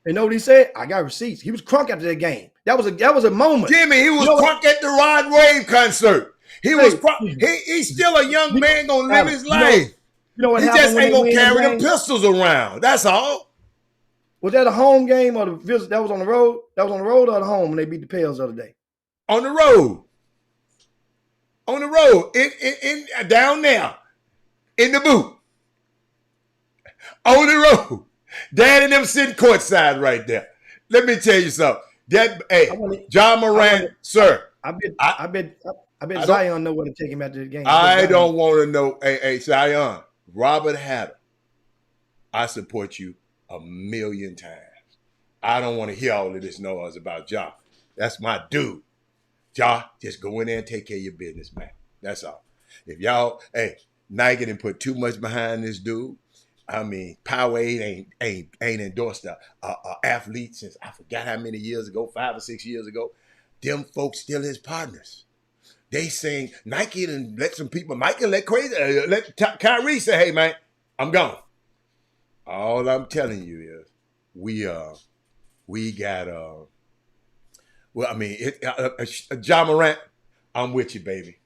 You know what he said? I got receipts. He was crunk after that game. That was a moment. Jimmy, he was crunk at the Rod Wave concert. He was crunk. He's still a young man gonna live his life. You know what he happened just when ain't they gonna win carry the pistols around. That's all. Was that a home game or the visit? That was on the road? That was on the road or the home when they beat the Pels the other day? On the road. On the road. In down there. In the boot. On the road. Dad and them sitting courtside right there. Let me tell you something. John Morant, sir. I bet Zion know where to take him after the game. I don't want to know. Hey, Zion, Robert Hatter. I support you 1,000,000 times. I don't want to hear all of this noise about Ja. That's my dude. Ja, just go in there and take care of your business, man. That's all. If y'all, hey, Nike didn't put too much behind this dude. I mean, Powerade ain't endorsed a athlete since I forgot how many years ago, 5 or 6 years ago. Them folks still his partners. They saying Nike done let some people, Nike let crazy, let Kyrie say, hey man, I'm gone. All I'm telling you is we got well, I mean, John Morant, I'm with you, baby.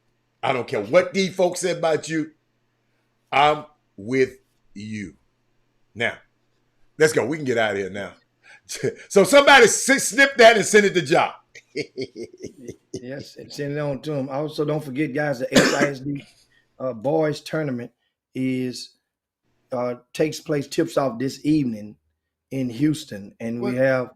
I don't care what these folks said about you. I'm with you. Now, let's go. We can get out of here now. So somebody snip that and send it to John. Yes, and send it on to them. Also, don't forget, guys, the HISD boys tournament is takes place, tips off this evening in Houston, and we have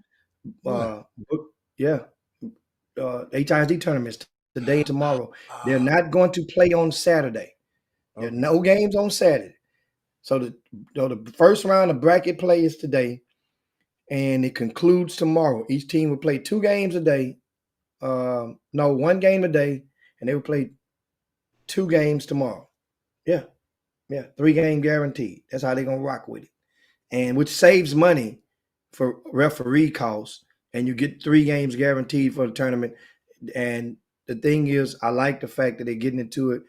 HISD tournaments today and tomorrow. They're not going to play on Saturday. There are no games on Saturday. So the first round of bracket play is today, and it concludes tomorrow. Each team will play 2 games a day. No, 1 game a day, and they will play 2 games tomorrow. Yeah, 3 game guaranteed. That's how they're gonna rock with it, and which saves money for referee costs, and you get 3 games guaranteed for the tournament. And the thing is, I like the fact that they're getting into it,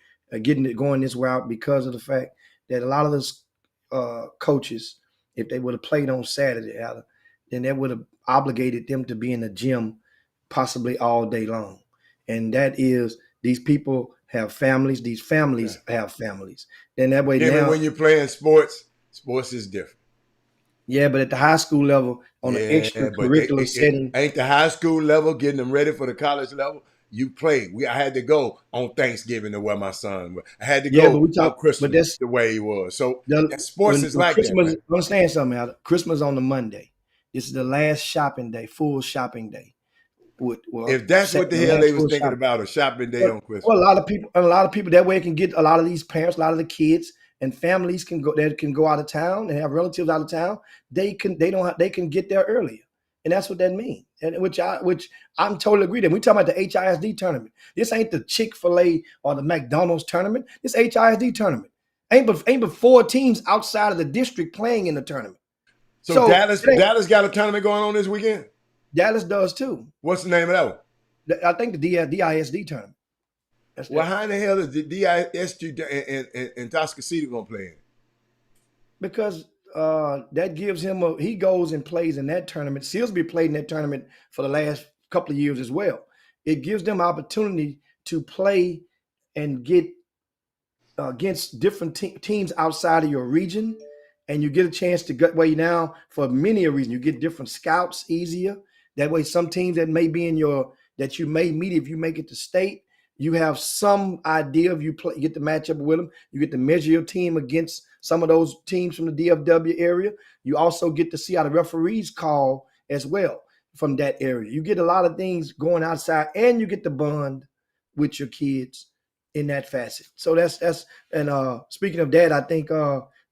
getting it going this route because of the fact that a lot of those coaches, if they would have played on Saturday, then that would have obligated them to be in the gym possibly all day long. And that is, these people have families. These families have families. Then that way now, when you're playing sports is different. Yeah, but at the high school level, on the extracurricular setting, ain't the high school level getting them ready for the college level. You play. I had to go on Thanksgiving to where my son was. I had to go on Christmas but that's, the way he was. So sports is like Christmas, that. Understand something, Al. Christmas on the Monday. This is the last shopping day, full shopping day. If that's what the hell they was thinking about, a shopping day on Christmas. Well, a lot of people that way can get a lot of these parents, a lot of the kids and families can go out of town and have relatives out of town. They can get there earlier. And that's what that means. And which I'm totally agree that we talking about the HISD tournament. This ain't the Chick-fil-A or the McDonald's tournament. This HISD tournament. Ain't but 4 teams outside of the district playing in the tournament. So Dallas got a tournament going on this weekend? Dallas does too. What's the name of that one? I think the DISD tournament. Well, how in the hell is the DISD and Toscasita going to play in? Because that gives him he goes and plays in that tournament. Sealsby played in that tournament for the last couple of years as well. It gives them opportunity to play and get against different teams outside of your region, and you get a chance to get way now for many a reason. You get different scouts easier. That way, some teams that may be that you may meet if you make it to state, you have some idea of you get to match up with them. You get to measure your team against some of those teams from the DFW area. You also get to see how the referees call as well from that area. You get a lot of things going outside, and you get to bond with your kids in that facet. So that's and speaking of that, I think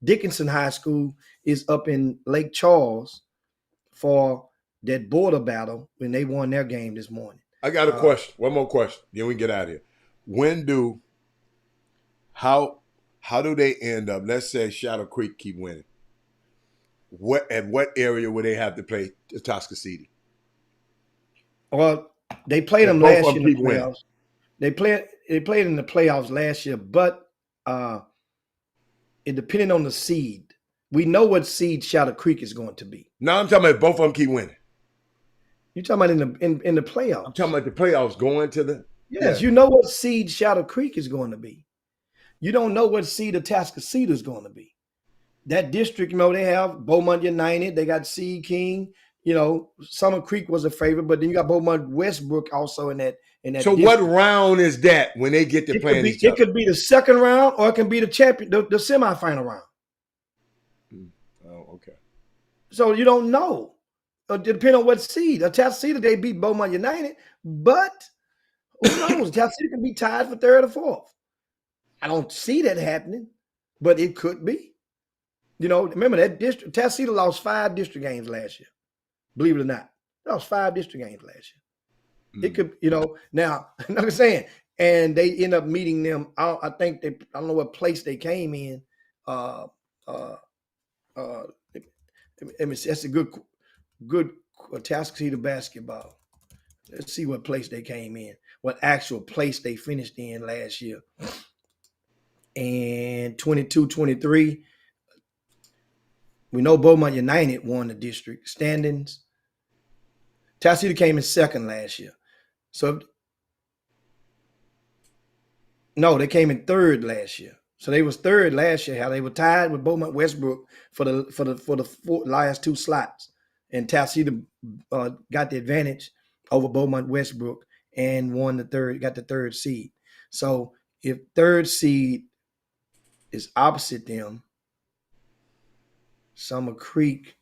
Dickinson High School is up in Lake Charles for that border battle when they won their game this morning. I got a question. One more question. Then we get out of here. How do they end up? Let's say Shadow Creek keep winning. At what area would they have to play Toscasita? Well, they played them last year in the playoffs. They played in the playoffs last year, but it depended on the seed. We know what seed Shadow Creek is going to be. No, I'm talking about both of them keep winning. You're talking about in the playoffs. I'm talking about the playoffs going to the. Yes, you know what seed Shadow Creek is going to be. You don't know what seed Atascocita is going to be. That district, they have Beaumont United. They got Seed King. Summer Creek was a favorite, but then you got Beaumont Westbrook also in that. So district. What round is that when they get to playing each other? It could be the second round, or it can be the champion, the semifinal round. Oh, okay. So you don't know. Depending on what seed. Atascocita, they beat Beaumont United, but who knows? Atascocita can be tied for 3rd or 4th. I don't see that happening, but it could be. Remember that district. Atascocita lost 5 district games last year. Believe it or not, they lost 5 district games last year. It could, now, like I'm saying, and they end up meeting them. I think I don't know what place they came in. Uh, uh, uh, let me see. That's a good Tascasita basketball. Let's see what place they came in. What actual place they finished in last year. And 22-23, we know Beaumont United won the district standings. Tascasita came in second last year. So no, they came in third last year. So they was third last year. How they were tied with Beaumont Westbrook for the last two slots, and Tascasita got the advantage over Beaumont Westbrook and got the third seed. So if third seed is opposite them, Summer Creek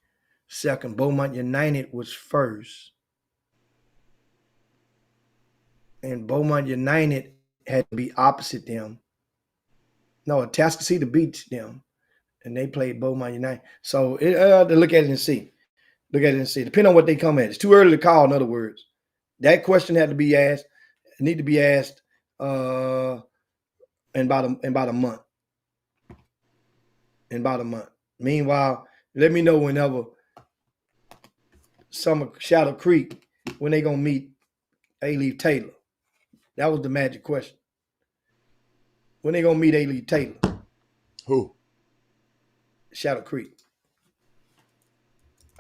second, Beaumont United was first, and Beaumont United had to be opposite them. No, Tascasita beat them, and they played Beaumont United. So to look at it and see. Look at it and see. Depending on what they come at. It's too early to call, in other words. That question had to be asked, need to be asked in about a month. In about a month. Meanwhile, let me know whenever Summer Shadow Creek, when they gonna meet A-Leaf Taylor. That was the magic question. When they gonna meet A-Leaf Taylor? Who? Shadow Creek.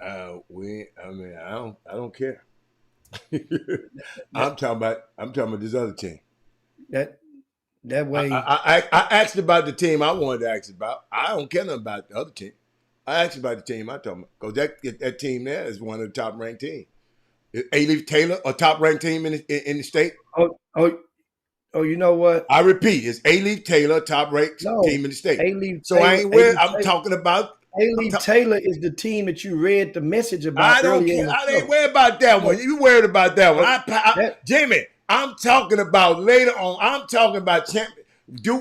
I don't care. I'm talking about this other team. That way. I asked about the team I wanted to ask about. I don't care nothing about the other team. I asked about the team I'm talking about because that team there is one of the top ranked teams. Is A-Leaf Taylor a top ranked team in the state? Oh, you know what? I repeat, is A-Leaf Taylor a top ranked team in the state? A-Leaf so Taylor, I ain't worried. I'm talking about A-Leaf Taylor is the team that you read the message about. I don't care. I ain't worried about that one. You worried about that one. Jimmy, I'm talking about later on. I'm talking about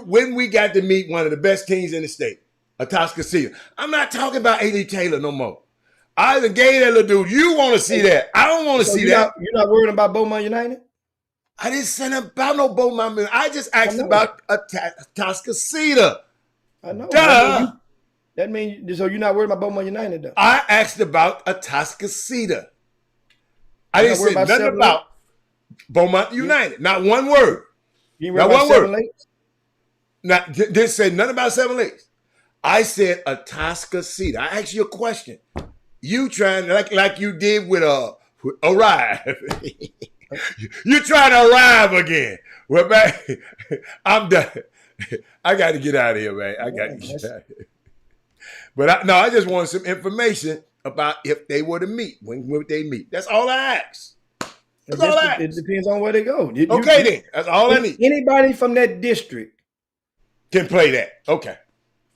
when we got to meet one of the best teams in the state, Atascocita. I'm not talking about A.D. Taylor no more. I even gave that little dude. You want to see that? I don't want to see that. You're not worried about Beaumont United? I didn't say nothing about no Beaumont United. I just asked about Atascocita. I know. Duh. That means so you're not worried about Beaumont United, though. I asked about Atascocita. I didn't say nothing about Beaumont United. Not one word. You ain't worried about 7 Lakes? Didn't say nothing about 7 Lakes. I said Atascocita. I asked you a question. You trying like you did with arrive. You trying to arrive again. Well, man, I'm done. I got to get out of here, man. I got to get out of here. But I just wanted some information about if they were to meet. When would they meet? That's all I asked. That's all I asked. It depends on where they go. Then. That's all I need. Anybody from that district can play that. Okay.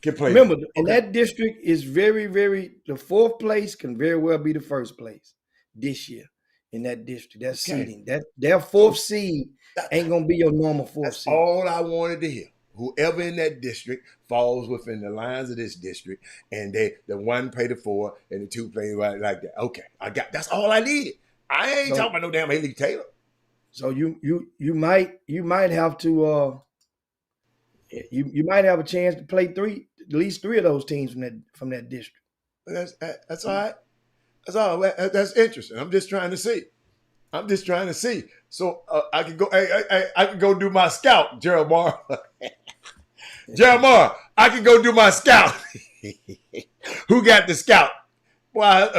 Can play Remember, that. And that district is very, very, the fourth place can very well be the first place this year in that district. That's seeding. Their fourth seed ain't going to be your normal fourth seed. All I wanted to hear. Whoever in that district falls within the lines of this district, and the one play the 4 and the 2 play right like that. Okay, that's all I needed. I ain't talking about no damn A-Leaf Taylor. So you might have to you might have a chance to play at least 3 of those teams from that district. That's all right. That's all. That's interesting. I'm just trying to see. So I could go. I could go do my scout, Jeremiah. Jeremiah, I can go do my scout. Who got the scout? Why?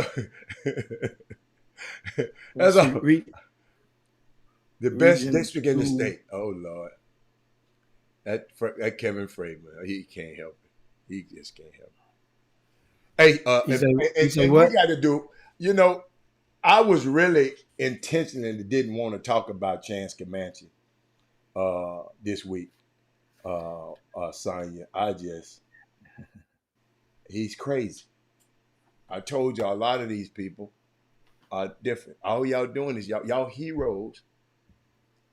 That's all. The best district in the state. Oh Lord, that Kevin Freeman, he can't help it. He just can't help it. Hey, what we got to do? You know, I was really intentionally didn't want to talk about Chance Comanche this week. Sonya, he's crazy. I told y'all a lot of these people are different. All y'all doing is y'all heroes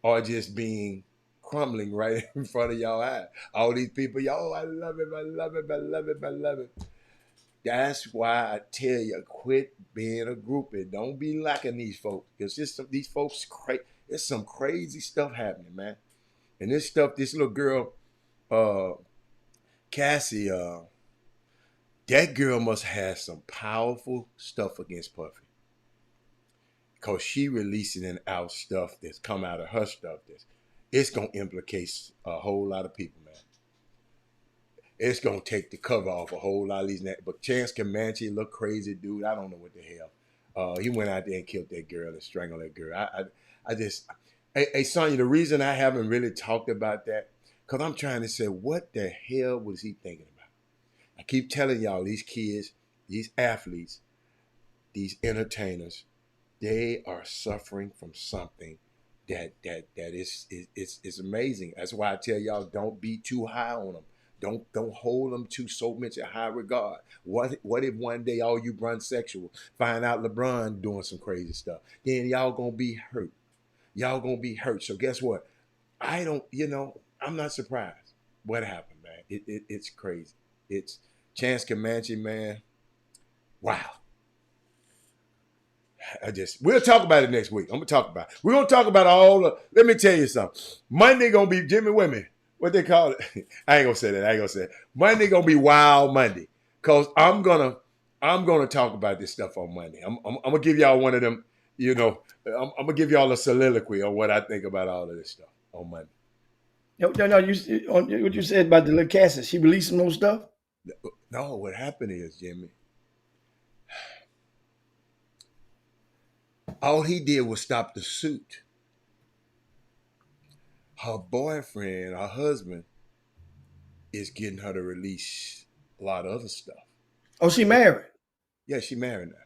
are just being crumbling right in front of y'all eyes. All these people, y'all, I love it, I love it, I love it, I love it. That's why I tell you, quit being a groupie. Don't be liking these folks. Because these folks crazy. There's some crazy stuff happening, man. And this stuff, this little girl, Cassie, that girl must have some powerful stuff against Puffy. Because she releasing out stuff that's come out of her stuff it's going to implicate a whole lot of people, man. It's going to take the cover off a whole lot of these. But Chance Comanche, look crazy dude. I don't know what the hell. He went out there and killed that girl and strangled that girl. I just, hey, Sonya, the reason I haven't really talked about that, because I'm trying to say, what the hell was he thinking about? I keep telling y'all, these kids, these athletes, these entertainers, they are suffering from something that is amazing. That's why I tell y'all, don't be too high on them. Don't hold them to so much a high regard. What if one day all you Brunsexual find out LeBron doing some crazy stuff? Then y'all gonna be hurt. Y'all gonna be hurt. So guess what? I'm not surprised. What happened, man? It's crazy. It's Chance Comanche, man. Wow. We'll talk about it next week. I'm gonna talk about it. We're gonna talk about let me tell you something. Monday gonna be Jimmy Women. What they call it? I ain't gonna say that. Monday gonna be Wild Monday. Cause I'm gonna talk about this stuff on Monday. I'm gonna give y'all one of them, I'm gonna give y'all a soliloquy on what I think about all of this stuff on Monday. No, what you said about the little Cassie, she released some more stuff? No, what happened is, Jimmy, all he did was stop the suit. Her boyfriend, her husband, is getting her to release a lot of other stuff. Oh, she married? Yeah, she married now.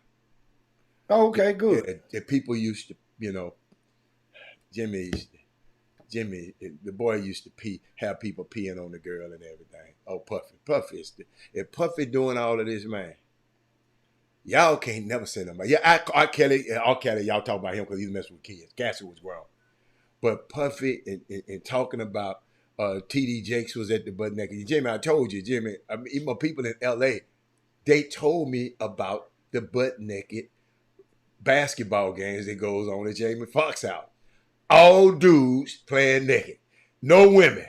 Oh, okay, good. Yeah, people used to, Jimmy, the boy used to have people peeing on the girl and everything. Oh, Puffy if Puffy doing all of this, man, y'all can't never say nothing about. Yeah, R. Kelly, y'all talk about him because he's messing with kids. Cassie was grown. But Puffy and talking about T.D. Jakes was at the butt naked. Jimmy, I told you, Jimmy, even my people in L.A., they told me about the butt naked basketball games that goes on at Jamie Foxx house. All dudes playing naked. No women.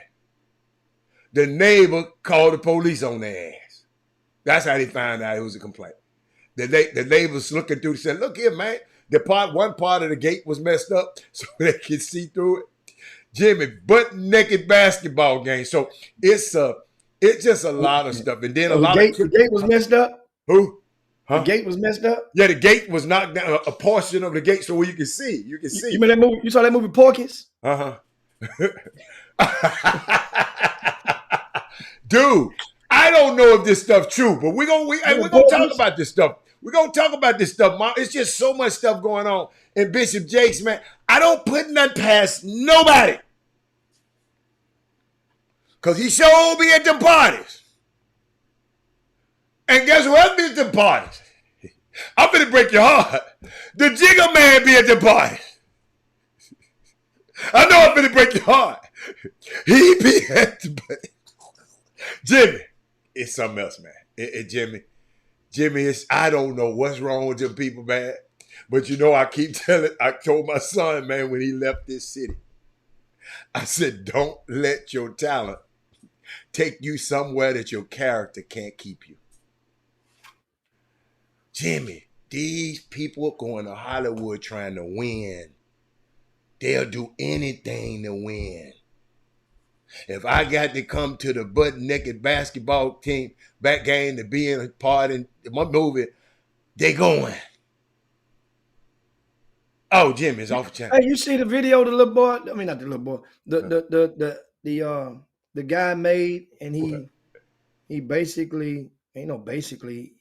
The neighbor called the police on their ass. That's how they found out it was a complaint. The neighbors looking through said, look here, man. One part of the gate was messed up so they could see through it. Jimmy, butt naked basketball game. So it's just a lot of stuff. And then the gate was messed up? Who? Huh? The gate was messed up? Yeah, the gate was knocked down, a portion of the gate so you can see. You can see. You remember that movie? You saw that movie Porky's? Uh-huh. Dude, I don't know if this stuff true, but we're gonna talk about this stuff. We're going to talk about this stuff, Mom. It's just so much stuff going on in Bishop Jakes, man. I don't put nothing past nobody. Because he sure be at the parties. And guess who else be at the parties? I'm going to break your heart. The Jigger Man be at the parties. I know I'm going to break your heart. He be at the parties. Jimmy, it's something else, man. Jimmy, I don't know what's wrong with them people, man. But I told my son, man, when he left this city, I said, don't let your talent take you somewhere that your character can't keep you. Jimmy, these people going to Hollywood trying to win. They'll do anything to win. If I got to come to the butt naked basketball team back game to be in a part in my movie, they going. Oh, Jimmy's off the channel. Hey, you see the video of the little boy? I mean, not the little boy. The guy made, and he basically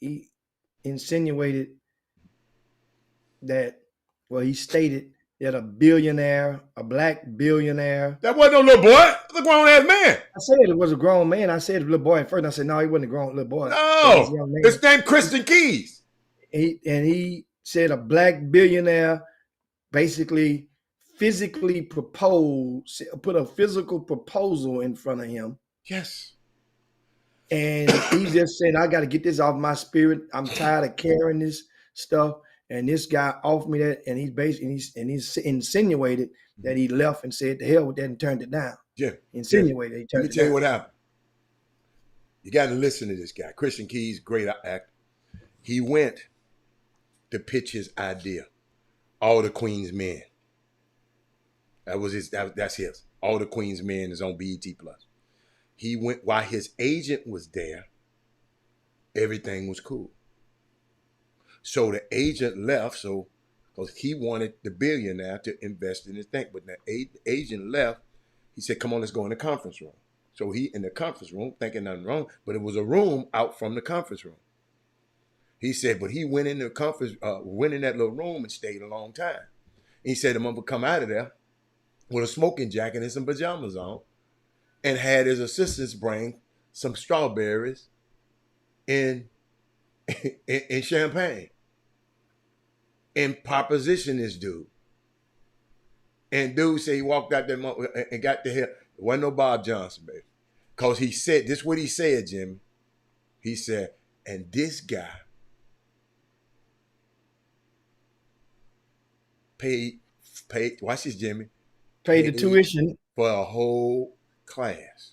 he insinuated that, well, he stated that a black billionaire. That wasn't no little boy. It was a grown ass man. I said it was a grown man. I said little boy at first. And I said, no, he wasn't a grown little boy. No, his name Kristen Keys. He said a black billionaire basically physically put a physical proposal in front of him. Yes. And he just said, I got to get this off my spirit. I'm tired of carrying this stuff. And this guy offered me that, and he's insinuated that he left and said to hell with that and turned it down. Jim, insinuated. He let turned me it tell you down. what happened. You got to listen to this guy. Christian Keys, great actor. He went to pitch his idea. All the Queen's Men. That was his. That's his. All the Queen's Men is on BET Plus. He went while his agent was there. Everything was cool. So the agent left. So because he wanted the billionaire to invest in his thing, but the agent left. He said, "Come on, let's go in the conference room." So he in the conference room, thinking nothing wrong, but it was a room out from the conference room. He said, but he went in the conference, went in that little room and stayed a long time. He said the mother come out of there with a smoking jacket and some pajamas on, and had his assistants bring some strawberries in champagne, and proposition this dude. And dude said he walked out there and got the hell. It wasn't no Bob Johnson, baby. Because he said, this is what he said, Jimmy. He said, and this guy paid, watch this, Jimmy. Paid the tuition. For a whole class.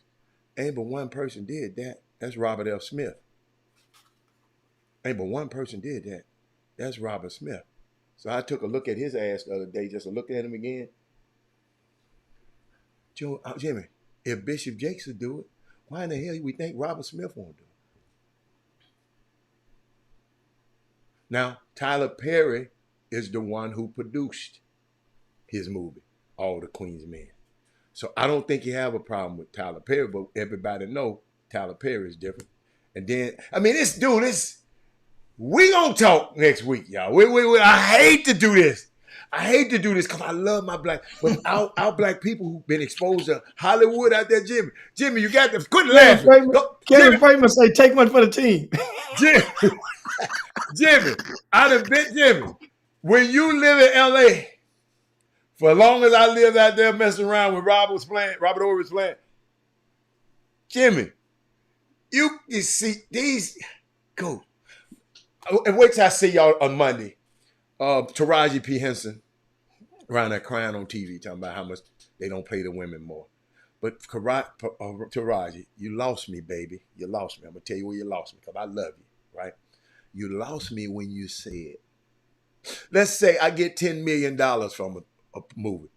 Ain't but one person did that. That's Robert F. Smith. Ain't but one person did that. That's Robert Smith. So I took a look at his ass the other day, just to look at him again. Jimmy, if Bishop Jakes would do it, why in the hell we think Robert Smith won't do it? Now, Tyler Perry is the one who produced his movie, All the Queen's Men. So I don't think you have a problem with Tyler Perry, but everybody know Tyler Perry is different. And then, I mean, we gonna talk next week, y'all. I hate to do this. I hate to do this because I love my black, but our black people who've been exposed to Hollywood out there, Jimmy. Jimmy, you got to quit laughing. Kevin Framer say, take one for the team. Jimmy, I done been Jimmy. When you live in LA, for as long as I lived out there messing around when Robert Ory was playing, Jimmy, you see these go. And wait till I see y'all on Monday. Taraji P. Henson around there crying on TV, talking about how much they don't pay the women more. But Taraji, you lost me, baby. You lost me. I'm going to tell you where you lost me because I love you, right? You lost me when you said, let's say I get $10 million from a movie.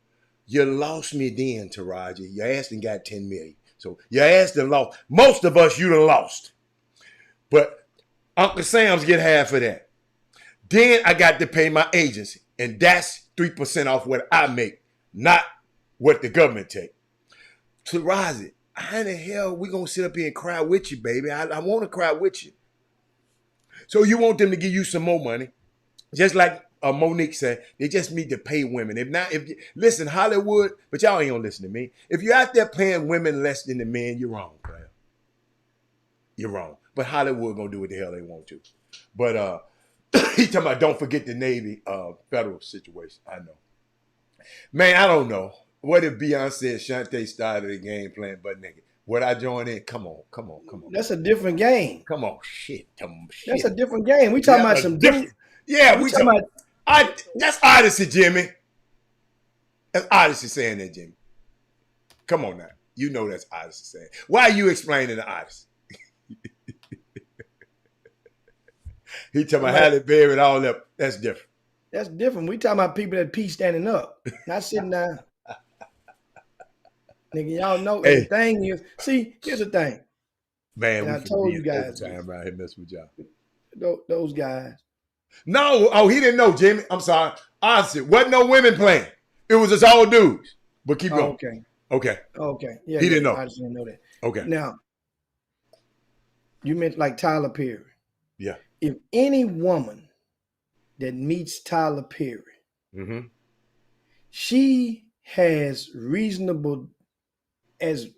You lost me then, Taraji. Your ass done got $10 million. So your ass done lost. Most of us, you done lost. But Uncle Sam's get half of that. Then I got to pay my agency, and that's 3% off what I make, not what the government take. Taraji, how the hell we gonna sit up here and cry with you, baby? I want to cry with you. So you want them to give you some more money, just like Monique said. They just need to pay women. Listen, Hollywood, but y'all ain't gonna listen to me. If you're out there paying women less than the men, you're wrong, player. You're wrong. But Hollywood gonna do what the hell they want to. But he talking about don't forget the Navy federal situation. I know. Man, I don't know. What if Beyonce and Shantae started a game playing butt naked? Would I join in? Come on. That's a different game. Come on, shit. That's a different game. We talking about some different. Yeah, we talking about. That's Odyssey, Jimmy. That's Odyssey saying that, Jimmy. Come on now. You know that's Odyssey saying. Why are you explaining the Odyssey? He talking about Halle Berry and all that. That's different. That's different. We talking about people that pee standing up, not sitting down. Nigga, y'all know the thing is. See, here's the thing. Man, and I told you guys. Time right here messing with y'all. Those guys. No, he didn't know, Jimmy. I'm sorry. Honestly, wasn't no women playing. It was just all dudes. But keep going. Okay. Yeah, he didn't know. I just didn't know that. Okay. Now, you meant like Tyler Perry. Yeah. If any woman that meets Tyler Perry, she has reasonable as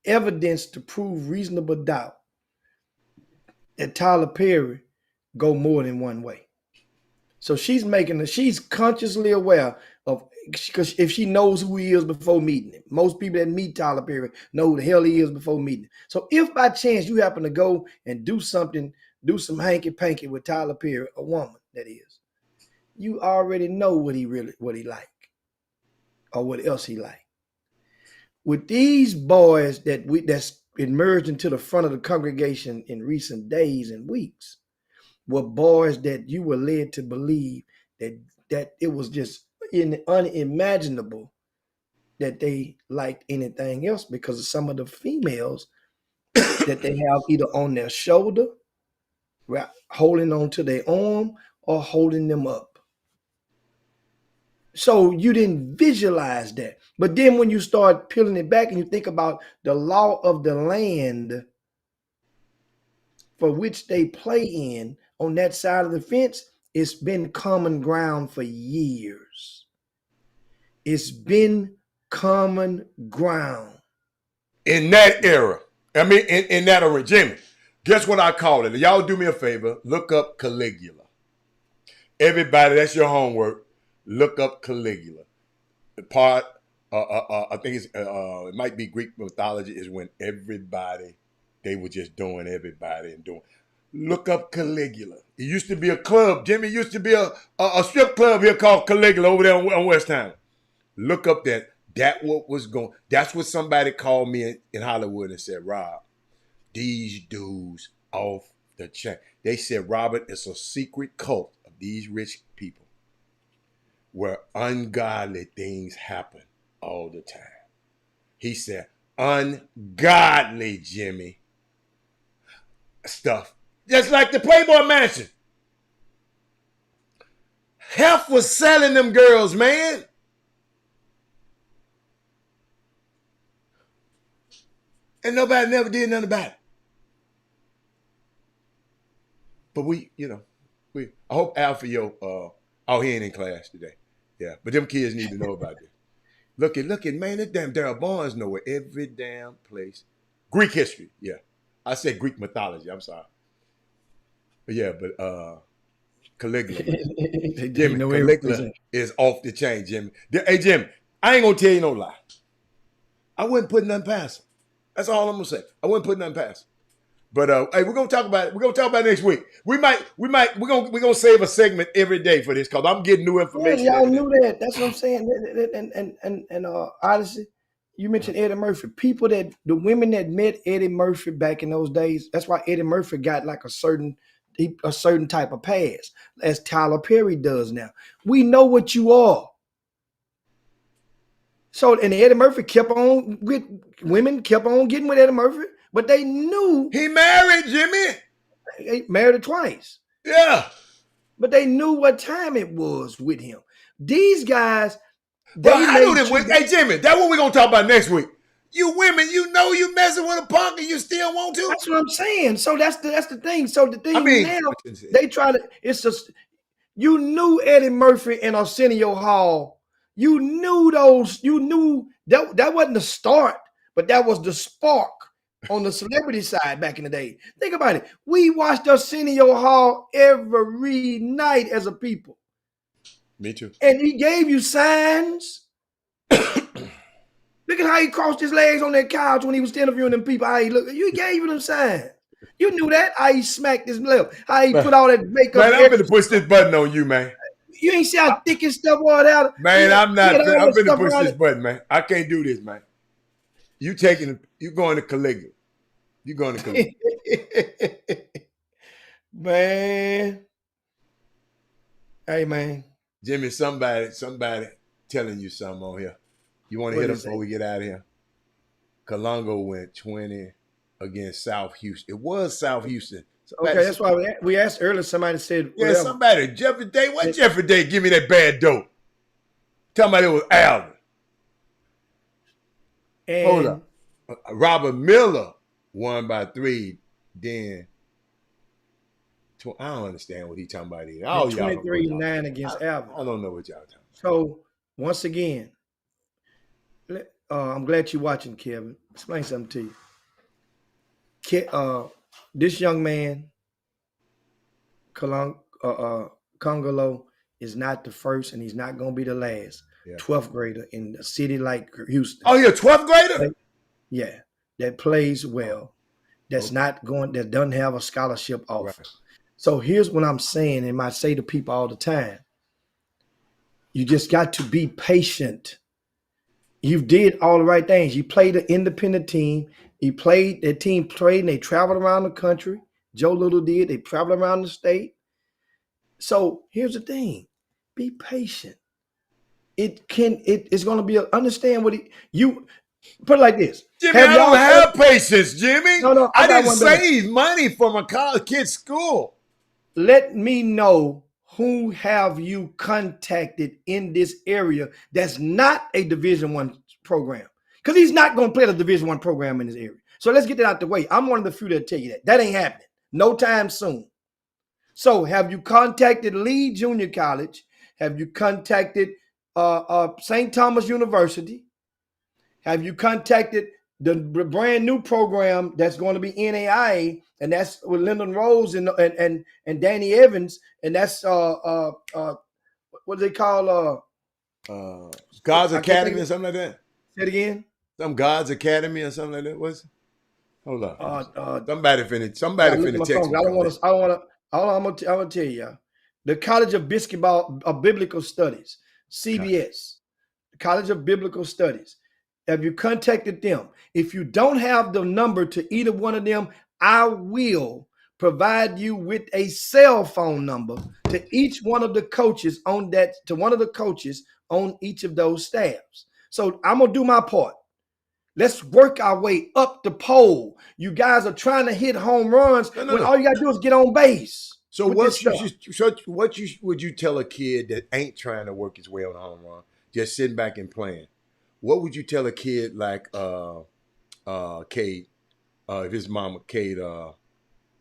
evidence to prove reasonable doubt that Tyler Perry go more than one way. So she's consciously aware of, because if she knows who he is before meeting him, most people that meet Tyler Perry know who the hell he is before meeting him. So if by chance you happen to go and do some hanky-panky with Tyler Perry, a woman that is, you already know what he like or what else he like. with these boys that's emerged into the front of the congregation in recent days and weeks were boys that you were led to believe that it was just unimaginable that they liked anything else because of some of the females that they have either on their shoulder, right, holding on to their arm, or holding them up. So you didn't visualize that. But then when you start peeling it back and you think about the law of the land for which they play in on that side of the fence, it's been common ground for years. It's been common ground. In that era. I mean, in that era. Jimmy, guess what I call it? Y'all do me a favor. Look up Caligula. Everybody, that's your homework. Look up Caligula. The part, I think it might be Greek mythology, is when everybody, they were just doing everybody and doing. Look up Caligula. It used to be a club. Jimmy, used to be a strip club here called Caligula over there on West Town. Look up that. That what was going. That's what somebody called me in Hollywood and said, Rob, these dudes off the chain. They said, Robert, it's a secret cult of these rich people where ungodly things happen all the time. He said, ungodly, Jimmy, stuff. Just like the Playboy Mansion. Hef was selling them girls, man. And nobody never did nothing about it. But I hope Alfio, he ain't in class today. Yeah, but them kids need to know about this. Look at, man, that damn Darryl Barnes know where every damn place. Greek history, yeah. I said Greek mythology, I'm sorry. But yeah, Caligula. Jimmy, Caligula is off the chain, Jimmy. Hey, Jimmy, I ain't gonna tell you no lie. I wouldn't put nothing past him. That's all I'm gonna say. I wouldn't put nothing past him. But hey, we're gonna talk about it. We're gonna talk about it next week. We're gonna save a segment every day for this because I'm getting new information. Yeah, y'all knew that. That's what I'm saying. And honestly, you mentioned Eddie Murphy. The women that met Eddie Murphy back in those days, that's why Eddie Murphy got like a certain type of pass, as Tyler Perry does now. We know what you are. So, and Eddie Murphy kept on with women, kept on getting with Eddie Murphy, but they knew he married Jimmy. He married her twice. Yeah. But they knew what time it was with him. These guys, hey, Jimmy, that's what we're going to talk about next week. You women, you know you messing with a punk and you still want to. That's what I'm saying. So that's the thing. So the thing now, they try to, you knew Eddie Murphy and Arsenio Hall. You knew that wasn't the start, but that was the spark on the celebrity side back in the day. Think about it. We watched Arsenio Hall every night as a people. Me too. And he gave you signs. Look at how he crossed his legs on that couch when he was interviewing them people. How he looked. You gave you them signs. You knew that. How he smacked his lip. How he put all that makeup. Man, I'm gonna push this button on you, man. You ain't see how thick his stuff was out. Man, I'm gonna push this button, man. I can't do this, man. You going to Caligula. You going to Caligula. Man. Hey, man. Jimmy, somebody telling you something on here. You want to hit him before we get out of here? Colongo went 20 against South Houston. It was South Houston. Okay, that's why we asked earlier. Somebody said, yeah, somebody. Jeffrey Day. What Jeffrey Day? Give me that bad dope. Tell me it was Alvin. And hold up. Robert Miller won by 3. Then I don't understand what he talking about here. Oh, 23-9 against Alvin. I don't know what y'all talking about. So once again, I'm glad you're watching, Kevin. Explain something to you. This young man, Congolo, is not the first, and he's not going to be the last 12th grader in a city like Houston. Oh, you're a 12th grader? Yeah, that plays well. That doesn't have a scholarship offer. Right. So here's what I'm saying, and I say to people all the time. You just got to be patient. You did all the right things. You played an independent team. That team played and they traveled around the country. Joe Little did. They traveled around the state. So here's the thing. Be patient. It's gonna be understand what you put it like this. Jimmy, Have I don't y'all have patience, Jimmy. No, I I got didn't one better. save money for my college kid's school. Let me know who have you contacted in this area that's not a Division I program, because he's not going to play the Division I program in this area. So let's get that out the way. I'm one of the few that tell you that ain't happening no time soon. So have you contacted Lee Junior College? Have you contacted St. Thomas University? Have you contacted the brand new program that's going to be NAIA, and that's with Lyndon Rose and Danny Evans, and that's what do they call God's I can't think Academy of or something like that. Say it again. Some God's Academy or something like that. What's it? Hold on. Somebody finna text me. I don't want to. I'm gonna tell you. The College of Biblical Studies, CBS, College of Biblical Studies. Have you contacted them? If you don't have the number to either one of them, I will provide you with a cell phone number to each one of the coaches on each of those staffs. So I'm gonna do my part. Let's work our way up the pole. You guys are trying to hit home runs when all you gotta do is get on base. So would you tell a kid that ain't trying to work his way on a home run, just sitting back and playing? What would you tell a kid like Cade, if his mama Cade,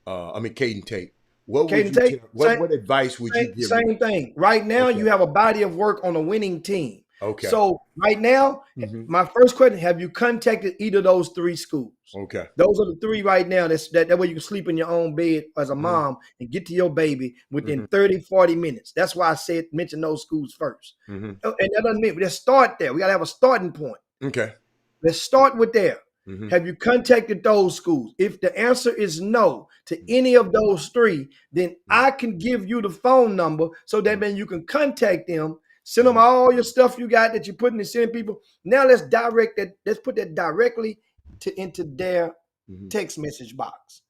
Caden Tate? What advice would you give him? Same thing. Right now, you have a body of work on a winning team. Okay. So right now, my first question: have you contacted either of those three schools? Okay. Those are the three right now. That way you can sleep in your own bed as a mom and get to your baby within 30, 40 minutes. That's why I mention those schools first. And that doesn't mean let's start there. We got to have a starting point. Okay. Let's start with there. Have you contacted those schools? If the answer is no to any of those three, then I can give you the phone number so that then you can contact them. Send them all your stuff you got that you're putting and sending people. Now let's direct that. Let's put that directly into their text message box.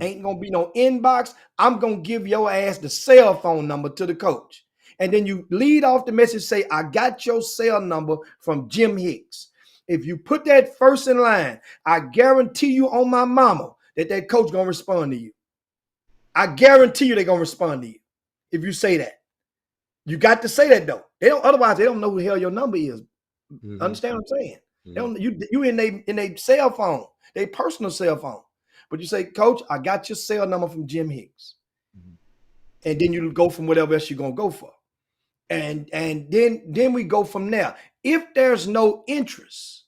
Ain't gonna be no inbox. I'm gonna give your ass the cell phone number to the coach, and then you lead off the message. Say, I got your cell number from Jim Hicks. If you put that first in line, I guarantee you on my mama that coach gonna respond to you. I guarantee you they're gonna respond to you if you say that. You got to say that though. Otherwise they don't know who the hell your number is. Understand what I'm saying? They don't, you in a cell phone, their personal cell phone. But you say, Coach, I got your cell number from Jim Hicks. And then you go from whatever else you're gonna go for. And then we go from there. If there's no interest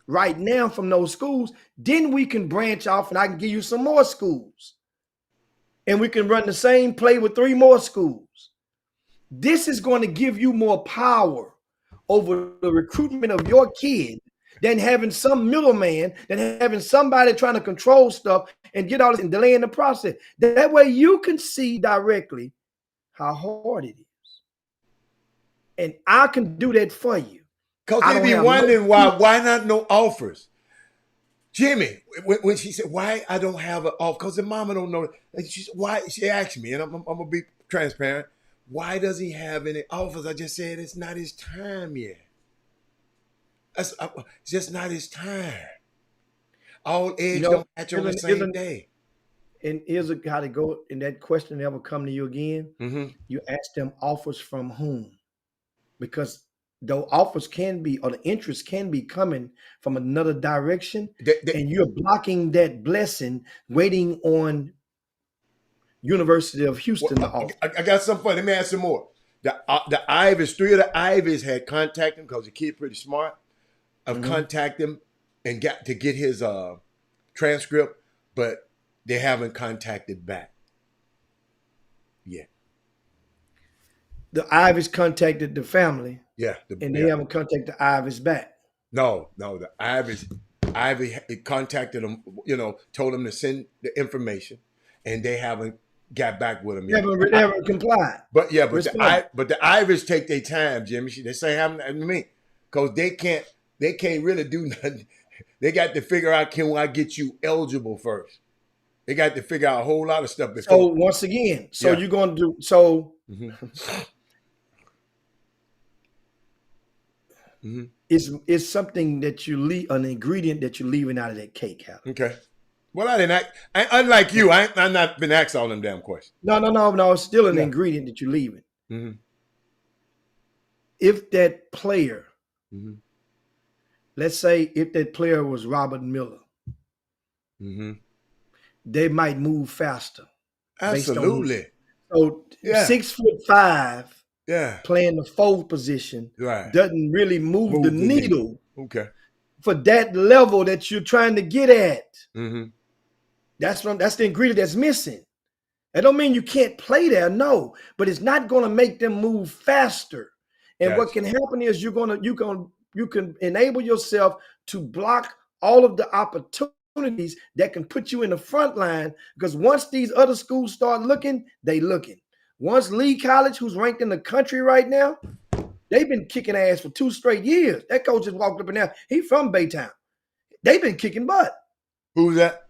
right now from those schools, then we can branch off and I can give you some more schools. And we can run the same play with 3 more schools. This is going to give you more power over the recruitment of your kid than having some middleman, than having somebody trying to control stuff and get all this and delaying the process. That way you can see directly how hard it is. And I can do that for you. Because they be wondering why not no offers. Jimmy, when she said, why I don't have an offer, because the mama don't know. She asked me, and I'm going to be transparent. Why does he have any offers? I just said it's not his time yet. It's just not his time. All eggs don't hatch on the same day. And here's how to go. And that question never come to you again. You ask them offers from whom? Because the offers can be, or the interest can be coming from another direction. And you're blocking that blessing, waiting on University of Houston. I got something for you. Let me ask some more. The Ivies, 3 of the Ivies had contacted him because the kid pretty smart. I've contacted him and got to get his transcript, but they haven't contacted back yet. The Ivies contacted the family. Yeah. And they haven't contacted the Ivies back. No, the Ivy contacted him, told him to send the information, and they haven't got back with him yet. They haven't complied. But the Ivies take their time, Jimmy. They say haven't to me because they can't they can't really do nothing. They got to figure out, can I get you eligible first? They got to figure out a whole lot of stuff So before. once again, so Yeah. you're going to do so. It's something that you leave, an ingredient that you're leaving out of that cake, Hal. Okay. Well, I didn't act. Unlike you, I'm not been asked all them damn questions. No. It's still an Yeah. ingredient that you're leaving. Mhm. If that player, Mhm. let's say, if that player was Robert Miller, Mhm. they might move faster. Absolutely. So Yeah. 6'5", Yeah. playing the fourth position, Right. doesn't really move the needle Okay. for that level that you're trying to get at. Mhm. That's the ingredient that's missing. That don't mean you can't play there, no, but it's not going to make them move faster. And what Gotcha. can happen is you can enable yourself to block all of the opportunities that can put you in the front line, because once these other schools start looking, they looking. Once Lee College, who's ranked in the country right now, they've been kicking ass for 2 straight years. That coach just walked up and down. He's from Baytown. They've been kicking butt. Who's that?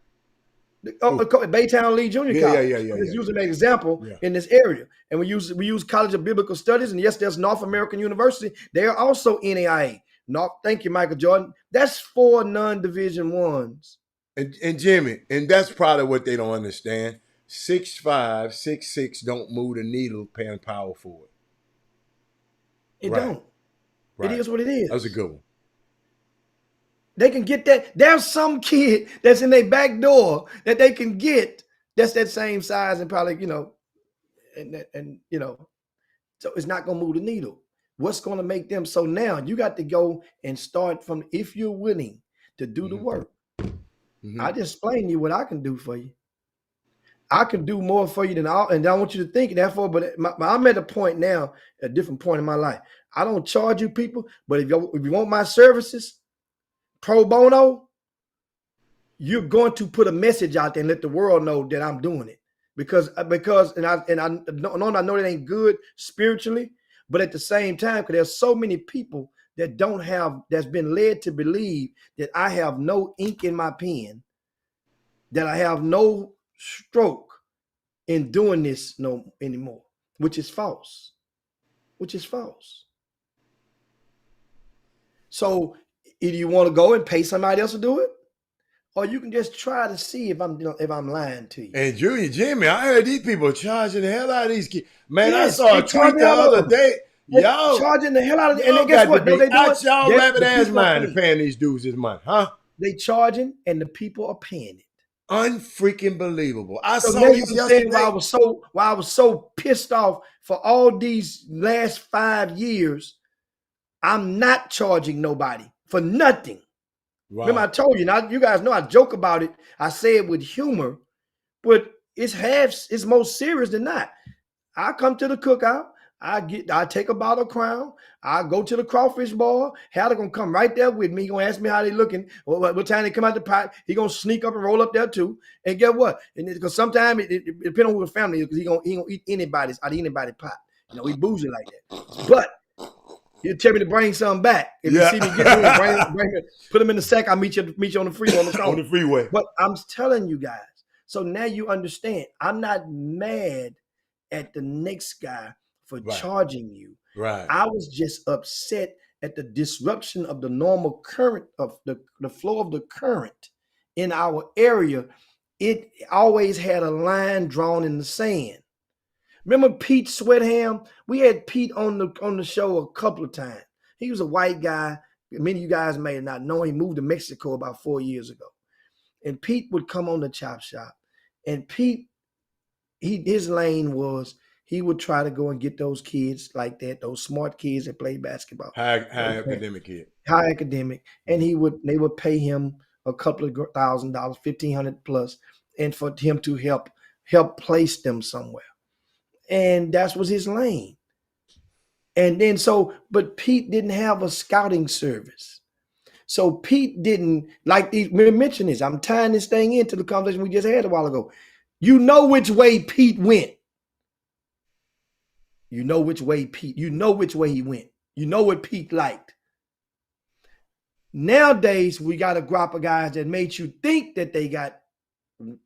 Baytown Lee Junior College. Yeah. Just using that example in this area. And we use College of Biblical Studies, and yes, there's North American University. They are also NAIA. Thank you, Michael Jordan. That's 4 non-division ones. And Jimmy, and that's probably what they don't understand. 6'5", 6'6" don't move the needle paying power forward. It don't. Right. It is what it is. That's a good one. They can get that. There's some kid that's in their back door that they can get that's that same size and probably, and so it's not going to move the needle. What's going to make them? So now you got to go and start from, if you're willing to do the work. I just explained to you what I can do for you. I can do more for you than and I want you to think therefore, but I'm at a point now, a different point in my life. I don't charge you people, but if you want my services, pro bono, you're going to put a message out there and let the world know that I'm doing it because I know that ain't good spiritually, but at the same time, because there's so many people that's been led to believe that I have no ink in my pen, that I have no stroke in doing this anymore, which is false. So either you want to go and pay somebody else to do it, or you can just try to see if I'm lying to you. And Jimmy, I heard these people charging the hell out of these kids. Man, Yes, I saw a they tweet the other day. Y'all charging the hell out of them. And y'all then guess got what? to be They out y'all doing? rabbit The ass people are mind to paying. paying these dudes this money, huh? They charging and the people are paying it. Unfreaking believable. I So saw now you these understand yesterday. why I was so pissed off for all these last 5 years. I'm not charging nobody for nothing. Right. Remember, I told you. Now you guys know I joke about it. I say it with humor, but it's more serious than that. I come to the cookout. I take a bottle of Crown. I go to the crawfish bar. Hallie gonna come right there with me. He gonna ask me how they looking. What time they come out the pot. He gonna sneak up and roll up there too. And get what? And because sometimes it depends on who the family is, because he gonna eat anybody's pot. He bougie like that. But he'll tell me to bring some back. If you see me get bring put them in the sack. I'll meet you on the freeway on the corner. On the freeway. But I'm telling you guys. So now you understand. I'm not mad at the next guy for charging you. Right. I was just upset at the disruption of the normal current of the flow of the current in our area. It always had a line drawn in the sand. Remember Pete Sweatham? We had Pete on the show a couple of times. He was a white guy. Many of you guys may not know. He moved to Mexico about 4 years ago. And Pete would come on the Chop Shop. And Pete, his lane was he would try to go and get those kids like that, those smart kids that play basketball. High academic kid. High academic. And they would pay him a couple of $1,000, $1,500 plus, and for him to help place them somewhere. And that was his lane. And then but Pete didn't have a scouting service. So Pete didn't like these. Mention this. I'm tying this thing into the conversation we just had a while ago. You know which way Pete went. You know which way he went. You know what Pete liked. Nowadays, we got a group of guys that made you think that they got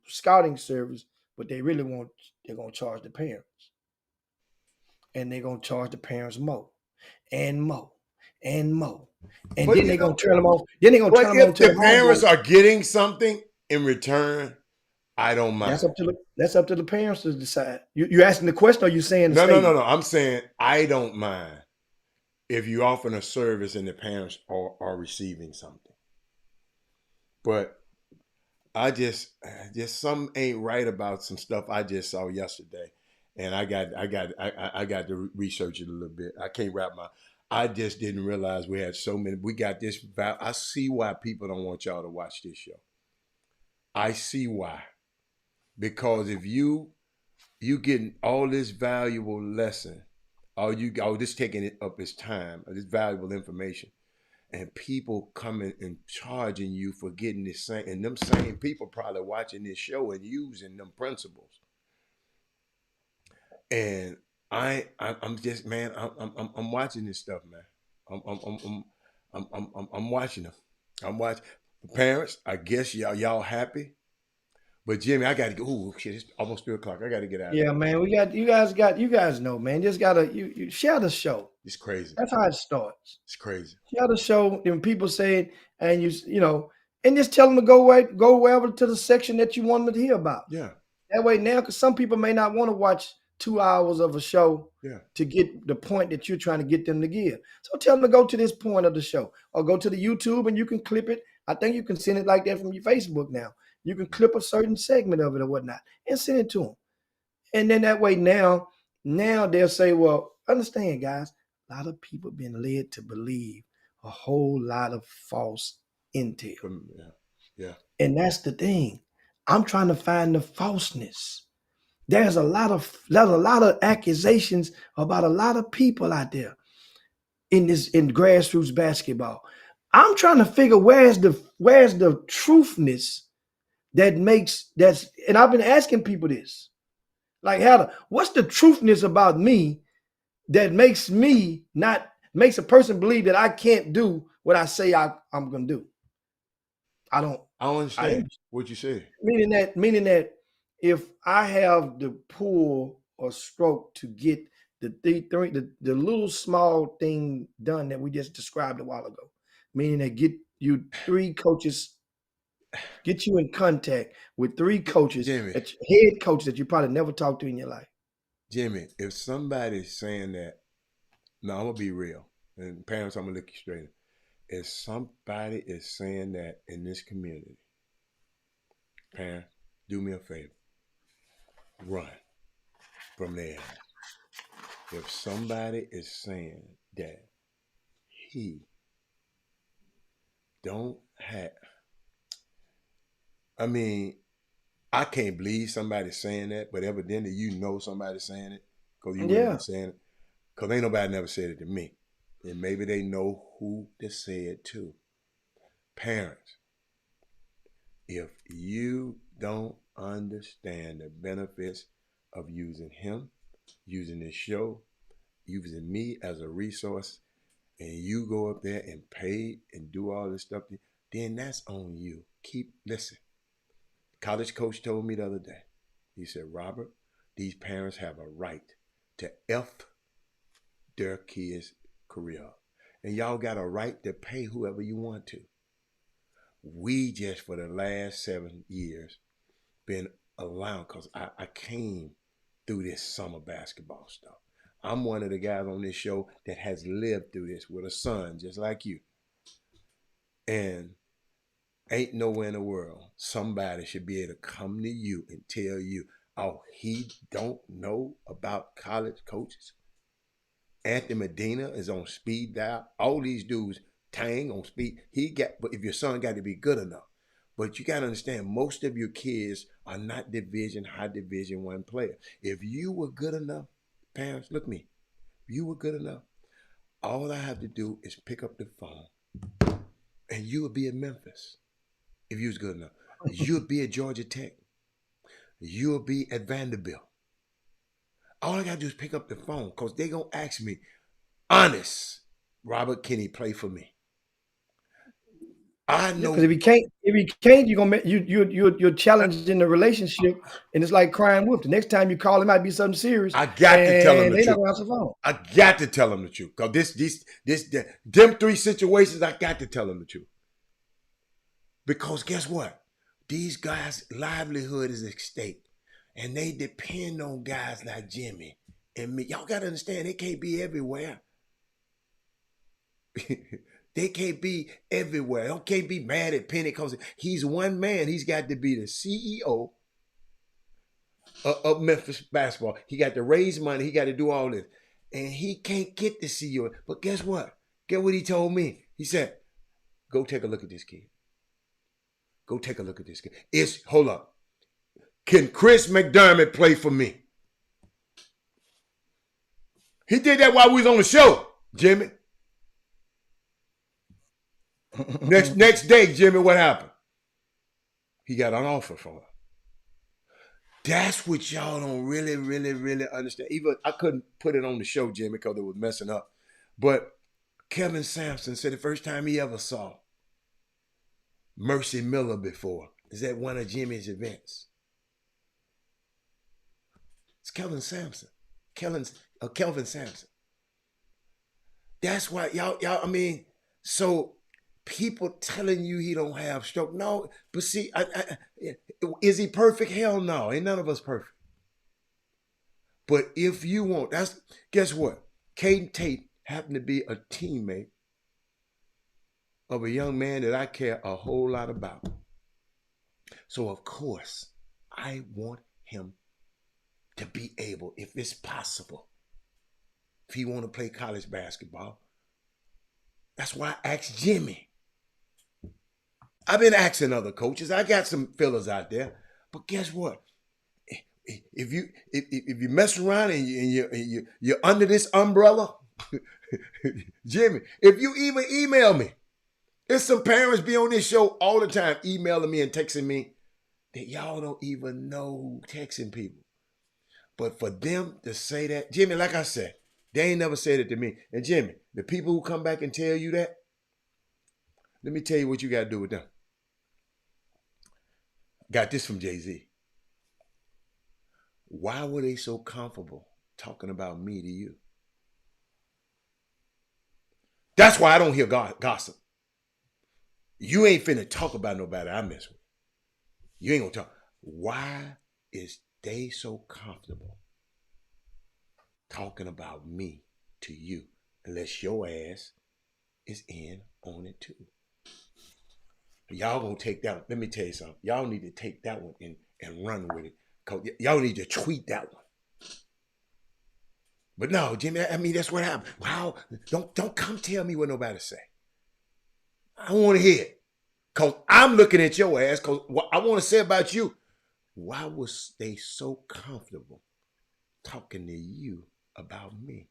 scouting service, but they're going to charge the parents. And they're going to charge the parents more and more and more. And But then they're going to turn them off. Then they're going to but turn them on if to the the parents homeboy. are getting something in return, I don't mind. That's up to the parents to decide. You asking the question, or you saying the No. statement? I'm saying I don't mind if you offering a service and the parents are receiving something. But I just something ain't right about some stuff I just saw yesterday, and I got to research it a little bit. I can't wrap my. I just didn't realize we had so many. We got this. I see why people don't want y'all to watch this show. I see why, because if you getting all this valuable lesson, this taking it up its time, this valuable information, and people coming and charging you for getting this same, and them same people probably watching this show and using them principles. And I'm just, man, I'm watching this stuff, man. I'm watching them. I'm watching. Parents, I guess y'all happy, but Jimmy, I got to go. Ooh, shit, it's almost 3:00. I got to get out of Yeah, here. man. You guys know, man. Just gotta you share the show. It's crazy. That's how it starts. It's crazy. Share the show, and people say it, and you know, and just tell them to go wherever to the section that you want them to hear about. Yeah. That way now, because some people may not want to watch 2 hours of a show to get the point that you're trying to get them to give. So tell them to go to this point of the show, or go to the YouTube and you can clip it. I think you can send it like that from your Facebook now. You can clip a certain segment of it or whatnot and send it to them. And then that way now they'll say, well, understand, guys, a lot of people been led to believe a whole lot of false intel. Yeah. And that's the thing. I'm trying to find the falseness. There's a lot of accusations about a lot of people out there in grassroots basketball. I'm trying to figure where's the truthness and I've been asking people this. Like, Heather, what's the truthness about me that makes a person believe that I can't do what I say I'm gonna do? I don't understand what you say. Meaning that if I have the pull or stroke to get the little small thing done that we just described a while ago, meaning that get you in contact with 3 coaches, Jimmy, head coaches that you probably never talked to in your life. Jimmy, if somebody's saying that, no, I'm gonna be real, and parents, I'm gonna look you straight. If somebody is saying that in this community, parents, do me a favor, run from there. If somebody is saying that he don't have, I mean, I can't believe somebody saying that, but evidently you know somebody saying it because you wouldn't be saying it. Because ain't nobody never said it to me. And maybe they know who to say it to. Parents, if you don't understand the benefits of using him, using this show, using me as a resource, and you go up there and pay and do all this stuff, then that's on you. Listen. College coach told me the other day, he said, Robert, these parents have a right to F their kids' career. And y'all got a right to pay whoever you want to. We just, for the last 7 years, been allowed, because I came through this summer basketball stuff. I'm one of the guys on this show that has lived through this with a son just like you. And ain't nowhere in the world somebody should be able to come to you and tell you, oh, he don't know about college coaches. Anthony Medina is on speed dial. All these dudes, Tang on speed. But if your son got to be good enough. But you got to understand, most of your kids are not high division 1 player. If you were good enough, parents, look at me. If you were good enough, all I have to do is pick up the phone and you would be in Memphis. If you was good enough, you'll be at Georgia Tech. You'll be at Vanderbilt. All I got to do is pick up the phone because they're going to ask me, honest, Robert, can he play for me? I Yeah, know. because if he can't, you're gonna you're challenging the relationship, and it's like crying wolf. The next time you call, it might be something serious, I got to tell him and the they're not truth. gonna answer the phone. I got to tell him the truth. Because them 3 situations, I got to tell him the truth. Because guess what? These guys' livelihood is at stake. And they depend on guys like Jimmy and me. Y'all got to understand, they can't be everywhere. They can't be everywhere. They can't be mad at Penny because he's one man. He's got to be the CEO of Memphis basketball. He got to raise money. He got to do all this. And he can't get the CEO. But guess what? Get what he told me. He said, go take a look at this kid. Go take a look at this kid. Hold up. Can Chris McDermott play for me? He did that while we was on the show, Jimmy. Next day, Jimmy, what happened? He got an offer from her. That's what y'all don't really, really, really understand. Even I couldn't put it on the show, Jimmy, because it was messing up. But Kevin Sampson said the first time he ever saw Mercy Miller before is at one of Jimmy's events. It's Kelvin Sampson. Kelvin Sampson. That's why y'all, I mean, so people telling you he don't have stroke. No, but see, is he perfect? Hell no. Ain't none of us perfect. But if you want, guess what? Caden Tate happened to be a teammate of a young man that I care a whole lot about. So of course, I want him to be able, if it's possible, if he want to play college basketball. That's why I asked Jimmy. I've been asking other coaches. I got some fillers out there. But guess what? If you mess around and you're under this umbrella, Jimmy, if you even email me, there's some parents be on this show all the time emailing me and texting me that y'all don't even know texting people. But for them to say that, Jimmy, like I said, they ain't never said it to me. And Jimmy, the people who come back and tell you that, let me tell you what you got to do with them. Got this from Jay-Z. Why were they so comfortable talking about me to you? That's why I don't hear gossip. You ain't finna talk about nobody I mess with. You ain't gonna talk. Why is they so comfortable talking about me to you unless your ass is in on it too? Y'all gonna take that one. Let me tell you something. Y'all need to take that one and run with it. Cause y'all need to tweet that one. But no, Jimmy, I mean, that's what happened. Wow, don't come tell me what nobody say. I don't want to hear it. Because I'm looking at your ass, because what I want to say about you, why was they so comfortable talking to you about me?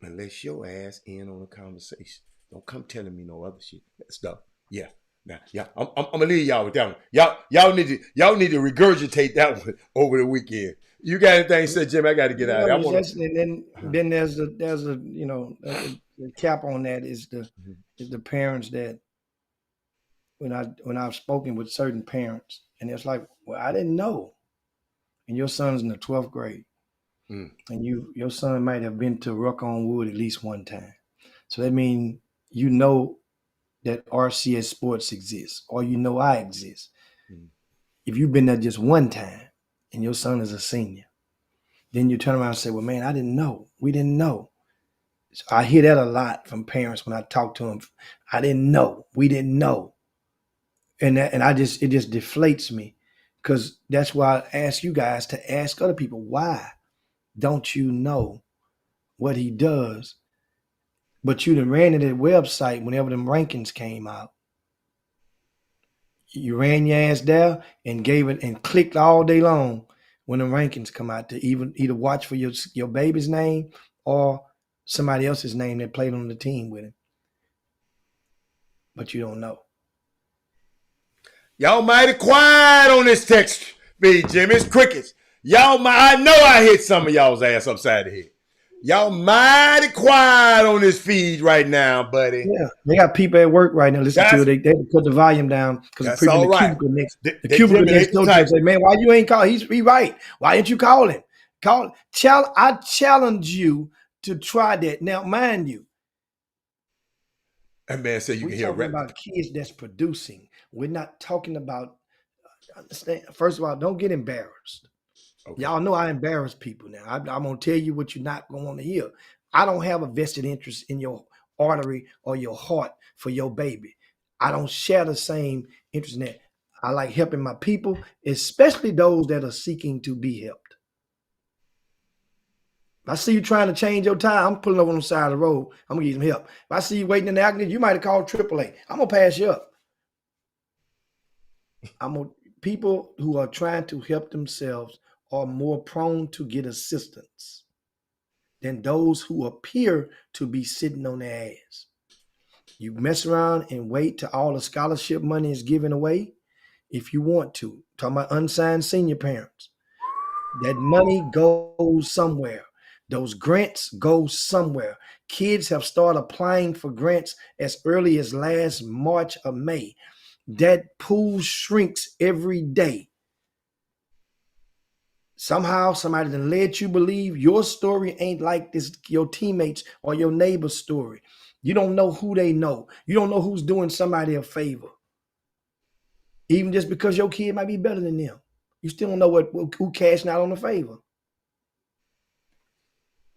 Unless your ass in on the conversation. Don't come telling me no other shit. That stuff. Yeah. Now, yeah, I'm gonna leave y'all with that one. Y'all need to regurgitate that one over the weekend. You got anything said, Jim? I got to get out of there. Then there's a you know the cap on that is the parents that when I've spoken with certain parents and it's like, well, I didn't know, and your son's in the 12th grade, and your son might have been to Ruck on Wood at least one time, so that means you know that RCS Sports exists, or you know I exist. If you've been there just one time and your son is a senior, then you turn around and say, well, man, I didn't know. We didn't know. So I hear that a lot from parents when I talk to them. I didn't know. We didn't know. And it just deflates me, because that's why I ask you guys to ask other people, why don't you know what he does? But you done ran to that website whenever them rankings came out. You ran your ass there and gave it and clicked all day long when the rankings come out to either watch for your baby's name or somebody else's name that played on the team with him. But you don't know. Y'all mighty quiet on this text feed, Jimmy. It's crickets. I know I hit some of y'all's ass upside the head. Y'all mighty quiet on this feed right now, buddy. Yeah, they got people at work right now listening to it. They put the volume down because the That's people in all the right. cubicle next, Jimmy, they door type. say, "Man, why you ain't call? He right. Why didn't you call him? I challenge you to try that. Now, mind you, That man said you we're can hear a talking rep. about kids that's producing. We're not talking about. Understand? First of all, don't get embarrassed. Okay. Y'all know I embarrass people now. I'm gonna tell you what you're not gonna want to hear. I don't have a vested interest in your artery or your heart for your baby. I don't share the same interest in that. I like helping my people, especially those that are seeking to be helped. If I see you trying to change your tire, I'm pulling over on the side of the road. I'm gonna get some help. If I see you waiting in the accident, you might have called AAA. I'm gonna pass you up. People who are trying to help themselves are more prone to get assistance than those who appear to be sitting on their ass. You mess around and wait till all the scholarship money is given away if you want to. Talking about unsigned senior parents. That money goes somewhere. Those grants go somewhere. Kids have started applying for grants as early as last March or May. That pool shrinks every day. Somehow somebody done led you believe your story ain't like this, your teammates or your neighbor's story. You don't know who they know. You don't know who's doing somebody a favor. Even just because your kid might be better than them. You still don't know who cashing out on the favor.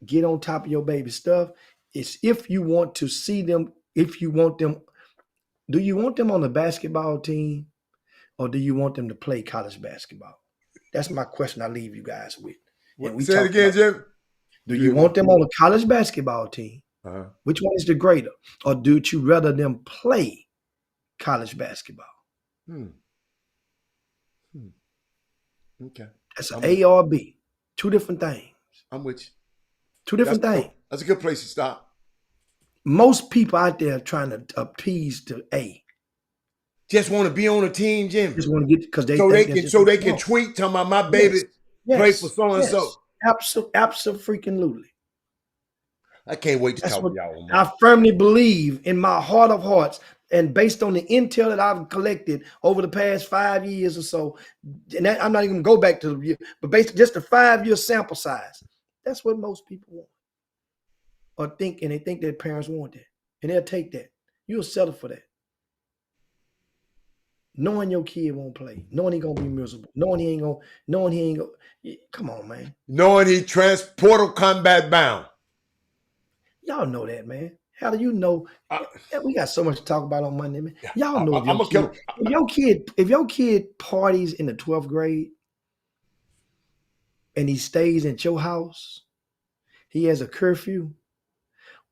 Get on top of your baby stuff. It's if you want to see them, if you want them, do you want them on the basketball team or do you want them to play college basketball? That's my question I leave you guys with. And we Say it again, Jim. do you want them on a college basketball team? Uh-huh. Which one is the greater? Or do you rather them play college basketball? Okay. That's an A or B. Two different things. I'm with you. Two different things. That's a good place to stop. Most people out there are trying to appease to A. Just want to be on a team, Jim. Just want to get because they can tweet talking about my baby play for so and so. Absolutely. I can't wait to That's talk what to y'all more. I firmly believe in my heart of hearts, and based on the intel that I've collected over the past 5 years or so, and I'm not even gonna go back to the year, but based just a 5-year sample size, that's what most people want or think, and they think their parents want that, and they'll take that. You'll settle for that, knowing your kid won't play, knowing he gonna be miserable, knowing he ain't gonna. Come on, man. Knowing he transportal combat bound. Y'all know that, man. How do you know? We got so much to talk about on Monday, man. Y'all know if your kid parties in the 12th grade and he stays at your house, he has a curfew.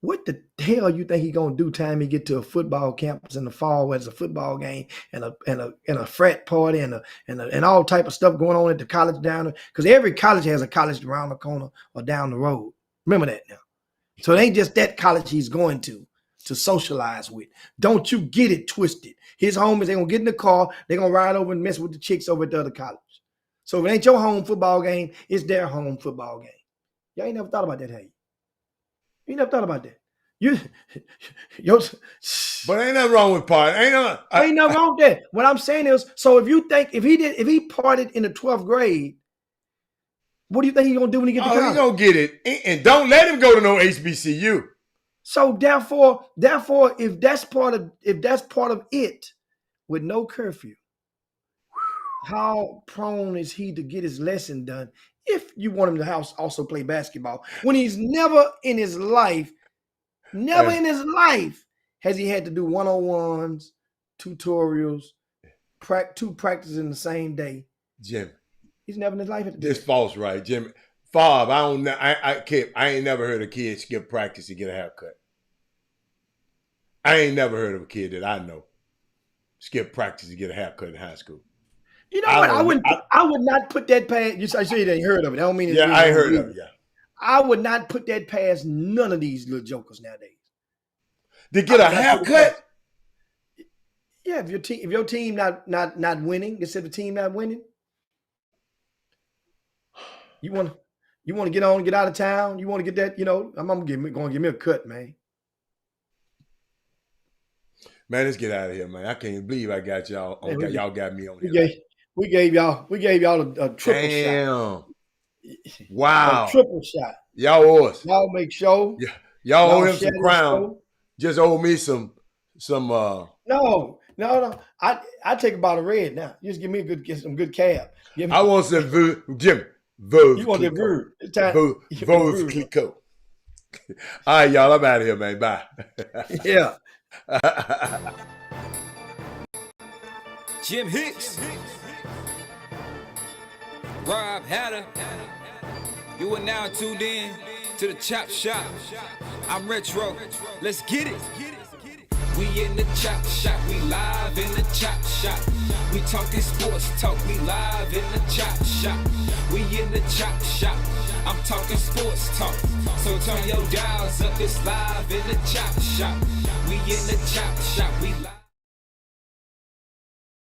What the hell you think he gonna do time he get to a football campus in the fall where there's a football game and a frat party and all type of stuff going on at the college down there? Because every college has a college around the corner or down the road. Remember that now. So it ain't just that college he's going to socialize with. Don't you get it twisted. His homies, they gonna get in the car, they gonna ride over and mess with the chicks over at the other college. So if it ain't your home football game, it's their home football game. Y'all ain't never thought about that, have you? You ain't never thought about that. But ain't nothing wrong with party. Ain't nothing wrong with that. What I'm saying is, so if you think if he partied in the 12th grade, what do you think he's gonna do when he get to college? He's gonna get it. And don't let him go to no HBCU. So therefore, if that's part of it with no curfew, how prone is he to get his lesson done if you want him to also play basketball when he's never in his life has he had to do one-on-ones, tutorials, two practices in the same day? Jim, he's never in his life had to do this that. false, right, Jim? Bob, I ain't never heard a kid skip practice to get a haircut. I ain't never heard of a kid that I know skip practice to get a haircut in high school. You know what? I would not put that past. You say you ain't heard of it. I don't mean. Yeah, I heard of it. Yeah, I would not put that past none of these little jokers nowadays. To get a haircut. Yeah, if your team not winning, they said the team not winning. You want You want to get on, get out of town. You want to get that, I'm going to give me a cut, man. Man, let's get out of here, man. I can't believe I got y'all. Y'all got me on here. We gave y'all a triple shot. Wow. A triple shot. Y'all owe us. Y'all make sure. Yeah. Y'all owe him some crown. Just owe me some. No. I take a bottle of red now. Just give me some good cab. I want some Jimmy. Veuve You want the Veuve. It's time. Veuve Clicquot. All right, y'all. I'm out of here, man. Bye. Yeah. Jim Hicks, Rob Hatter, you are now tuned in to the Chop Shop. I'm Retro, let's get it. We in the Chop Shop, we live in the Chop Shop. We talking sports talk, we live in the Chop Shop. We in the Chop Shop, I'm talking sports talk. So turn your dials up, it's live in the Chop Shop. We in the Chop Shop, we live.